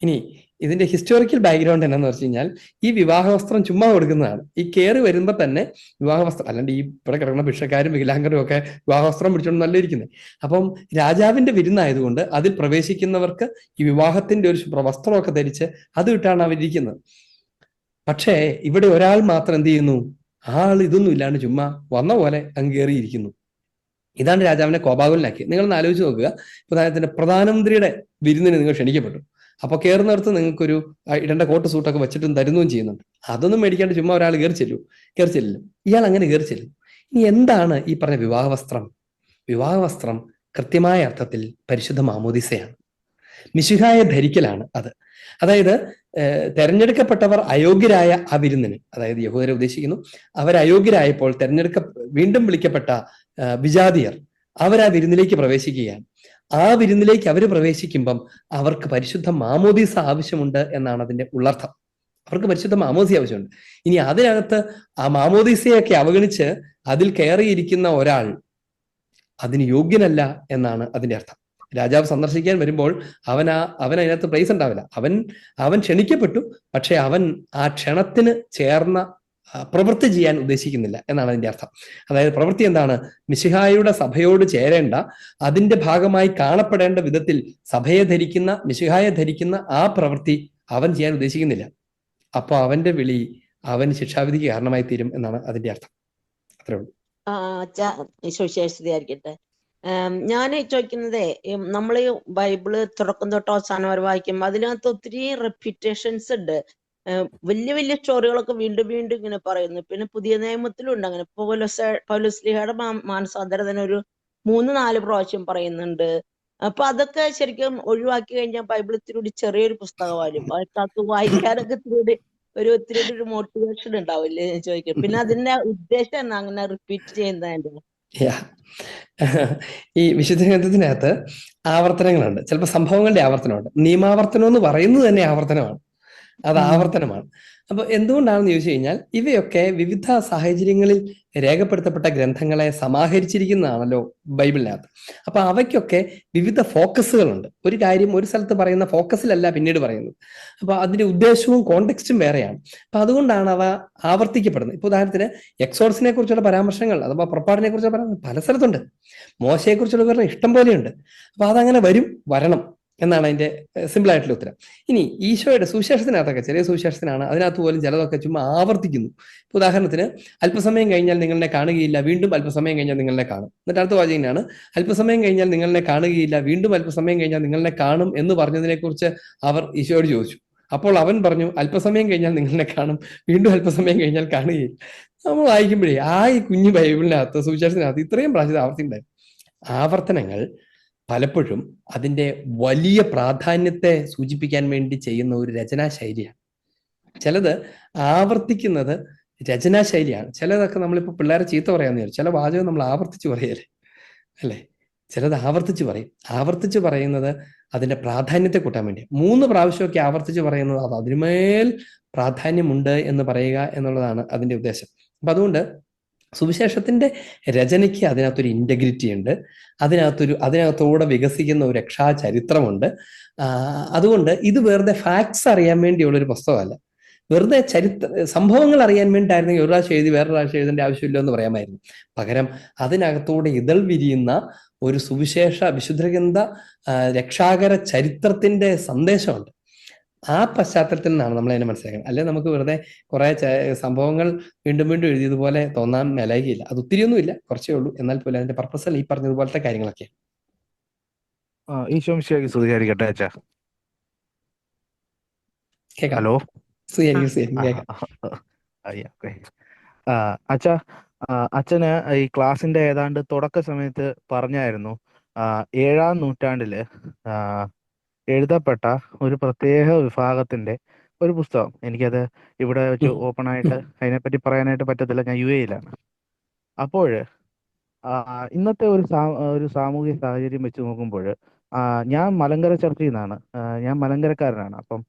ഇനി ഇതിന്റെ ഹിസ്റ്റോറിക്കൽ ബാക്ക്ഗ്രൗണ്ട് എന്നാന്ന് വെച്ച് കഴിഞ്ഞാൽ, ഈ വിവാഹവസ്ത്രം ചുമ്മാ കൊടുക്കുന്നതാണ്. ഈ കയറി വരുമ്പോൾ തന്നെ വിവാഹവസ്ത്രം, അല്ലാണ്ട് ഈ ഇവിടെ കിടക്കുന്ന ഭിക്ഷക്കാരും വികലാംഗരും ഒക്കെ വിവാഹവസ്ത്രം പിടിച്ചോണ്ട് നല്ല ഇരിക്കുന്നത്. അപ്പം രാജാവിന്റെ വിരുന്നായതുകൊണ്ട് അതിൽ പ്രവേശിക്കുന്നവർക്ക് ഈ വിവാഹത്തിന്റെ ഒരു വസ്ത്രമൊക്കെ ധരിച്ച് അത് ഇട്ടാണ് അവരിയ്ക്കുന്നത്. പക്ഷേ ഇവിടെ ഒരാൾ മാത്രം എന്ത് ചെയ്യുന്നു, ആൾ ഇതൊന്നും ഇല്ലാണ്ട് ചുമ്മാ വന്ന പോലെ അങ്ങ് കയറിയിരിക്കുന്നു. ഇതാണ് രാജാവിനെ കോപാകുലനാക്കി. നിങ്ങളൊന്ന് ആലോചിച്ച് നോക്കുക. ഉദാഹരണത്തിന് പ്രധാനമന്ത്രിയുടെ വിരുന്നിന് നിങ്ങൾ ക്ഷണിക്കപ്പെട്ടു. അപ്പൊ കയറുന്നിടത്ത് നിങ്ങൾക്കൊരു ഇടേണ്ട കോട്ട് സൂട്ടൊക്കെ വെച്ചിട്ടും തരുന്നതും ചെയ്യുന്നുണ്ട്. അതൊന്നും മേടിക്കാണ്ട് ചുമ്മാ ഒരാൾ കയറി ചെല്ലും. ഇയാൾ അങ്ങനെ കയറി ചെല്ലും. ഇനി എന്താണ് ഈ പറഞ്ഞ വിവാഹവസ്ത്രം? വിവാഹവസ്ത്രം കൃത്യമായ അർത്ഥത്തിൽ പരിശുദ്ധ മാമോദിസയാണ്, മിശിഹായെ ധരിക്കലാണ് അത്. അതായത് തെരഞ്ഞെടുക്കപ്പെട്ടവർ അയോഗ്യരായ ആ വിരുന്നിന്, അതായത് യഹൂദരെ ഉദ്ദേശിക്കുന്നു, അവർ അയോഗ്യരായപ്പോൾ വീണ്ടും വിളിക്കപ്പെട്ട വിജാതിയർ അവരാ വിരുന്നിലേക്ക് പ്രവേശിക്കുകയാണ്. ആ വിരുന്നിലേക്ക് അവർ പ്രവേശിക്കുമ്പം അവർക്ക് പരിശുദ്ധ മാമോദീസ ആവശ്യമുണ്ട് എന്നാണ് അതിന്റെ ഉള്ളർത്ഥം. അവർക്ക് പരിശുദ്ധ മാമോദീസ ആവശ്യമുണ്ട്. ഇനി അതിനകത്ത് ആ മാമോദീസയൊക്കെ അവഗണിച്ച് അതിൽ കയറിയിരിക്കുന്ന ഒരാൾ അതിന് യോഗ്യനല്ല എന്നാണ് അതിന്റെ അർത്ഥം. രാജാവ് സന്ദർശിക്കാൻ വരുമ്പോൾ അവൻ അതിനകത്ത് പ്രൈസ് ഉണ്ടാവില്ല. അവൻ ക്ഷണിക്കപ്പെട്ടു, പക്ഷെ അവൻ ആ ക്ഷണത്തിന് ചേർന്ന പ്രവൃത്തി ചെയ്യാൻ ഉദ്ദേശിക്കുന്നില്ല എന്നാണ് അതിന്റെ അർത്ഥം. അതായത് പ്രവൃത്തി എന്താണ്? മിശിഹായുടെ സഭയോട് ചേരേണ്ട, അതിന്റെ ഭാഗമായി കാണപ്പെടേണ്ട വിധത്തിൽ മിശിഹായെ ധരിക്കുന്ന ആ പ്രവൃത്തി അവൻ ചെയ്യാൻ ഉദ്ദേശിക്കുന്നില്ല. അപ്പൊ അവന്റെ വിളി അവൻ ശിക്ഷാവിധിക്ക് കാരണമായി തീരും എന്നാണ് അതിന്റെ അർത്ഥം. അത്രേ ഉള്ളൂ. വിശേഷിയായിരിക്കട്ടെ. ഞാൻ ചോദിക്കുന്നതേ, നമ്മൾ ബൈബിള് തുടക്കം തൊട്ട് അവസാനം വരെ വായിക്കുമ്പോൾ അതിനകത്ത് ഒത്തിരി റെപ്യൂട്ടേഷൻസ് ഉണ്ട്. വലിയ വലിയ സ്റ്റോറികളൊക്കെ വീണ്ടും വീണ്ടും ഇങ്ങനെ പറയുന്നു. പിന്നെ പുതിയ നിയമത്തിലും ഉണ്ട് അങ്ങനെ. പൗലോസ്ലീഹയുടെ മാനസാന്തരം തന്നെ ഒരു 3-4 പ്രാവശ്യം പറയുന്നുണ്ട്. അപ്പൊ അതൊക്കെ ശരിക്കും ഒഴിവാക്കി കഴിഞ്ഞാൽ ബൈബിൾ ഇത്തിരി ചെറിയൊരു പുസ്തകമായിരുന്നു. അത് വായിക്കാനൊക്കെ ഒത്തിരി ഒരു മോട്ടിവേഷൻ ഉണ്ടാവില്ലേ ചോദിക്കും. പിന്നെ അതിന്റെ ഉദ്ദേശം എന്നാ അങ്ങനെ റിപ്പീറ്റ് ചെയ്യുന്നതിന്റെ? ഈ വിശുദ്ധ ഗ്രന്ഥത്തിനകത്ത് ആവർത്തനങ്ങളുണ്ട്. ചിലപ്പോൾ സംഭവങ്ങളുടെ ആവർത്തനമുണ്ട്. നിയമാവർത്തനം എന്ന് പറയുന്നത് തന്നെ ആവർത്തനമാണ്. അത് ആവർത്തനമാണ്. അപ്പൊ എന്തുകൊണ്ടാണെന്ന് ചോദിച്ചു കഴിഞ്ഞാൽ, ഇവയൊക്കെ വിവിധ സാഹചര്യങ്ങളിൽ രേഖപ്പെടുത്തപ്പെട്ട ഗ്രന്ഥങ്ങളെ സമാഹരിച്ചിരിക്കുന്നതാണല്ലോ ബൈബിളിനകത്ത്. അപ്പൊ അവയ്ക്കൊക്കെ വിവിധ ഫോക്കസുകളുണ്ട്. ഒരു കാര്യം ഒരു സ്ഥലത്ത് പറയുന്ന ഫോക്കസിലല്ല പിന്നീട് പറയുന്നത്. അപ്പൊ അതിന്റെ ഉദ്ദേശവും കോണ്ടെക്സ്റ്റും വേറെയാണ്. അപ്പൊ അതുകൊണ്ടാണ് അവ ആവർത്തിക്കപ്പെടുന്നത്. ഇപ്പൊ ഉദാഹരണത്തിന് എക്സോഡസിനെ കുറിച്ചുള്ള പരാമർശങ്ങൾ അഥവാ പുറപ്പാടിനെ കുറിച്ചുള്ള പരാമർശം പല സ്ഥലത്തുണ്ട്. മോശയെ കുറിച്ചുള്ള വിവരണം ഇഷ്ടം പോലെയുണ്ട്. അപ്പൊ അതങ്ങനെ വരണം എന്നാണ് അതിന്റെ സിമ്പിൾ ആയിട്ടുള്ള ഉത്തരം. ഇനി ഈശോയുടെ സുവിശേഷത്തിനകത്തൊക്കെ, ചെറിയ സുവിശേഷത്തിനാണ്, അതിനകത്ത് പോലും ചിലതൊക്കെ ചുമ്മാ ആവർത്തിക്കുന്നു. ഉദാഹരണത്തിന്, അല്പസമയം കഴിഞ്ഞാൽ നിങ്ങളെ കാണുകയില്ല, വീണ്ടും അല്പസമയം കഴിഞ്ഞാൽ നിങ്ങളെ കാണും. എന്നിട്ട് അടുത്ത വാചകനാണ്, അല്പസമയം കഴിഞ്ഞാൽ നിങ്ങളെ കാണുകയില്ല, വീണ്ടും അല്പസമയം കഴിഞ്ഞാൽ നിങ്ങളെ കാണും എന്ന് പറഞ്ഞതിനെ കുറിച്ച് അവർ ഈശോയോട് ചോദിച്ചു. അപ്പോൾ അവൻ പറഞ്ഞു, അല്പസമയം കഴിഞ്ഞാൽ നിങ്ങളെ കാണും, വീണ്ടും അല്പസമയം കഴിഞ്ഞാൽ കാണുകയില്ല. നമ്മൾ വായിക്കുമ്പോഴേ ഈ കുഞ്ഞു ബൈബിളിനകത്ത്, സുവിശേഷത്തിനകത്ത് ഇത്രയും പ്രാവശ്യം ആവർത്തിണ്ടായി. ആവർത്തനങ്ങൾ പലപ്പോഴും അതിന്റെ വലിയ പ്രാധാന്യത്തെ സൂചിപ്പിക്കാൻ വേണ്ടി ചെയ്യുന്ന ഒരു രചനാശൈലിയാണ്. ചിലത് ആവർത്തിക്കുന്നത് രചനാശൈലിയാണ്. ചിലതൊക്കെ നമ്മളിപ്പോൾ പിള്ളേരെ ചീത്ത പറയാന്ന് വിചാരിച്ചു, ചില വാചകം നമ്മൾ ആവർത്തിച്ച് പറയല്ലേ, അല്ലേ? ചിലത് ആവർത്തിച്ച് പറയും. ആവർത്തിച്ച് പറയുന്നത് അതിന്റെ പ്രാധാന്യത്തെ കൂട്ടാൻ വേണ്ടി. 3 പ്രാവശ്യമൊക്കെ ആവർത്തിച്ച് പറയുന്നത് അത് അതിനുമേൽ പ്രാധാന്യമുണ്ട് എന്ന് പറയുക എന്നുള്ളതാണ് അതിന്റെ ഉദ്ദേശം. അപ്പൊ അതുകൊണ്ട് സുവിശേഷത്തിന്റെ രചനയ്ക്ക് അതിനകത്തൊരു ഇന്റഗ്രിറ്റി ഉണ്ട്. അതിനകത്തൂടെ വികസിക്കുന്ന ഒരു രക്ഷാചരിത്രമുണ്ട്. അതുകൊണ്ട് ഇത് വെറുതെ ഫാക്ട്സ് അറിയാൻ വേണ്ടിയുള്ളൊരു പുസ്തകമല്ല. വെറുതെ സംഭവങ്ങൾ അറിയാൻ വേണ്ടിയിട്ടായിരുന്നെങ്കിൽ ഒരു പ്രാവശ്യം എഴുതി വേറൊരു പ്രാവശ്യം എഴുതേണ്ട ആവശ്യമില്ല എന്ന് പറയാമായിരുന്നു. പകരം അതിനകത്തൂടെ ഇതൾ വിരിയുന്ന ഒരു വിശുദ്ധ ഗ്രന്ഥ രക്ഷാകര ചരിത്രത്തിന്റെ സന്ദേശമുണ്ട്. ആ പശ്ചാത്തലത്തിൽ നിന്നാണ് നമ്മൾ അതിനെ മനസ്സിലാക്കുന്നത്. അല്ലെങ്കിൽ നമുക്ക് വെറുതെ കുറെ സംഭവങ്ങൾ വീണ്ടും വീണ്ടും എഴുതിയതുപോലെ തോന്നാൻ മേലായികയില്ല. അത് ഒത്തിരിയൊന്നും ഇല്ല, കുറച്ചേ ഉള്ളൂ. എന്നാൽ പോലും അതിന്റെ പർപ്പസ് ഈ പറഞ്ഞതുപോലത്തെ കാര്യങ്ങളൊക്കെ. ഈശോ മിശിഹായ്ക്ക് സ്തുതിയായിരിക്കട്ടെ അച്ഛാ. കേൾക്കാം. ഹലോ. സ്വീകരിക്കും ആ, കേൾക്കാം. ഓക്കെ. അച്ഛാ, അച്ഛന് ഈ ക്ലാസ്സിന്റെ ഏതാണ്ട് തുടക്ക സമയത്ത് പറഞ്ഞായിരുന്നു, 7-ാം നൂറ്റാണ്ടില് ആ, എഴുതപ്പെട്ട ഒരു പ്രത്യേക വിഭാഗത്തിന്റെ ഒരു പുസ്തകം. എനിക്കത് ഇവിടെ വെച്ച് ഓപ്പൺ ആയിട്ട് അതിനെപ്പറ്റി പറയാനായിട്ട് പറ്റത്തില്ല, ഞാൻ UAE-ലാണ്. അപ്പോൾ ഇന്നത്തെ ഒരു സാമൂഹിക സാഹചര്യം വെച്ച് നോക്കുമ്പോൾ, ഞാൻ മലങ്കര ചർച്ചിൽ നിന്നാണ്, ഞാൻ മലങ്കരക്കാരനാണ്. അപ്പം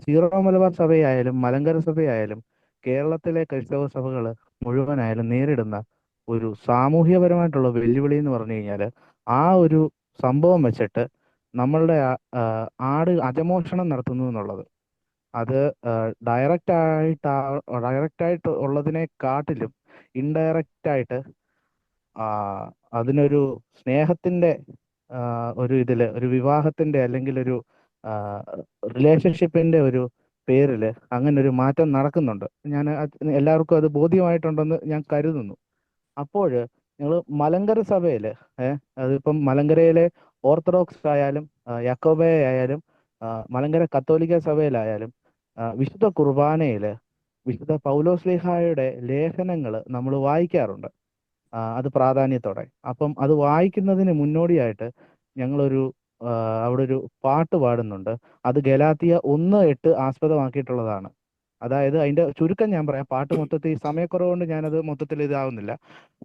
സീറോ മലബാർ സഭയായാലും മലങ്കര സഭയായാലും കേരളത്തിലെ ക്രൈസ്തവ സഭകൾ മുഴുവനായാലും നേരിടുന്ന ഒരു സാമൂഹികപരമായിട്ടുള്ള വെല്ലുവിളി എന്ന് പറഞ്ഞു കഴിഞ്ഞാൽ, ആ ഒരു സംഭവം വെച്ചിട്ട് നമ്മളുടെ ആട് അജമോഷണം നടത്തുന്നു എന്നുള്ളത്. അത് ഡയറക്റ്റ് ആയിട്ട് ഉള്ളതിനെക്കാട്ടിലും ഇൻഡയറക്റ്റ് ആയിട്ട് അതിനൊരു സ്നേഹത്തിന്റെ ഒരു വിവാഹത്തിന്റെ അല്ലെങ്കിൽ ഒരു റിലേഷൻഷിപ്പിന്റെ ഒരു പേരിൽ അങ്ങനെ ഒരു മാറ്റം നടക്കുന്നുണ്ട്. ഞാൻ എല്ലാവർക്കും അത് ബോധ്യമായിട്ടുണ്ടെന്ന് ഞാൻ കരുതുന്നു. അപ്പോൾ ഞങ്ങൾ മലങ്കര സഭയിൽ, അതിപ്പം മലങ്കരയിലെ ഓർത്തഡോക്സ് ആയാലും യാക്കോബായ ആയാലും മലങ്കര കത്തോലിക്ക സഭയിലായാലും വിശുദ്ധ കുർബാനയിൽ വിശുദ്ധ പൗലോസ്ലീഹായുടെ ലേഖനങ്ങൾ നമ്മൾ വായിക്കാറുണ്ട്, അത് പ്രാധാന്യത്തോടെ. അപ്പം അത് വായിക്കുന്നതിന് മുന്നോടിയായിട്ട് ഞങ്ങളൊരു അവിടെ ഒരു പാട്ട് പാടുന്നുണ്ട്. അത് ഗലാത്തിയ 1:8 ആസ്പദമാക്കിയിട്ടുള്ളതാണ്. അതായത് അതിന്റെ ചുരുക്കം ഞാൻ പറയാം, പാട്ട് മൊത്തത്തിൽ സമയക്കുറവ് കൊണ്ട് ഞാനത് മൊത്തത്തിൽ ഇതാവുന്നില്ല.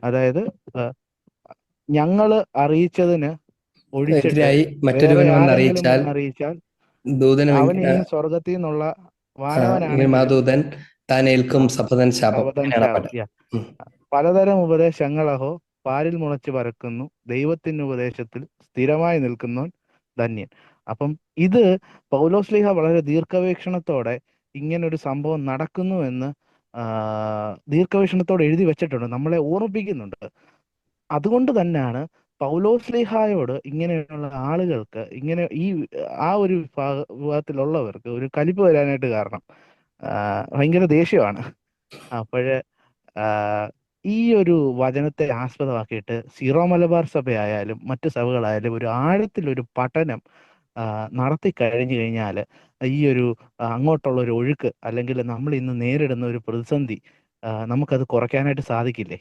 അതായത് ഞങ്ങള് അറിയിച്ചതിന് ഒഴിച്ചിട്ട് എതിരായി വേറെ മറ്റൊരുവൻ ആരെങ്കിലും വന്നറിയിച്ചാൽ വന്നറിയിച്ചാൽ ദൂതനും അവൻ ഈ സ്വർഗത്തിൽ നിന്നുള്ള എങ്കിൽ വാനവനാണെങ്കിലും മാതൂതൻ താൻ ഏൽക്കും ശപഥൻ ശാപം. ശപഥം അങ്ങനെയാണ് ആ ശാപം. പാട്ട്. പലതരം ഉപദേശങ്ങളഹോ പാരിൽ മുളച്ച് പരക്കുന്നു, ദൈവത്തിന്റെ ഉപദേശത്തിൽ സ്ഥിരമായി നിൽക്കുന്നവൻ ധന്യൻ. അപ്പം ഇത് പൗലോസ്ലീഹ വളരെ ദീർഘവീക്ഷണത്തോടെ ഇങ്ങനൊരു സംഭവം നടക്കുന്നു എന്ന് ദീർഘവീക്ഷണത്തോടെ എഴുതി വെച്ചിട്ടുണ്ട്, നമ്മളെ ഓർമ്മിപ്പിക്കുന്നുണ്ട്. അതുകൊണ്ട് തന്നെയാണ് പൗലോസ്ലീഹായോട് ഇങ്ങനെയുള്ള ആളുകൾക്ക്, ഇങ്ങനെ ആ ഒരു വിഭാഗത്തിലുള്ളവർക്ക് ഒരു കലിപ്പ് വരാനായിട്ട് കാരണം ഭയങ്കര ദേഷ്യമാണ്. അപ്പോഴ് ഈ ഒരു വചനത്തെ ആസ്പദമാക്കിയിട്ട് സീറോ മലബാർ സഭയായാലും മറ്റു സഭകളായാലും ഒരു ആഴത്തിലൊരു പഠനം നടത്തി കഴിഞ്ഞു കഴിഞ്ഞാൽ ഈ ഒരു അങ്ങോട്ടുള്ള ഒരു ഒഴുക്ക് അല്ലെങ്കിൽ നമ്മൾ ഇന്ന് നേരിടുന്ന ഒരു പ്രതിസന്ധി നമുക്കത് കുറയ്ക്കാനായിട്ട് സാധിക്കില്ലേ?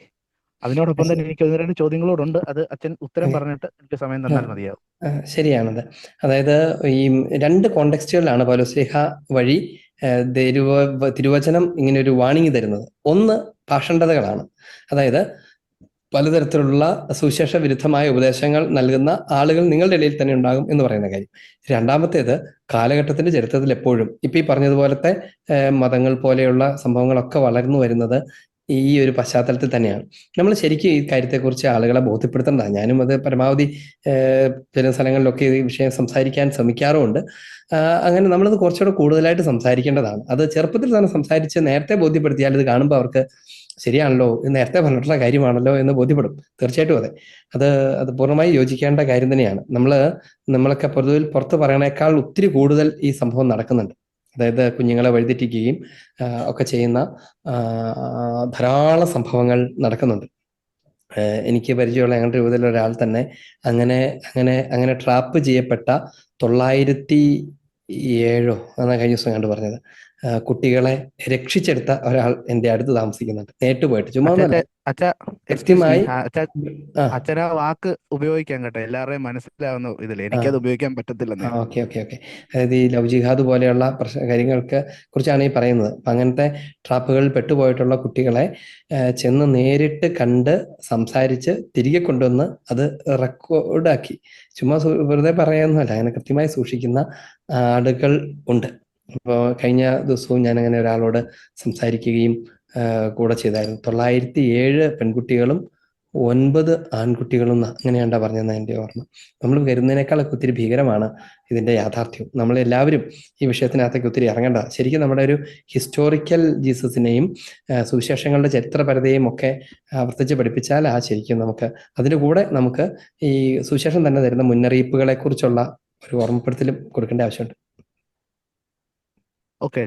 അതിനോടൊപ്പം തന്നെ എനിക്ക് 1-2 ചോദ്യങ്ങളോടുണ്ട്, അത് അച്ഛൻ ഉത്തരം പറഞ്ഞിട്ട് എനിക്ക് സമയം തന്നാൽ മതിയാവും. ശരിയാണത്. അതായത് ഈ 2 കോണ്ടെക്സ്റ്റുകളിലാണ് പൗലോസ്ലീഹ വഴി തിരുവചനം ഇങ്ങനെ ഒരു വാണിംഗ് തരുന്നത്. ഒന്ന് പാഷണ്ഡതകളാണ്, അതായത് പലതരത്തിലുള്ള സുവിശേഷ വിരുദ്ധമായ ഉപദേശങ്ങൾ നൽകുന്ന ആളുകൾ നിങ്ങളുടെ ഇടയിൽ തന്നെ ഉണ്ടാകും എന്ന് പറയുന്ന കാര്യം. രണ്ടാമത്തേത്, കാലഘട്ടത്തിന്റെ ചരിത്രത്തിൽ എപ്പോഴും ഇപ്പൊ ഈ പറഞ്ഞതുപോലത്തെ മതങ്ങൾ പോലെയുള്ള സംഭവങ്ങളൊക്കെ വളർന്നു വരുന്നത് ഈ ഒരു പശ്ചാത്തലത്തിൽ തന്നെയാണ്. നമ്മൾ ശരിക്കും ഈ കാര്യത്തെക്കുറിച്ച് ആളുകളെ ബോധ്യപ്പെടുത്തേണ്ടതാണ്. ഞാനും അത് പരമാവധി ചില സ്ഥലങ്ങളിലൊക്കെ ഈ വിഷയം സംസാരിക്കാൻ ശ്രമിക്കാറുമുണ്ട്. അങ്ങനെ നമ്മളത് കുറച്ചുകൂടെ കൂടുതലായിട്ട് സംസാരിക്കേണ്ടതാണ്. അത് ചെറുപ്പത്തിൽ തന്നെ സംസാരിച്ച് നേരത്തെ ബോധ്യപ്പെടുത്തിയാൽ ഇത് കാണുമ്പോൾ അവർക്ക് ശരിയാണല്ലോ, ഇത് നേരത്തെ പറഞ്ഞിട്ടുള്ള കാര്യമാണല്ലോ എന്ന് ബോധ്യപ്പെടും. തീർച്ചയായിട്ടും അതെ, അത് പൂർണ്ണമായി യോജിക്കേണ്ട കാര്യം തന്നെയാണ്. നമ്മളൊക്കെ പൊതുവിൽ പുറത്ത് പറയണേക്കാൾ ഒത്തിരി കൂടുതൽ ഈ സംഭവം നടക്കുന്നുണ്ട്. അതായത് കുഞ്ഞുങ്ങളെ വഴിതെറ്റിക്കുകയും ഒക്കെ ചെയ്യുന്ന ധാരാളം സംഭവങ്ങൾ നടക്കുന്നുണ്ട്. എനിക്ക് പരിചയമുള്ള ഞങ്ങളുടെ രൂപത്തിൽ ഒരാൾ തന്നെ അങ്ങനെ ട്രാപ്പ് ചെയ്യപ്പെട്ട 907 എന്നാണ് കഴിഞ്ഞ ദിവസം കണ്ടു പറഞ്ഞത്, കുട്ടികളെ രക്ഷിച്ചെടുത്ത ഒരാൾ എൻ്റെ അടുത്ത് താമസിക്കുന്നുണ്ട്. നേരിട്ട് പോയിട്ട് ചുമ്മാ കൃത്യമായി അച്ഛൻ ആ വാക്ക് ഉപയോഗിക്കാൻ കേട്ടോ, എല്ലാവരുടെയും മനസ്സിലാവുന്ന ഇതിൽ എനിക്കത് ഉപയോഗിക്കാൻ പറ്റത്തില്ലെന്നേ. ഓക്കെ. അതായത് ഈ ലവ് ജിഹാദ് പോലെയുള്ള കാര്യങ്ങൾക്ക് കുറിച്ചാണ് ഈ പറയുന്നത്. അപ്പം അങ്ങനത്തെ ട്രാപ്പുകളിൽ പെട്ടുപോയിട്ടുള്ള കുട്ടികളെ ചെന്ന് നേരിട്ട് കണ്ട് സംസാരിച്ച് തിരികെ കൊണ്ടുവന്ന് അത് റെക്കോർഡാക്കി, ചുമ്മാ വെറുതെ പറയാനൊന്നുമല്ല, അങ്ങനെ കൃത്യമായി സൂക്ഷിക്കുന്ന ആളുകൾ ഉണ്ട്. അപ്പോൾ കഴിഞ്ഞ ദിവസവും ഞാൻ അങ്ങനെ ഒരാളോട് സംസാരിക്കുകയും കൂടെ ചെയ്തായിരുന്നു. 907 പെൺകുട്ടികളും 9 ആൺകുട്ടികളും അങ്ങനെയാണ്ടാ പറഞ്ഞതെന്ന് എൻ്റെ ഓർമ്മ. നമ്മൾ കരുതുന്നതിനേക്കാളൊക്കെ ഒത്തിരി ഭീകരമാണ് ഇതിന്റെ യാഥാർത്ഥ്യം. നമ്മളെല്ലാവരും ഈ വിഷയത്തിനകത്തേക്ക് ഒത്തിരി ഇറങ്ങേണ്ട. ശരിക്കും നമ്മുടെ ഒരു ഹിസ്റ്റോറിക്കൽ ജീസസിനെയും സുവിശേഷങ്ങളുടെ ചരിത്രപരതയും ഒക്കെ ആവർത്തിച്ച് പഠിപ്പിച്ചാൽ ശരിക്കും നമുക്ക് അതിൻ്റെ കൂടെ നമുക്ക് ഈ സുവിശേഷം തന്നെ തരുന്ന മുന്നറിയിപ്പുകളെ കുറിച്ചുള്ള ഒരു ഓർമ്മപ്പെടുത്തലും കൊടുക്കേണ്ട ആവശ്യമുണ്ട്. ഓക്കെ.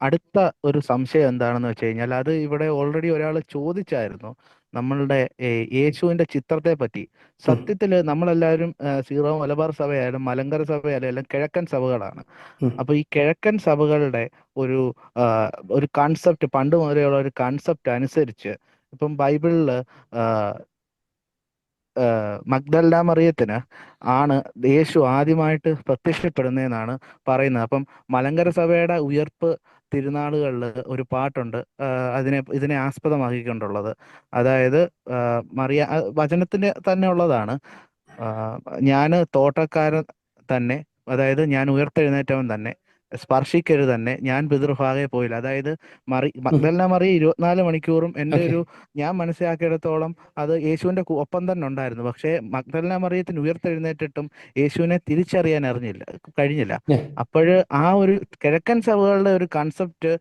അടുത്ത ഒരു സംശയം എന്താണെന്ന് വെച്ച് കഴിഞ്ഞാൽ, അത് ഇവിടെ ഓൾറെഡി ഒരാൾ ചോദിച്ചായിരുന്നു. നമ്മളുടെ യേശുവിന്റെ ചിത്രത്തെ പറ്റി. സത്യത്തിൽ നമ്മളെല്ലാവരും സീറോ മലബാർ സഭയായാലും മലങ്കര സഭയായാലും എല്ലാം കിഴക്കൻ സഭകളാണ്. അപ്പൊ ഈ കിഴക്കൻ സഭകളുടെ ഒരു ഒരു കൺസെപ്റ്റ്, പണ്ട് മുതലുള്ള ഒരു കൺസെപ്റ്റ് അനുസരിച്ച് ഇപ്പം ബൈബിളില് മഗ്ദലന മറിയത്തിന് ആണ് യേശു ആദ്യമായിട്ട് പ്രത്യക്ഷപ്പെടുന്നതെന്നാണ് പറയുന്നത്. അപ്പം മലങ്കര സഭയുടെ ഉയർപ്പ് തിരുനാളുകളിൽ ഒരു പാട്ടുണ്ട് ഇതിനെ ആസ്പദമാക്കിക്കൊണ്ടുള്ളത്. അതായത് വചനത്തിന്റെ തന്നെ ഉള്ളതാണ്. ഞാന് തോട്ടക്കാരൻ തന്നെ, അതായത് ഞാൻ ഉയർത്തെഴുന്നേറ്റവൻ തന്നെ, സ്പർശിക്കരുത് തന്നെ, ഞാൻ പിതൃഭാഗെ പോയില്ല. അതായത് മഗ്ദലന മറിയ 24 മണിക്കൂറും എൻ്റെ ഒരു ഞാൻ മനസ്സിലാക്കിയിടത്തോളം അത് യേശുവിന്റെ ഒപ്പം തന്നെ ഉണ്ടായിരുന്നു. പക്ഷേ മഗ്ദലന മറിയത്തിന് ഉയർത്തെഴുന്നേറ്റിട്ടും യേശുവിനെ തിരിച്ചറിയാൻ കഴിഞ്ഞില്ല. അപ്പോഴ് ആ ഒരു കിഴക്കൻ സഭകളുടെ ഒരു കൺസെപ്റ്റ്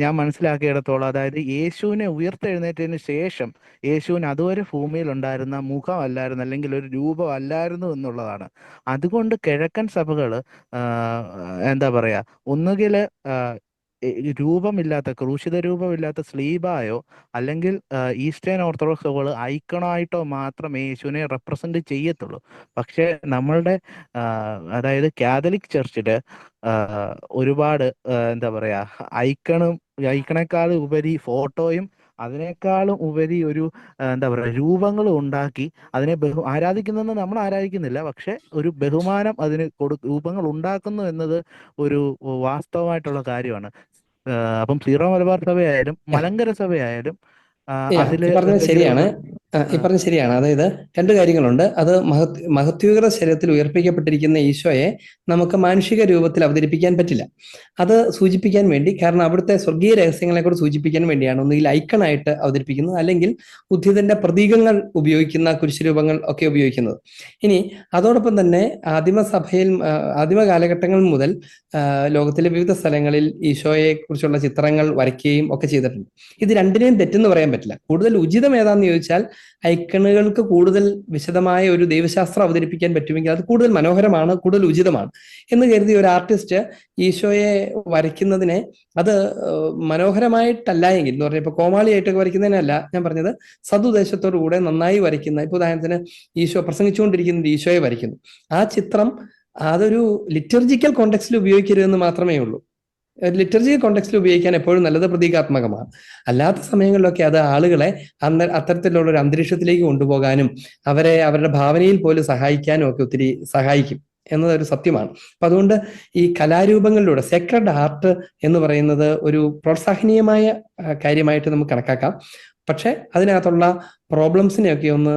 ഞാൻ മനസ്സിലാക്കിയിടത്തോളം, അതായത് യേശുവിനെ ഉയർത്തെഴുന്നേറ്റതിന് ശേഷം യേശുവിന് അതുവരെ ഭൂമിയിൽ ഉണ്ടായിരുന്ന മുഖമല്ലായിരുന്നു, അല്ലെങ്കിൽ ഒരു രൂപമല്ലായിരുന്നു എന്നുള്ളതാണ്. അതുകൊണ്ട് കിഴക്കൻ സഭകള് എന്താ പറയാ, ഒന്നുകില് രൂപമില്ലാത്ത, ക്രൂശിത രൂപമില്ലാത്ത സ്ലീബായോ അല്ലെങ്കിൽ ഈസ്റ്റേൺ ഓർത്തഡോക്സ് സഭകൾ ഐക്കണായിട്ടോ മാത്രമേ യേശുവിനെ റെപ്രസെന്റ് ചെയ്യത്തുള്ളൂ. പക്ഷെ നമ്മളുടെ അതായത് കാത്തലിക് ചർച്ചില് ഒരുപാട് എന്താ പറയാ, ഐക്കണേക്കാൾ ഉപരി ഫോട്ടോയും അതിനേക്കാളും ഉപരി ഒരു എന്താ പറയുക രൂപങ്ങളും ഉണ്ടാക്കി അതിനെ ആരാധിക്കുന്നതെന്ന് നമ്മൾ ആരാധിക്കുന്നില്ല, പക്ഷെ ഒരു ബഹുമാനം അതിന് രൂപങ്ങൾ ഉണ്ടാക്കുന്നു എന്നത് ഒരു വാസ്തവമായിട്ടുള്ള കാര്യമാണ്. അപ്പം സീറോ മലബാർ സഭയായാലും മലങ്കര സഭയായാലും അതില് പറഞ്ഞത് ശരിയാണ്. ഈ പറഞ്ഞ ശരിയാണ്. അതായത് രണ്ട് കാര്യങ്ങളുണ്ട്. അത് മഹത്വീകൃത ശരീരത്തിൽ ഉയർപ്പിക്കപ്പെട്ടിരിക്കുന്ന ഈശോയെ നമുക്ക് മാനുഷിക രൂപത്തിൽ അവതരിപ്പിക്കാൻ പറ്റില്ല. അത് സൂചിപ്പിക്കാൻ വേണ്ടി, കാരണം അവിടുത്തെ സ്വർഗീയ രഹസ്യങ്ങളെ കൂടെ സൂചിപ്പിക്കാൻ വേണ്ടിയാണ് ഒന്നുകിൽ ഐക്കണായിട്ട് അവതരിപ്പിക്കുന്നത്, അല്ലെങ്കിൽ ഉദ്ധിതന്റെ പ്രതീകങ്ങൾ ഉപയോഗിക്കുന്ന കുരിശുരൂപങ്ങൾ ഒക്കെ ഉപയോഗിക്കുന്നത്. ഇനി അതോടൊപ്പം തന്നെ ആദിമസഭയിൽ ആദിമ കാലഘട്ടങ്ങൾ മുതൽ ലോകത്തിലെ വിവിധ സ്ഥലങ്ങളിൽ ഈശോയെ കുറിച്ചുള്ള ചിത്രങ്ങൾ വരയ്ക്കുകയും ഒക്കെ ചെയ്തിട്ടുണ്ട്. ഇത് രണ്ടിനെയും തെറ്റെന്ന് പറയാൻ പറ്റില്ല. കൂടുതൽ ഉചിതം ഏതാന്ന് ചോദിച്ചാൽ ഐക്കണുകൾക്ക് കൂടുതൽ വിശദമായ ഒരു ദൈവശാസ്ത്രം അവതരിപ്പിക്കാൻ പറ്റുമെങ്കിൽ അത് കൂടുതൽ മനോഹരമാണ്, കൂടുതൽ ഉചിതമാണ് എന്ന് കരുതി ഒരു ആർട്ടിസ്റ്റ് ഈശോയെ വരയ്ക്കുന്നതിനെ അത് മനോഹരമായിട്ടല്ല എങ്കിൽ, എന്ന് പറഞ്ഞാൽ ഇപ്പൊ കോമാളിയായിട്ടൊക്കെ വരയ്ക്കുന്നതിനല്ല ഞാൻ പറഞ്ഞത്, സതുദ്ദേശത്തോടു കൂടെ നന്നായി വരയ്ക്കുന്ന, ഇപ്പൊ ഉദാഹരണത്തിന് ഈശോ പ്രസംഗിച്ചുകൊണ്ടിരിക്കുന്ന ഈശോയെ വരയ്ക്കുന്നു, ആ ചിത്രം അതൊരു ലിറ്റർജിക്കൽ കോണ്ടെക്സ്റ്റിൽ ഉപയോഗിക്കരുതെന്ന് മാത്രമേ ഉള്ളൂ. ലിറ്റർജിക്കൽ കോണ്ടെക്സ്റ്റിൽ ഉപയോഗിക്കാൻ എപ്പോഴും നല്ലത് പ്രതീകാത്മകമാണ്. അല്ലാത്ത സമയങ്ങളിലൊക്കെ അത് ആളുകളെ അത്തരത്തിലുള്ള ഒരു അന്തരീക്ഷത്തിലേക്ക് കൊണ്ടുപോകാനും അവരെ അവരുടെ ഭാവനയിൽ പോലും സഹായിക്കാനും ഒക്കെ ഒത്തിരി സഹായിക്കും എന്നതൊരു സത്യമാണ്. അപ്പൊ അതുകൊണ്ട് ഈ കലാരൂപങ്ങളിലൂടെ സേക്രഡ് ആർട്ട് എന്ന് പറയുന്നത് ഒരു പ്രോത്സാഹനീയമായ കാര്യമായിട്ട് നമുക്ക് കണക്കാക്കാം. പക്ഷെ അതിനകത്തുള്ള പ്രോബ്ലംസിനെയൊക്കെ ഒന്ന്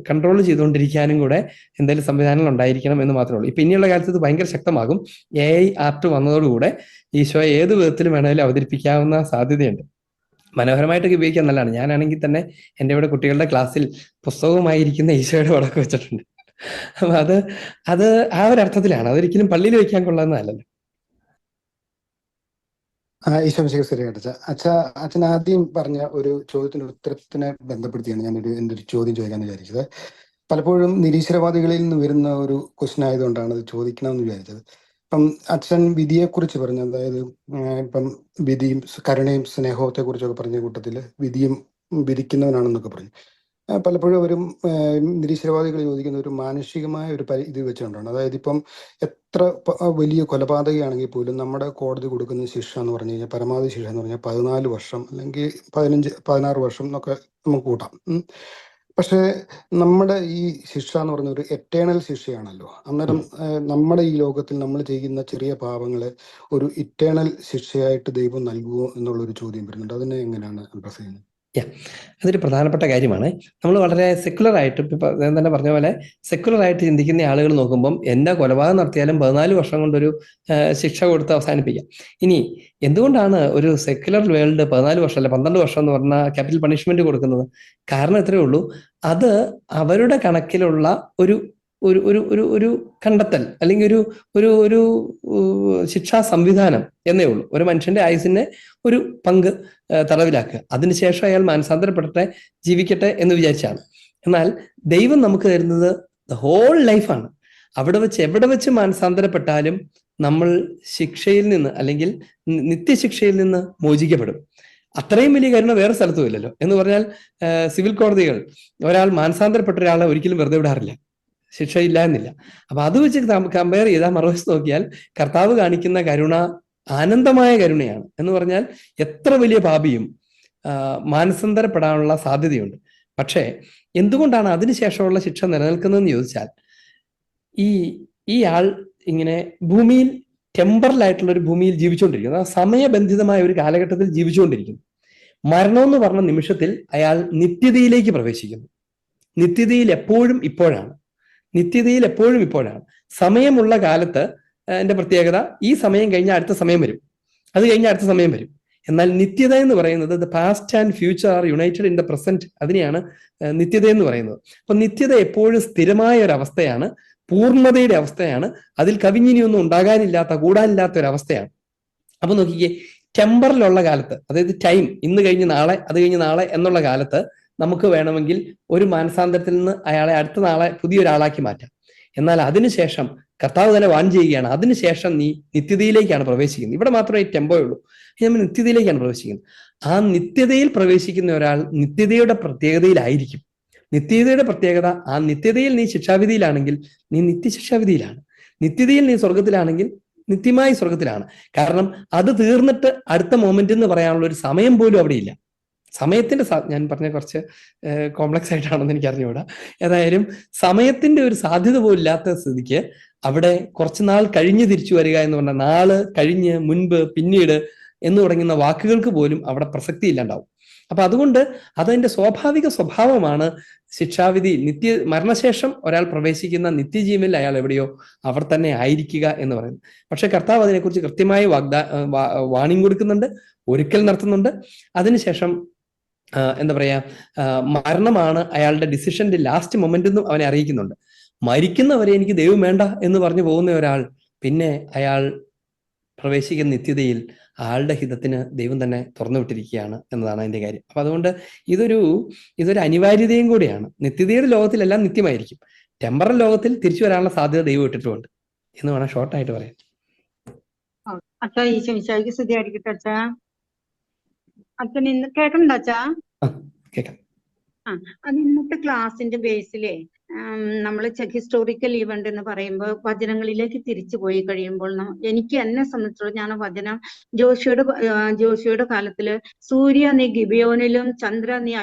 കൺട്രോൾ ചെയ്തുകൊണ്ടിരിക്കാനും കൂടെ എന്തെങ്കിലും സംവിധാനങ്ങൾ ഉണ്ടായിരിക്കണം എന്ന് മാത്രമേ ഉള്ളൂ. ഇപ്പൊ ഇനിയുള്ള കാലത്ത് ഇത് ഭയങ്കര ശക്തമാകും. AI ആർട്ട് വന്നതോടുകൂടെ ഈശോയെ ഏത് വിധത്തിലും വേണമെങ്കിലും അവതരിപ്പിക്കാവുന്ന സാധ്യതയുണ്ട്. മനോഹരമായിട്ടൊക്കെ ഉപയോഗിക്കാൻ നല്ലതാണ്. ഞാനാണെങ്കിൽ തന്നെ എൻ്റെ ഇവിടെ കുട്ടികളുടെ ക്ലാസ്സിൽ പുസ്തകവുമായിരിക്കുന്ന ഈശോയുടെ പടമൊക്കെ വെച്ചിട്ടുണ്ട്. അപ്പൊ അത് ആ ഒരു അർത്ഥത്തിലാണ്. അതൊരിക്കലും പള്ളിയിൽ വെക്കാൻ കൊള്ളാവുന്നതല്ലല്ലോ. ഈശോ ശരിയായിട്ട് അച്ഛൻ ആദ്യം പറഞ്ഞ ഒരു ചോദ്യത്തിന്റെ ഉത്തരത്തിനെ ബന്ധപ്പെടുത്തിയാണ് ഞാൻ എൻ്റെ ഒരു ചോദ്യം ചോദിക്കാൻ വിചാരിച്ചത്. പലപ്പോഴും നിരീശ്വരവാദികളിൽ നിന്ന് വരുന്ന ഒരു ക്വസ്റ്റ്യൻ ആയതുകൊണ്ടാണ് അത് ചോദിക്കണമെന്ന് വിചാരിച്ചത്. ഇപ്പം അച്ഛൻ വിധിയെക്കുറിച്ച് പറഞ്ഞു, അതായത് ഇപ്പം വിധിയും കരുണയും സ്നേഹത്തെ കുറിച്ചൊക്കെ പറഞ്ഞ കൂട്ടത്തിൽ വിധിയും വിധിക്കുന്നവനാണെന്നൊക്കെ പറഞ്ഞു. പലപ്പോഴും ഒരു നിരീശ്വരവാദികൾ ചോദിക്കുന്ന ഒരു മാനുഷികമായ ഒരു ഇത് വെച്ചുകൊണ്ടാണ്. അതായത് ഇപ്പം എത്ര വലിയ കൊലപാതകയാണെങ്കിൽ പോലും നമ്മുടെ കോടതി കൊടുക്കുന്ന ശിക്ഷ എന്ന് പറഞ്ഞു കഴിഞ്ഞാൽ, പരമാവധി ശിക്ഷ എന്ന് പറഞ്ഞാൽ 14 വർഷം അല്ലെങ്കിൽ 16 വർഷം എന്നൊക്കെ നമുക്ക് കൂട്ടാം. പക്ഷേ നമ്മുടെ ഈ ശിക്ഷ എന്ന് പറഞ്ഞ ഒരു എറ്റേണൽ ശിക്ഷയാണല്ലോ. അന്നേരം നമ്മുടെ ഈ ലോകത്തിൽ നമ്മൾ ചെയ്യുന്ന ചെറിയ പാപങ്ങളെ ഒരു ഇറ്റേണൽ ശിക്ഷയായിട്ട് ദൈവം നൽകുമോ എന്നുള്ളൊരു ചോദ്യം വരുന്നുണ്ട്. അതിനെ എങ്ങനെയാണ് അഡ്രസ് ചെയ്യുന്നത്? അതൊരു പ്രധാനപ്പെട്ട കാര്യമാണ്. നമ്മൾ വളരെ സെക്കുലർ ആയിട്ട്, ഇപ്പൊ തന്നെ പറഞ്ഞ പോലെ സെക്കുലർ ആയിട്ട് ചിന്തിക്കുന്ന ആളുകൾ നോക്കുമ്പം എന്താ കൊലപാതകം നടത്തിയാലും 14 വർഷം കൊണ്ടൊരു ശിക്ഷ കൊടുത്ത് അവസാനിപ്പിക്കാം. ഇനി എന്തുകൊണ്ടാണ് ഒരു സെക്കുലർ വേൾഡ് 14 വർഷം അല്ലെ 12 വർഷം എന്ന് പറഞ്ഞ ക്യാപിറ്റൽ പണിഷ്മെന്റ് കൊടുക്കുന്നത്? കാരണം ഇത്രയേ ഉള്ളൂ, അത് അവരുടെ കണക്കിലുള്ള ഒരു ഒരു ഒരു ഒരു ഒരു കണ്ടെത്തൽ അല്ലെങ്കിൽ ഒരു ഒരു ഒരു ശിക്ഷാ സംവിധാനം എന്നേ ഉള്ളൂ. ഒരു മനുഷ്യന്റെ ആയുസിനെ ഒരു പങ്ക് തടവിലാക്കുക, അതിനുശേഷം അയാൾ മാനസാന്തരപ്പെടട്ടെ, ജീവിക്കട്ടെ എന്ന് വിചാരിച്ചാണ്. എന്നാൽ ദൈവം നമുക്ക് തരുന്നത് ദ ഹോൾ ലൈഫാണ്. അവിടെ വെച്ച് എവിടെ വെച്ച് മാനസാന്തരപ്പെട്ടാലും നമ്മൾ ശിക്ഷയിൽ നിന്ന് അല്ലെങ്കിൽ നിത്യശിക്ഷയിൽ നിന്ന് മോചിക്കപ്പെടും. അത്രയും വലിയ കരുണ വേറെ സ്ഥലത്തും ഇല്ലല്ലോ. എന്ന് പറഞ്ഞാൽ സിവിൽ കോടതികൾ ഒരാൾ മാനസാന്തരപ്പെട്ട ഒരാളെ ഒരിക്കലും വെറുതെ വിടാറില്ല, ശിക്ഷയില്ല എന്നില്ല. അപ്പൊ അത് വെച്ച് കമ്പയർ ചെയ്താൽ മറുവശത്ത് നോക്കിയാൽ കർത്താവ് കാണിക്കുന്ന കരുണ ആനന്ദമായ കരുണയാണ്. എന്ന് പറഞ്ഞാൽ എത്ര വലിയ പാപിയും മാനസാന്തരപ്പെടാനുള്ള സാധ്യതയുണ്ട്. പക്ഷേ എന്തുകൊണ്ടാണ് അതിനുശേഷമുള്ള ശിക്ഷ നിലനിൽക്കുന്നതെന്ന് ചോദിച്ചാൽ, ഈ ആൾ ഇങ്ങനെ ഭൂമിയിൽ ടെമ്പറലായിട്ടുള്ള ഒരു ഭൂമിയിൽ ജീവിച്ചുകൊണ്ടിരിക്കുന്നു, സമയബന്ധിതമായ ഒരു കാലഘട്ടത്തിൽ ജീവിച്ചുകൊണ്ടിരിക്കുന്നു. മരണം എന്ന് പറഞ്ഞ നിമിഷത്തിൽ അയാൾ നിത്യതയിലേക്ക് പ്രവേശിക്കുന്നു. നിത്യതയിൽ എപ്പോഴും ഇപ്പോഴാണ്, നിത്യതയിൽ എപ്പോഴും ഇപ്പോഴാണ്. സമയമുള്ള കാലത്ത് എന്റെ പ്രത്യേകത, ഈ സമയം കഴിഞ്ഞാൽ അടുത്ത സമയം വരും, അത് കഴിഞ്ഞാൽ അടുത്ത സമയം വരും. എന്നാൽ നിത്യത എന്ന് പറയുന്നത് the past and future are united in the present, അതിനെയാണ് നിത്യത എന്ന് പറയുന്നത്. അപ്പൊ നിത്യത എപ്പോഴും സ്ഥിരമായ ഒരു അവസ്ഥയാണ്, പൂർണ്ണതയുടെ അവസ്ഥയാണ്, അതിൽ കവിഞ്ഞിനിയൊന്നും ഉണ്ടാകാനില്ലാത്ത കൂടാനില്ലാത്ത ഒരു അവസ്ഥയാണ്. അപ്പൊ നോക്കിക്കേ, ടെമ്പറിലുള്ള കാലത്ത്, അതായത് ടൈം, ഇന്ന് കഴിഞ്ഞ് നാളെ, അത് കഴിഞ്ഞ് നാളെ എന്നുള്ള കാലത്ത് നമുക്ക് വേണമെങ്കിൽ ഒരു മാനസാന്തരത്തിൽ നിന്ന് അയാളെ അടുത്ത നാളെ പുതിയൊരാളാക്കി മാറ്റാം. എന്നാൽ അതിനുശേഷം കർത്താവ് തന്നെ വാൺ ചെയ്യുകയാണ്, അതിനുശേഷം നീ നിത്യതയിലേക്കാണ് പ്രവേശിക്കുന്നത്. ഇവിടെ മാത്രമേ ഈ ടെമ്പോ ഉള്ളൂ, നമ്മൾ നിത്യതയിലേക്കാണ് പ്രവേശിക്കുന്നത്. ആ നിത്യതയിൽ പ്രവേശിക്കുന്ന ഒരാൾ നിത്യതയുടെ പ്രത്യേകതയിലായിരിക്കും. നിത്യതയുടെ പ്രത്യേകത, ആ നിത്യതയിൽ നീ ശിക്ഷാവിധിയിലാണെങ്കിൽ നീ നിത്യശിക്ഷാവിധിയിലാണ്, നിത്യതയിൽ നീ സ്വർഗത്തിലാണെങ്കിൽ നിത്യമായി സ്വർഗത്തിലാണ്. കാരണം അത് തീർന്നിട്ട് അടുത്ത മൊമെന്റ് എന്ന് പറയാനുള്ള ഒരു സമയം പോലും അവിടെ ഇല്ല. സമയത്തിന്റെ ഞാൻ പറഞ്ഞ കുറച്ച് കോംപ്ലക്സ് ആയിട്ടാണെന്ന് എനിക്ക് അറിഞ്ഞുകൂടാ. ഏതായാലും സമയത്തിന്റെ ഒരു സാധ്യത പോലും ഇല്ലാത്ത സ്ഥിതിക്ക് അവിടെ കുറച്ച് നാൾ കഴിഞ്ഞ് തിരിച്ചു വരിക എന്ന് പറഞ്ഞാൽ, നാള്, കഴിഞ്ഞ്, മുൻപ്, പിന്നീട് എന്ന് തുടങ്ങുന്ന വാക്കുകൾക്ക് പോലും അവിടെ പ്രസക്തി ഇല്ലാണ്ടാവും. അപ്പൊ അതുകൊണ്ട് അതതിന്റെ സ്വാഭാവിക സ്വഭാവമാണ് ശിക്ഷാവിധി. മരണശേഷം ഒരാൾ പ്രവേശിക്കുന്ന നിത്യജീവനിൽ അയാൾ എവിടെയോ അവർ തന്നെ ആയിരിക്കുക എന്ന് പറയുന്നത്. പക്ഷെ കർത്താവ് അതിനെക്കുറിച്ച് കൃത്യമായി വാണിംഗ് കൊടുക്കുന്നുണ്ട്, ഒരുക്കൽ നടത്തുന്നുണ്ട്. അതിനുശേഷം എന്താ പറയാ, മരണമാണ് അയാളുടെ ഡിസിഷന്റെ ലാസ്റ്റ് മൊമെന്റ് എന്നും അവനെ അറിയിക്കുന്നുണ്ട്. മരിക്കുന്നവരെ എനിക്ക് ദൈവം വേണ്ട എന്ന് പറഞ്ഞു പോകുന്ന ഒരാൾ പിന്നെ അയാൾ പ്രവേശിക്കുന്ന നിത്യതയിൽ ആളുടെ ഹിതത്തിന് ദൈവം തന്നെ തുറന്നു വിട്ടിരിക്കുകയാണ് എന്നതാണ് അതിന്റെ കാര്യം. അപ്പൊ അതുകൊണ്ട് ഇതൊരു അനിവാര്യതയും കൂടിയാണ്. നിത്യതയുടെ ലോകത്തിലെല്ലാം നിത്യമായിരിക്കും, ടെമ്പറൽ ലോകത്തിൽ തിരിച്ചു വരാനുള്ള സാധ്യത ദൈവം ഇട്ടിട്ടുമുണ്ട് എന്ന് വേണം ഷോർട്ടായിട്ട് പറയാൻ. അച്ഛാ, ഈ ശനിശായിക്ക് സ്ഥിതിയായിരിക്കട്ടെ അച്ഛാ. അച്ഛൻ ഇന്ന് കേൾക്കണ്ട അച്ഛാ? കേൾക്കാം. അത് ഇന്നത്തെ ക്ലാസിന്റെ ബേസിലേ നമ്മൾ ഹിസ്റ്റോറിക്കൽ ഇവന്റ് എന്ന് പറയുമ്പോൾ വചനങ്ങളിലേക്ക് തിരിച്ചു പോയി കഴിയുമ്പോൾ എനിക്ക് എന്നെ സംബന്ധിച്ചിടത്തോളം, ഞാൻ വചനം ജോഷിയുടെ കാലത്തില് സൂര്യ നീ ഗിബിയോനിലും ചന്ദ്ര നീ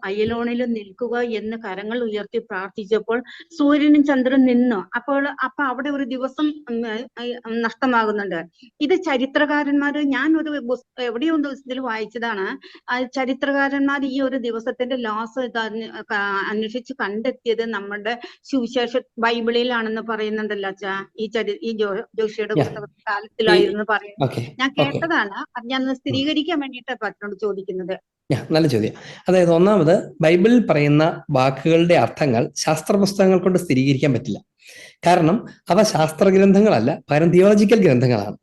അയലോണിലും നിൽക്കുക എന്ന് കരങ്ങൾ ഉയർത്തി പ്രാർത്ഥിച്ചപ്പോൾ സൂര്യനും ചന്ദ്രനും നിന്നു. അപ്പൊ അവിടെ ഒരു ദിവസം നഷ്ടമാകുന്നുണ്ട്. ഇത് ചരിത്രകാരന്മാര്, ഞാൻ എവിടെയോ ദിവസത്തിൽ വായിച്ചതാണ്, ചരിത്രകാരന്മാർ ഈ ഒരു ദിവസത്തിന്റെ ലോസ് അന്വേഷിച്ച് കണ്ടെത്തിയത് നമ്മുടെ സുവിശേഷ ബൈബിളിലാണെന്ന് പറയുന്നുണ്ടല്ലോ അച്ഛാ. ഈ ജോഷിയുടെ കാലത്തിലായിരുന്നു പറയുന്നത്. ഞാൻ കേട്ടതാണ്, അത് ഞാൻ സ്ഥിരീകരിക്കാൻ വേണ്ടിയിട്ടാണ് അച്ഛനോട് ചോദിക്കുന്നത്. നല്ല ചോദ്യം. അതായത് ഒന്നാമത്, ബൈബിളിൽ പറയുന്ന വാക്കുകളുടെ അർത്ഥങ്ങൾ ശാസ്ത്ര പുസ്തകങ്ങൾ കൊണ്ട് സ്ഥിരീകരിക്കാൻ പറ്റില്ല. കാരണം അവ ശാസ്ത്ര ഗ്രന്ഥങ്ങളല്ല, പകരം തിയോളജിക്കൽ ഗ്രന്ഥങ്ങളാണ്.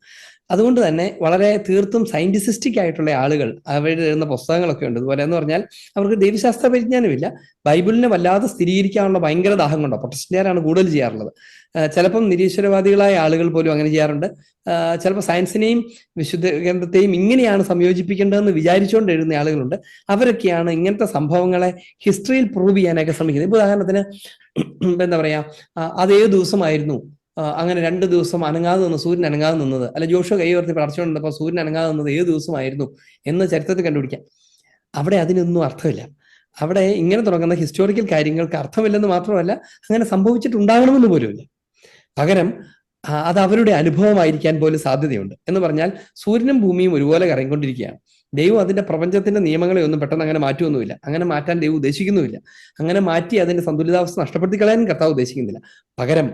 അതുകൊണ്ട് തന്നെ വളരെ തീർത്തും സയന്റിസ്റ്റിക് ആയിട്ടുള്ള ആളുകൾ അവരുടെ എഴുതുന്ന പുസ്തകങ്ങളൊക്കെ ഉണ്ട്. ഇതുപോലെ എന്ന് പറഞ്ഞാൽ അവർക്ക് ദൈവശാസ്ത്ര പരിജ്ഞാനമില്ല, ബൈബിളിനെ വല്ലാതെ സ്ഥിരീകരിക്കാനുള്ള ഭയങ്കര ദാഹം കൊണ്ടോ. പ്രൊട്ടസ്റ്റന്റുകാരാണ് കൂടുതൽ ചെയ്യാറുള്ളത്. ചിലപ്പം നിരീശ്വരവാദികളായ ആളുകൾ പോലും അങ്ങനെ ചെയ്യാറുണ്ട്. ചിലപ്പോൾ സയൻസിനെയും വിശുദ്ധ ഗ്രന്ഥത്തെയും ഇങ്ങനെയാണ് സംയോജിപ്പിക്കേണ്ടതെന്ന് വിചാരിച്ചുകൊണ്ട് എഴുതുന്ന ആളുകളുണ്ട്. അവരൊക്കെയാണ് ഇങ്ങനത്തെ സംഭവങ്ങളെ ഹിസ്റ്ററിയിൽ പ്രൂവ് ചെയ്യാനൊക്കെ ശ്രമിക്കുന്നത്. ഇപ്പൊ ഉദാഹരണത്തിന് എന്താ പറയാ, അതേ ദിവസമായിരുന്നു അങ്ങനെ 2 ദിവസം അനങ്ങാതെ നിന്ന്, സൂര്യൻ അനങ്ങാതെ നിന്നത്, അല്ല ജോഷുവ കൈ ഉയർത്തി പ്രാർത്ഥിച്ചുകൊണ്ടിരുന്നപ്പോൾ സൂര്യൻ അനങ്ങാതെ നിന്നത് ഏത് ദിവസമായിരുന്നു എന്ന് ചരിത്രത്തിൽ കണ്ടുപിടിക്കാം. അവിടെ അതിനൊന്നും അർത്ഥമില്ല. അവിടെ ഇങ്ങനെ തുടങ്ങുന്ന ഹിസ്റ്റോറിക്കൽ കാര്യങ്ങൾക്ക് അർത്ഥമില്ലെന്ന് മാത്രമല്ല, അങ്ങനെ സംഭവിച്ചിട്ടുണ്ടാകണമെന്ന് പോലുമില്ല. പകരം അത് അവരുടെ അനുഭവമായിരിക്കാൻ പോലും സാധ്യതയുണ്ട്. എന്ന് പറഞ്ഞാൽ സൂര്യനും ഭൂമിയും ഒരുപോലെ കറങ്ങിക്കൊണ്ടിരിക്കുകയാണ്. ദൈവം അതിന്റെ പ്രപഞ്ചത്തിന്റെ നിയമങ്ങളെ ഒന്നും പെട്ടെന്ന് അങ്ങനെ മാറ്റുമൊന്നുമില്ല. അങ്ങനെ മാറ്റാൻ ദൈവം ഉദ്ദേശിക്കുന്നുമില്ല. അങ്ങനെ മാറ്റി അതിന്റെ സന്തുലിതാവസ്ഥ നഷ്ടപ്പെടുത്തി കളയാനും കർത്താവ് ഉദ്ദേശിക്കുന്നില്ല. പകരം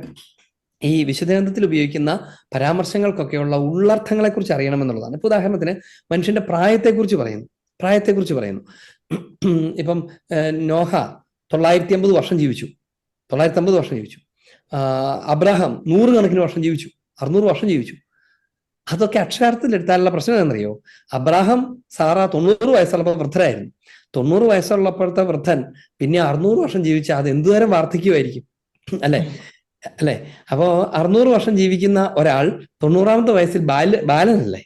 ഈ വിശുദ്ധഗ്രന്ഥത്തിൽ ഉപയോഗിക്കുന്ന പരാമർശങ്ങൾക്കൊക്കെയുള്ള ഉള്ളർത്ഥങ്ങളെ കുറിച്ച് അറിയണമെന്നുള്ളതാണ്. ഇപ്പൊ ഉദാഹരണത്തിന് മനുഷ്യന്റെ പ്രായത്തെക്കുറിച്ച് പറയുന്നു. ഇപ്പം നോഹ 950 വർഷം ജീവിച്ചു, 950 വർഷം ജീവിച്ചു. അബ്രഹാം 100 കണക്കിന് വർഷം ജീവിച്ചു, 600 വർഷം ജീവിച്ചു. അതൊക്കെ അക്ഷരാർത്ഥത്തിൽ എടുത്താലുള്ള പ്രശ്നം എന്നറിയോ? അബ്രഹാം സാറ 90 വയസ്സുള്ളപ്പോൾ വൃദ്ധരായിരുന്നു. 90 വയസ്സുള്ളപ്പോഴത്തെ വൃദ്ധൻ പിന്നെ 600 വർഷം ജീവിച്ചാൽ അത് എന്തുതരം വാർദ്ധക്യമായിരിക്കും, അല്ലെ? അപ്പോ 600 വർഷം ജീവിക്കുന്ന ഒരാൾ 90ാമത്തെ വയസ്സിൽ ബാലനല്ലേ?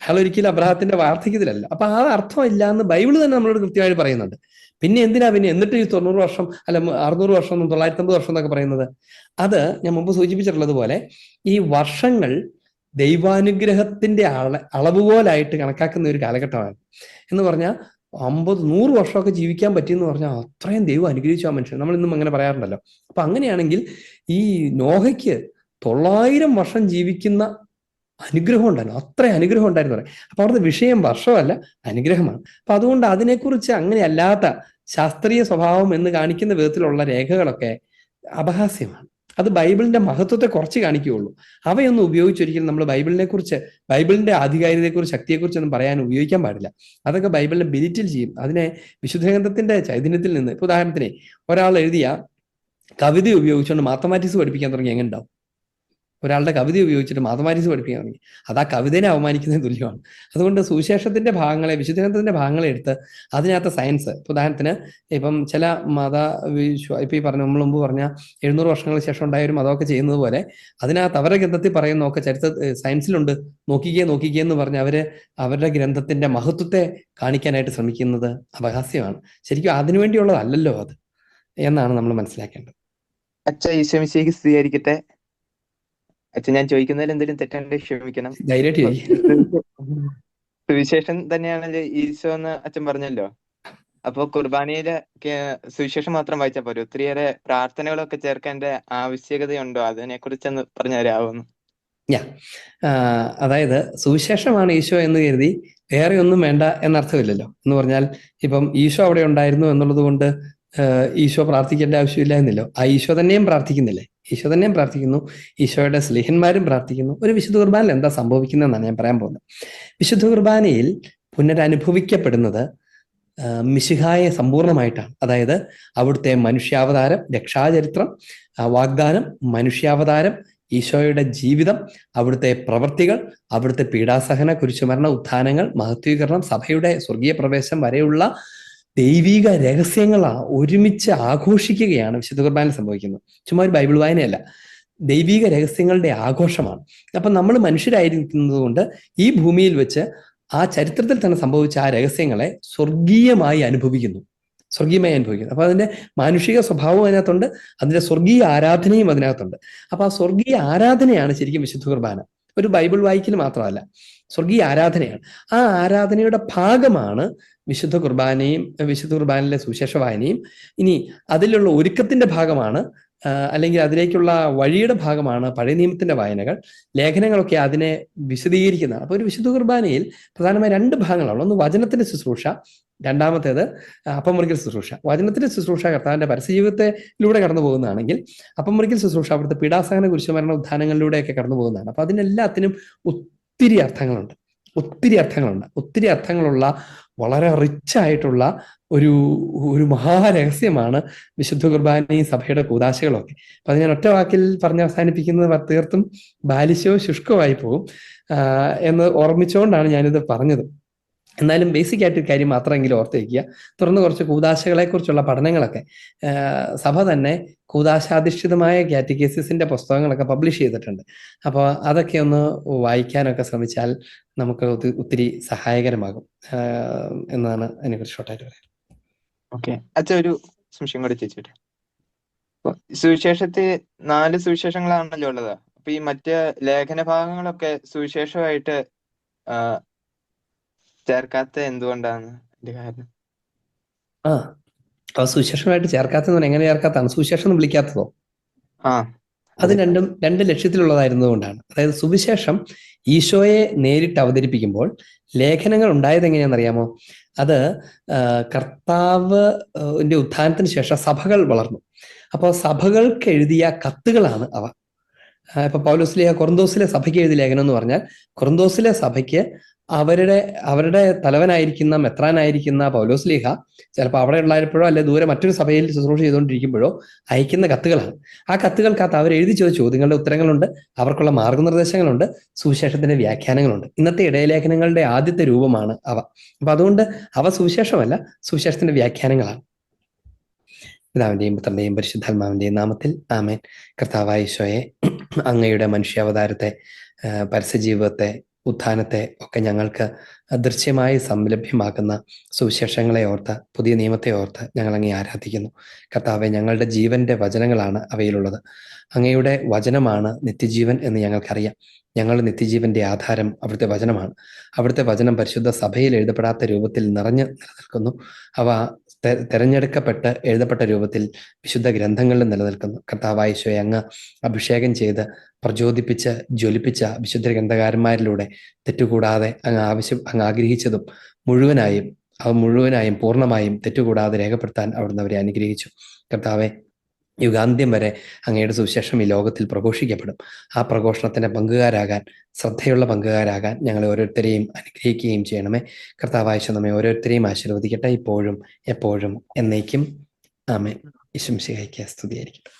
അയാൾ ഒരിക്കലും അബ്രഹാത്തിന്റെ വാർദ്ധക്യത്തിലല്ല. അപ്പൊ ആ അർത്ഥം ഇല്ല എന്ന് ബൈബിൾ തന്നെ നമ്മളോട് കൃത്യമായിട്ട് പറയുന്നുണ്ട്. പിന്നെ എന്തിനാ പിന്നെ എന്നിട്ട് ഈ 90 വർഷം അല്ല 600 വർഷം 950 വർഷം എന്നൊക്കെ പറയുന്നത്? അത് ഞാൻ മുമ്പ് സൂചിപ്പിച്ചിട്ടുള്ളത് പോലെ ഈ വർഷങ്ങൾ ദൈവാനുഗ്രഹത്തിന്റെ അളവുപോലായിട്ട് കണക്കാക്കുന്ന ഒരു കാലഘട്ടമാണ്. എന്ന് പറഞ്ഞാൽ 50-100 വർഷമൊക്കെ ജീവിക്കാൻ പറ്റിയെന്ന് പറഞ്ഞാൽ അത്രയും ദൈവം അനുഗ്രഹിച്ചു ആ മനുഷ്യൻ. നമ്മൾ ഇന്നും അങ്ങനെ പറയാറുണ്ടല്ലോ. അപ്പൊ അങ്ങനെയാണെങ്കിൽ ഈ നോഹയ്ക്ക് 900 വർഷം ജീവിക്കുന്ന അനുഗ്രഹം ഉണ്ടായിരുന്നു. അത്ര അനുഗ്രഹം ഉണ്ടായിരുന്നു പറയാം. അപ്പൊ അവിടുത്തെ വിഷയം വർഷമല്ല, അനുഗ്രഹമാണ്. അപ്പൊ അതുകൊണ്ട് അതിനെക്കുറിച്ച് അങ്ങനെയല്ലാത്ത ശാസ്ത്രീയ സ്വഭാവം എന്ന് കാണിക്കുന്ന വിധത്തിലുള്ള രേഖകളൊക്കെ അപഹാസ്യമാണ്. അത് ബൈബിളിന്റെ മഹത്വത്തെ കുറച്ച് കാണിക്കുകയുള്ളൂ. അവയൊന്നും ഉപയോഗിച്ചൊരിക്കലും നമ്മൾ ബൈബിളിനെ കുറിച്ച്, ബൈബിളിന്റെ ആധികാരികതയെക്കുറിച്ച്, ശക്തിയെക്കുറിച്ചൊന്നും പറയാൻ ഉപയോഗിക്കാൻ പാടില്ല. അതൊക്കെ ബൈബിളിനെ ബെലിറ്റിൽ ചെയ്യും. അതിനെ വിശുദ്ധ ഗ്രന്ഥത്തിന്റെ ചൈതന്യത്തിൽ നിന്ന്, ഇപ്പൊ ഉദാഹരണത്തിന് ഒരാൾ എഴുതിയ കവിത ഉപയോഗിച്ചുകൊണ്ട് മാത്തമാറ്റിക്സ് പഠിപ്പിക്കാൻ തുടങ്ങി എങ്ങനെ ഉണ്ടാവും? ഒരാളുടെ കവിത ഉപയോഗിച്ചിട്ട് മാത്തമാറ്റിക്സ് പഠിപ്പിക്കാൻ തുടങ്ങി, അത് ആ കവിതയെ അവമാനിക്കുന്നതിന് തുല്യമാണ്. അതുകൊണ്ട് സുവിശേഷത്തിന്റെ ഭാഗങ്ങളെ, വിശുദ്ധഗ്രന്ഥത്തിന്റെ ഭാഗങ്ങളെ എടുത്ത് അതിനകത്ത് സയൻസ്, ഉദാഹരണത്തിന് ഇപ്പം ചില ഇപ്പൊ ഈ പറഞ്ഞ നമ്മൾ മുമ്പ് പറഞ്ഞ 700 വർഷങ്ങൾക്ക് ശേഷം ഉണ്ടായ ഒരു മതമൊക്കെ ചെയ്യുന്നത് പോലെ അതിനകത്ത് അവരുടെ ഗ്രന്ഥത്തിൽ പറയുന്നതൊക്കെ സയൻസിലുണ്ട്, നോക്കിക്കേ എന്ന് പറഞ്ഞ് അവരുടെ ഗ്രന്ഥത്തിന്റെ മഹത്വത്തെ കാണിക്കാനായിട്ട് ശ്രമിക്കുന്നത് അപഹാസ്യമാണ്. ശരിക്കും അതിനുവേണ്ടിയുള്ളതല്ലല്ലോ അത് എന്നാണ് നമ്മൾ മനസ്സിലാക്കേണ്ടത്. അച്ഛാ, ഈശോ മിശിഹായ്ക്ക് സ്തുതിയായിരിക്കട്ടെ. അച്ഛൻ, ഞാൻ ചോദിക്കുന്നതിൽ എന്തെങ്കിലും തെറ്റുണ്ടെങ്കിൽ ക്ഷമിക്കണം. സുവിശേഷം തന്നെയാണല്ലോ ഈശോ എന്ന് അച്ഛൻ പറഞ്ഞല്ലോ. അപ്പൊ കുർബാനയിലെ സുവിശേഷം മാത്രം വായിച്ചാൽ പോരെ? ഒത്തിരിയേറെ പ്രാർത്ഥനകളൊക്കെ ചേർക്കേണ്ട ആവശ്യകതയുണ്ടോ? അതിനെ കുറിച്ചൊന്ന് പറഞ്ഞു തരാമോ? അതായത് സുവിശേഷമാണ് ഈശോ എന്ന് കരുതി വേറെ ഒന്നും വേണ്ട എന്നർത്ഥമില്ലല്ലോ. എന്ന് പറഞ്ഞാൽ ഇപ്പം ഈശോ അവിടെ ഉണ്ടായിരുന്നു എന്നുള്ളത് കൊണ്ട് ഈശോ പ്രാർത്ഥിക്കേണ്ട ആവശ്യമില്ല എന്നില്ലോ. ആ ഈശോ തന്നെയും പ്രാർത്ഥിക്കുന്നില്ലേ? ഈശോ തന്നെയും പ്രാർത്ഥിക്കുന്നു, ഈശോയുടെ സ്ലീഹന്മാരും പ്രാർത്ഥിക്കുന്നു. ഒരു വിശുദ്ധ കുർബാനയിൽ എന്താ സംഭവിക്കുന്നതെന്നാണ് ഞാൻ പറയാൻ പോകുന്നത്. വിശുദ്ധ കുർബാനയിൽ പുനരനുഭവിക്കപ്പെടുന്നത് മിശിഹായെ സമ്പൂർണമായിട്ടാണ്. അതായത് അവിടുത്തെ മനുഷ്യാവതാരം, രക്ഷാചരിത്രം, വാഗ്ദാനം, മനുഷ്യാവതാരം, ഈശോയുടെ ജീവിതം, അവിടുത്തെ പ്രവൃത്തികൾ, അവിടുത്തെ പീഡാസഹന, കുരിശുമരണ, ഉത്ഥാനങ്ങൾ, മഹത്വീകരണം, സഭയുടെ സ്വർഗീയ പ്രവേശം വരെയുള്ള ദൈവിക രഹസ്യങ്ങളാണ് ഒരുമിച്ച് ആഘോഷിക്കുകയാണ് വിശുദ്ധ കുർബാനയിൽ സംഭവിക്കുന്നത്. ചുമ്മാ ഒരു ബൈബിൾ വായനയല്ല, ദൈവിക രഹസ്യങ്ങളുടെ ആഘോഷമാണ്. അപ്പൊ നമ്മൾ മനുഷ്യരായിരിക്കുന്നത് കൊണ്ട് ഈ ഭൂമിയിൽ വെച്ച് ആ ചരിത്രത്തിൽ തന്നെ സംഭവിച്ച ആ രഹസ്യങ്ങളെ സ്വർഗീയമായി അനുഭവിക്കുന്നു. അപ്പൊ അതിന്റെ മാനുഷിക സ്വഭാവം അതിനകത്തുണ്ട്, അതിന്റെ സ്വർഗീയ ആരാധനയും അതിനകത്തുണ്ട്. അപ്പൊ ആ സ്വർഗീയ ആരാധനയാണ് ശരിക്കും വിശുദ്ധ കുർബാന. ഒരു ബൈബിൾ വായിക്കൽ മാത്രമല്ല, സ്വർഗീയ ആരാധനയാണ്. ആ ആരാധനയുടെ ഭാഗമാണ് വിശുദ്ധ കുർബാനയും വിശുദ്ധ കുർബാനയിലെ സുവിശേഷ വായനയും. ഇനി അതിലുള്ള ഒരുക്കത്തിന്റെ ഭാഗമാണ്, അല്ലെങ്കിൽ അതിലേക്കുള്ള വഴിയുടെ ഭാഗമാണ് പഴയ നിയമത്തിന്റെ വായനകൾ, ലേഖനങ്ങളൊക്കെ അതിനെ വിശദീകരിക്കുന്നതാണ്. അപ്പൊ ഒരു വിശുദ്ധ കുർബാനയിൽ പ്രധാനമായി 2 ഭാഗങ്ങളാണ്. ഒന്ന് വചനത്തിന്റെ ശുശ്രൂഷ, രണ്ടാമത്തേത് അപ്പം മുറിക്കൽ ശുശ്രൂഷ. വചനത്തിന്റെ ശുശ്രൂഷ കർത്താവിന്റെ പരസ്യജീവിതത്തിലൂടെ കടന്നു പോകുന്നതാണെങ്കിൽ അപ്പം മുറിക്കൽ ശുശ്രൂഷ അവിടുത്തെ പീഡാസഹന, കുരിശുമരണ, ഉത്ഥാനങ്ങളിലൂടെയൊക്കെ കടന്നു പോകുന്നതാണ്. അപ്പൊ അതിനെല്ലാത്തിനും ഒത്തിരി അർത്ഥങ്ങളുണ്ട്. ഒത്തിരി അർത്ഥങ്ങളുള്ള വളരെ റിച്ച് ആയിട്ടുള്ള ഒരു മഹാരഹസ്യമാണ് വിശുദ്ധ കുർബാനയും സഭയുടെ കൂദാശകളൊക്കെ. അപ്പൊ അത് ഞാൻ ഒറ്റ വാക്കിൽ പറഞ്ഞ് അവസാനിപ്പിക്കുന്നത് തീർത്തും ബാലിശവും ശുഷ്കവുമായി പോകും എന്ന് ഓർമ്മിച്ചുകൊണ്ടാണ് ഞാനിത് പറഞ്ഞത്. എന്നാലും ബേസിക് ആയിട്ട് കാര്യം മാത്രമെങ്കിലും ഓർത്ത് വയ്ക്കുക. തുടർന്ന് കുറച്ച് കൂദാശകളെ കുറിച്ചുള്ള പഠനങ്ങളൊക്കെ സഭ തന്നെ കൂദാശാധിഷ്ഠിതമായ കാറ്റഗേസിന്റെ പുസ്തകങ്ങളൊക്കെ പബ്ലിഷ് ചെയ്തിട്ടുണ്ട്. അപ്പോൾ അതൊക്കെ ഒന്ന് വായിക്കാനൊക്കെ ശ്രമിച്ചാൽ നമുക്ക് ഒത്തിരി സഹായകരമാകും എന്നാണ് അതിനെക്കുറിച്ച് ഷോർട്ടായിട്ട് പറയാം. ഓക്കെ അച്ഛാ, ഒരു സംശയം കൂടി ചോദിച്ചോട്ടെ. സുവിശേഷത്തിൽ 4 സുവിശേഷങ്ങളാണല്ലോ ഉള്ളത്. അപ്പൊ ഈ മറ്റ് ലേഖന ഭാഗങ്ങളൊക്കെ സുവിശേഷമായിട്ട് ചേർക്കാത്ത എന്തുകൊണ്ടാണ് അതിന്റെ കാരണം? സുവിശേഷമായിട്ട് ചേർക്കാത്തത് എങ്ങനെ ചേർക്കാത്തതാണ്? സുവിശേഷം വിളിക്കാത്തതോ? അത് രണ്ടും 2 ലക്ഷ്യത്തിലുള്ളതായിരുന്നതുകൊണ്ടാണ്. അതായത് സുവിശേഷം ഈശോയെ നേരിട്ട് അവതരിപ്പിക്കുമ്പോൾ ലേഖനങ്ങൾ ഉണ്ടായത് എങ്ങനെയാണെന്നറിയാമോ? അത് കർത്താവിന്റെ ഉത്ഥാനത്തിന് ശേഷം സഭകൾ വളർന്നു. അപ്പോൾ സഭകൾക്ക് എഴുതിയ കത്തുകളാണ് അവ. ഇപ്പൊ പൗലോസ്ലീഹ കൊറിന്തോസിലെ സഭയ്ക്ക് എഴുതിയ ലേഖനം എന്ന് പറഞ്ഞാൽ കൊറിന്തോസിലെ സഭയ്ക്ക് അവരുടെ തലവനായിരിക്കുന്ന മെത്രാനായിരിക്കുന്ന പൗലോസ്ലീഹ ചിലപ്പോൾ അവിടെ ഉള്ളപ്പോഴോ അല്ലെ ദൂരെ മറ്റൊരു സഭയിൽ ശുശ്രൂഷ ചെയ്തുകൊണ്ടിരിക്കുമ്പോഴോ അയക്കുന്ന കത്തുകളാണ്. ആ കത്തുകൾക്കകത്ത് അവർ എഴുതി ചോദിച്ച ചോദ്യങ്ങളുടെ ഉത്തരങ്ങളുണ്ട്, അവർക്കുള്ള മാർഗനിർദ്ദേശങ്ങളുണ്ട്, സുവിശേഷത്തിന്റെ വ്യാഖ്യാനങ്ങളുണ്ട്. ഇന്നത്തെ ഇടയലേഖനങ്ങളുടെ ആദ്യത്തെ രൂപമാണ് അവ. അപ്പൊ അതുകൊണ്ട് അവ സുവിശേഷമല്ല, സുവിശേഷത്തിന്റെ വ്യാഖ്യാനങ്ങളാണ്. പിതാവിന്റെയും പുത്രന്റെയും പരിശുദ്ധാത്മാവിന്റെയും നാമത്തിൽ ആമേൻ. കർത്താവായ ഈശോയെ, അങ്ങയുടെ മനുഷ്യാവതാരത്തെ, പരസ്യജീവിതത്തെ ഉത്ഥാനത്തെ ഒക്കെ ഞങ്ങൾക്ക് ദൃശ്യമായി സംലഭ്യമാക്കുന്ന സുവിശേഷങ്ങളെ ഓർത്ത്, പുതിയ നിയമത്തെ ഓർത്ത് ഞങ്ങൾ അങ്ങേ ആരാധിക്കുന്നു. കർത്താവെ, ഞങ്ങളുടെ ജീവന്റെ വചനങ്ങളാണ് അവയിലുള്ളത്. അങ്ങയുടെ വചനമാണ് നിത്യജീവൻ എന്ന് ഞങ്ങൾക്കറിയാം. ഞങ്ങളുടെ നിത്യജീവന്റെ ആധാരം അവിടുത്തെ വചനമാണ്. അവിടുത്തെ വചനം പരിശുദ്ധ സഭയിൽ എഴുതപ്പെടാത്ത രൂപത്തിൽ നിലനിൽക്കുന്നു. അവ തെരഞ്ഞെടുക്കപ്പെട്ട് എഴുതപ്പെട്ട രൂപത്തിൽ വിശുദ്ധ ഗ്രന്ഥങ്ങളിൽ നിലനിൽക്കുന്നു. കർത്താവായ ഈശോയെ, അങ്ങ് അഭിഷേകം ചെയ്ത് പ്രചോദിപ്പിച്ച് ജ്വലിപ്പിച്ച വിശുദ്ധ ഗ്രന്ഥകാരന്മാരിലൂടെ തെറ്റുകൂടാതെ അങ്ങ് ആഗ്രഹിച്ചതും മുഴുവനായും പൂർണ്ണമായും തെറ്റുകൂടാതെ രേഖപ്പെടുത്താൻ അവിടുന്ന് അവരെ അനുഗ്രഹിച്ചു. കർത്താവെ, യുഗാന്ത്യം വരെ അങ്ങയുടെ സുവിശേഷം ഈ ലോകത്തിൽ പ്രഘോഷിക്കപ്പെടും. ആ പ്രഘോഷണത്തിന്റെ ശ്രദ്ധയുള്ള പങ്കുകാരാകാൻ ഞങ്ങളെ ഓരോരുത്തരെയും അനുഗ്രഹിക്കുകയും ചെയ്യണമേ. കർത്താവായ ഈശോ നമ്മെ ഓരോരുത്തരെയും ആശീർവദിക്കട്ടെ, ഇപ്പോഴും എപ്പോഴും എന്നേക്കും. ആമേൻ. ഈശോ മിശിഹായ്ക്ക് സ്തുതിയായിരിക്കട്ടെ.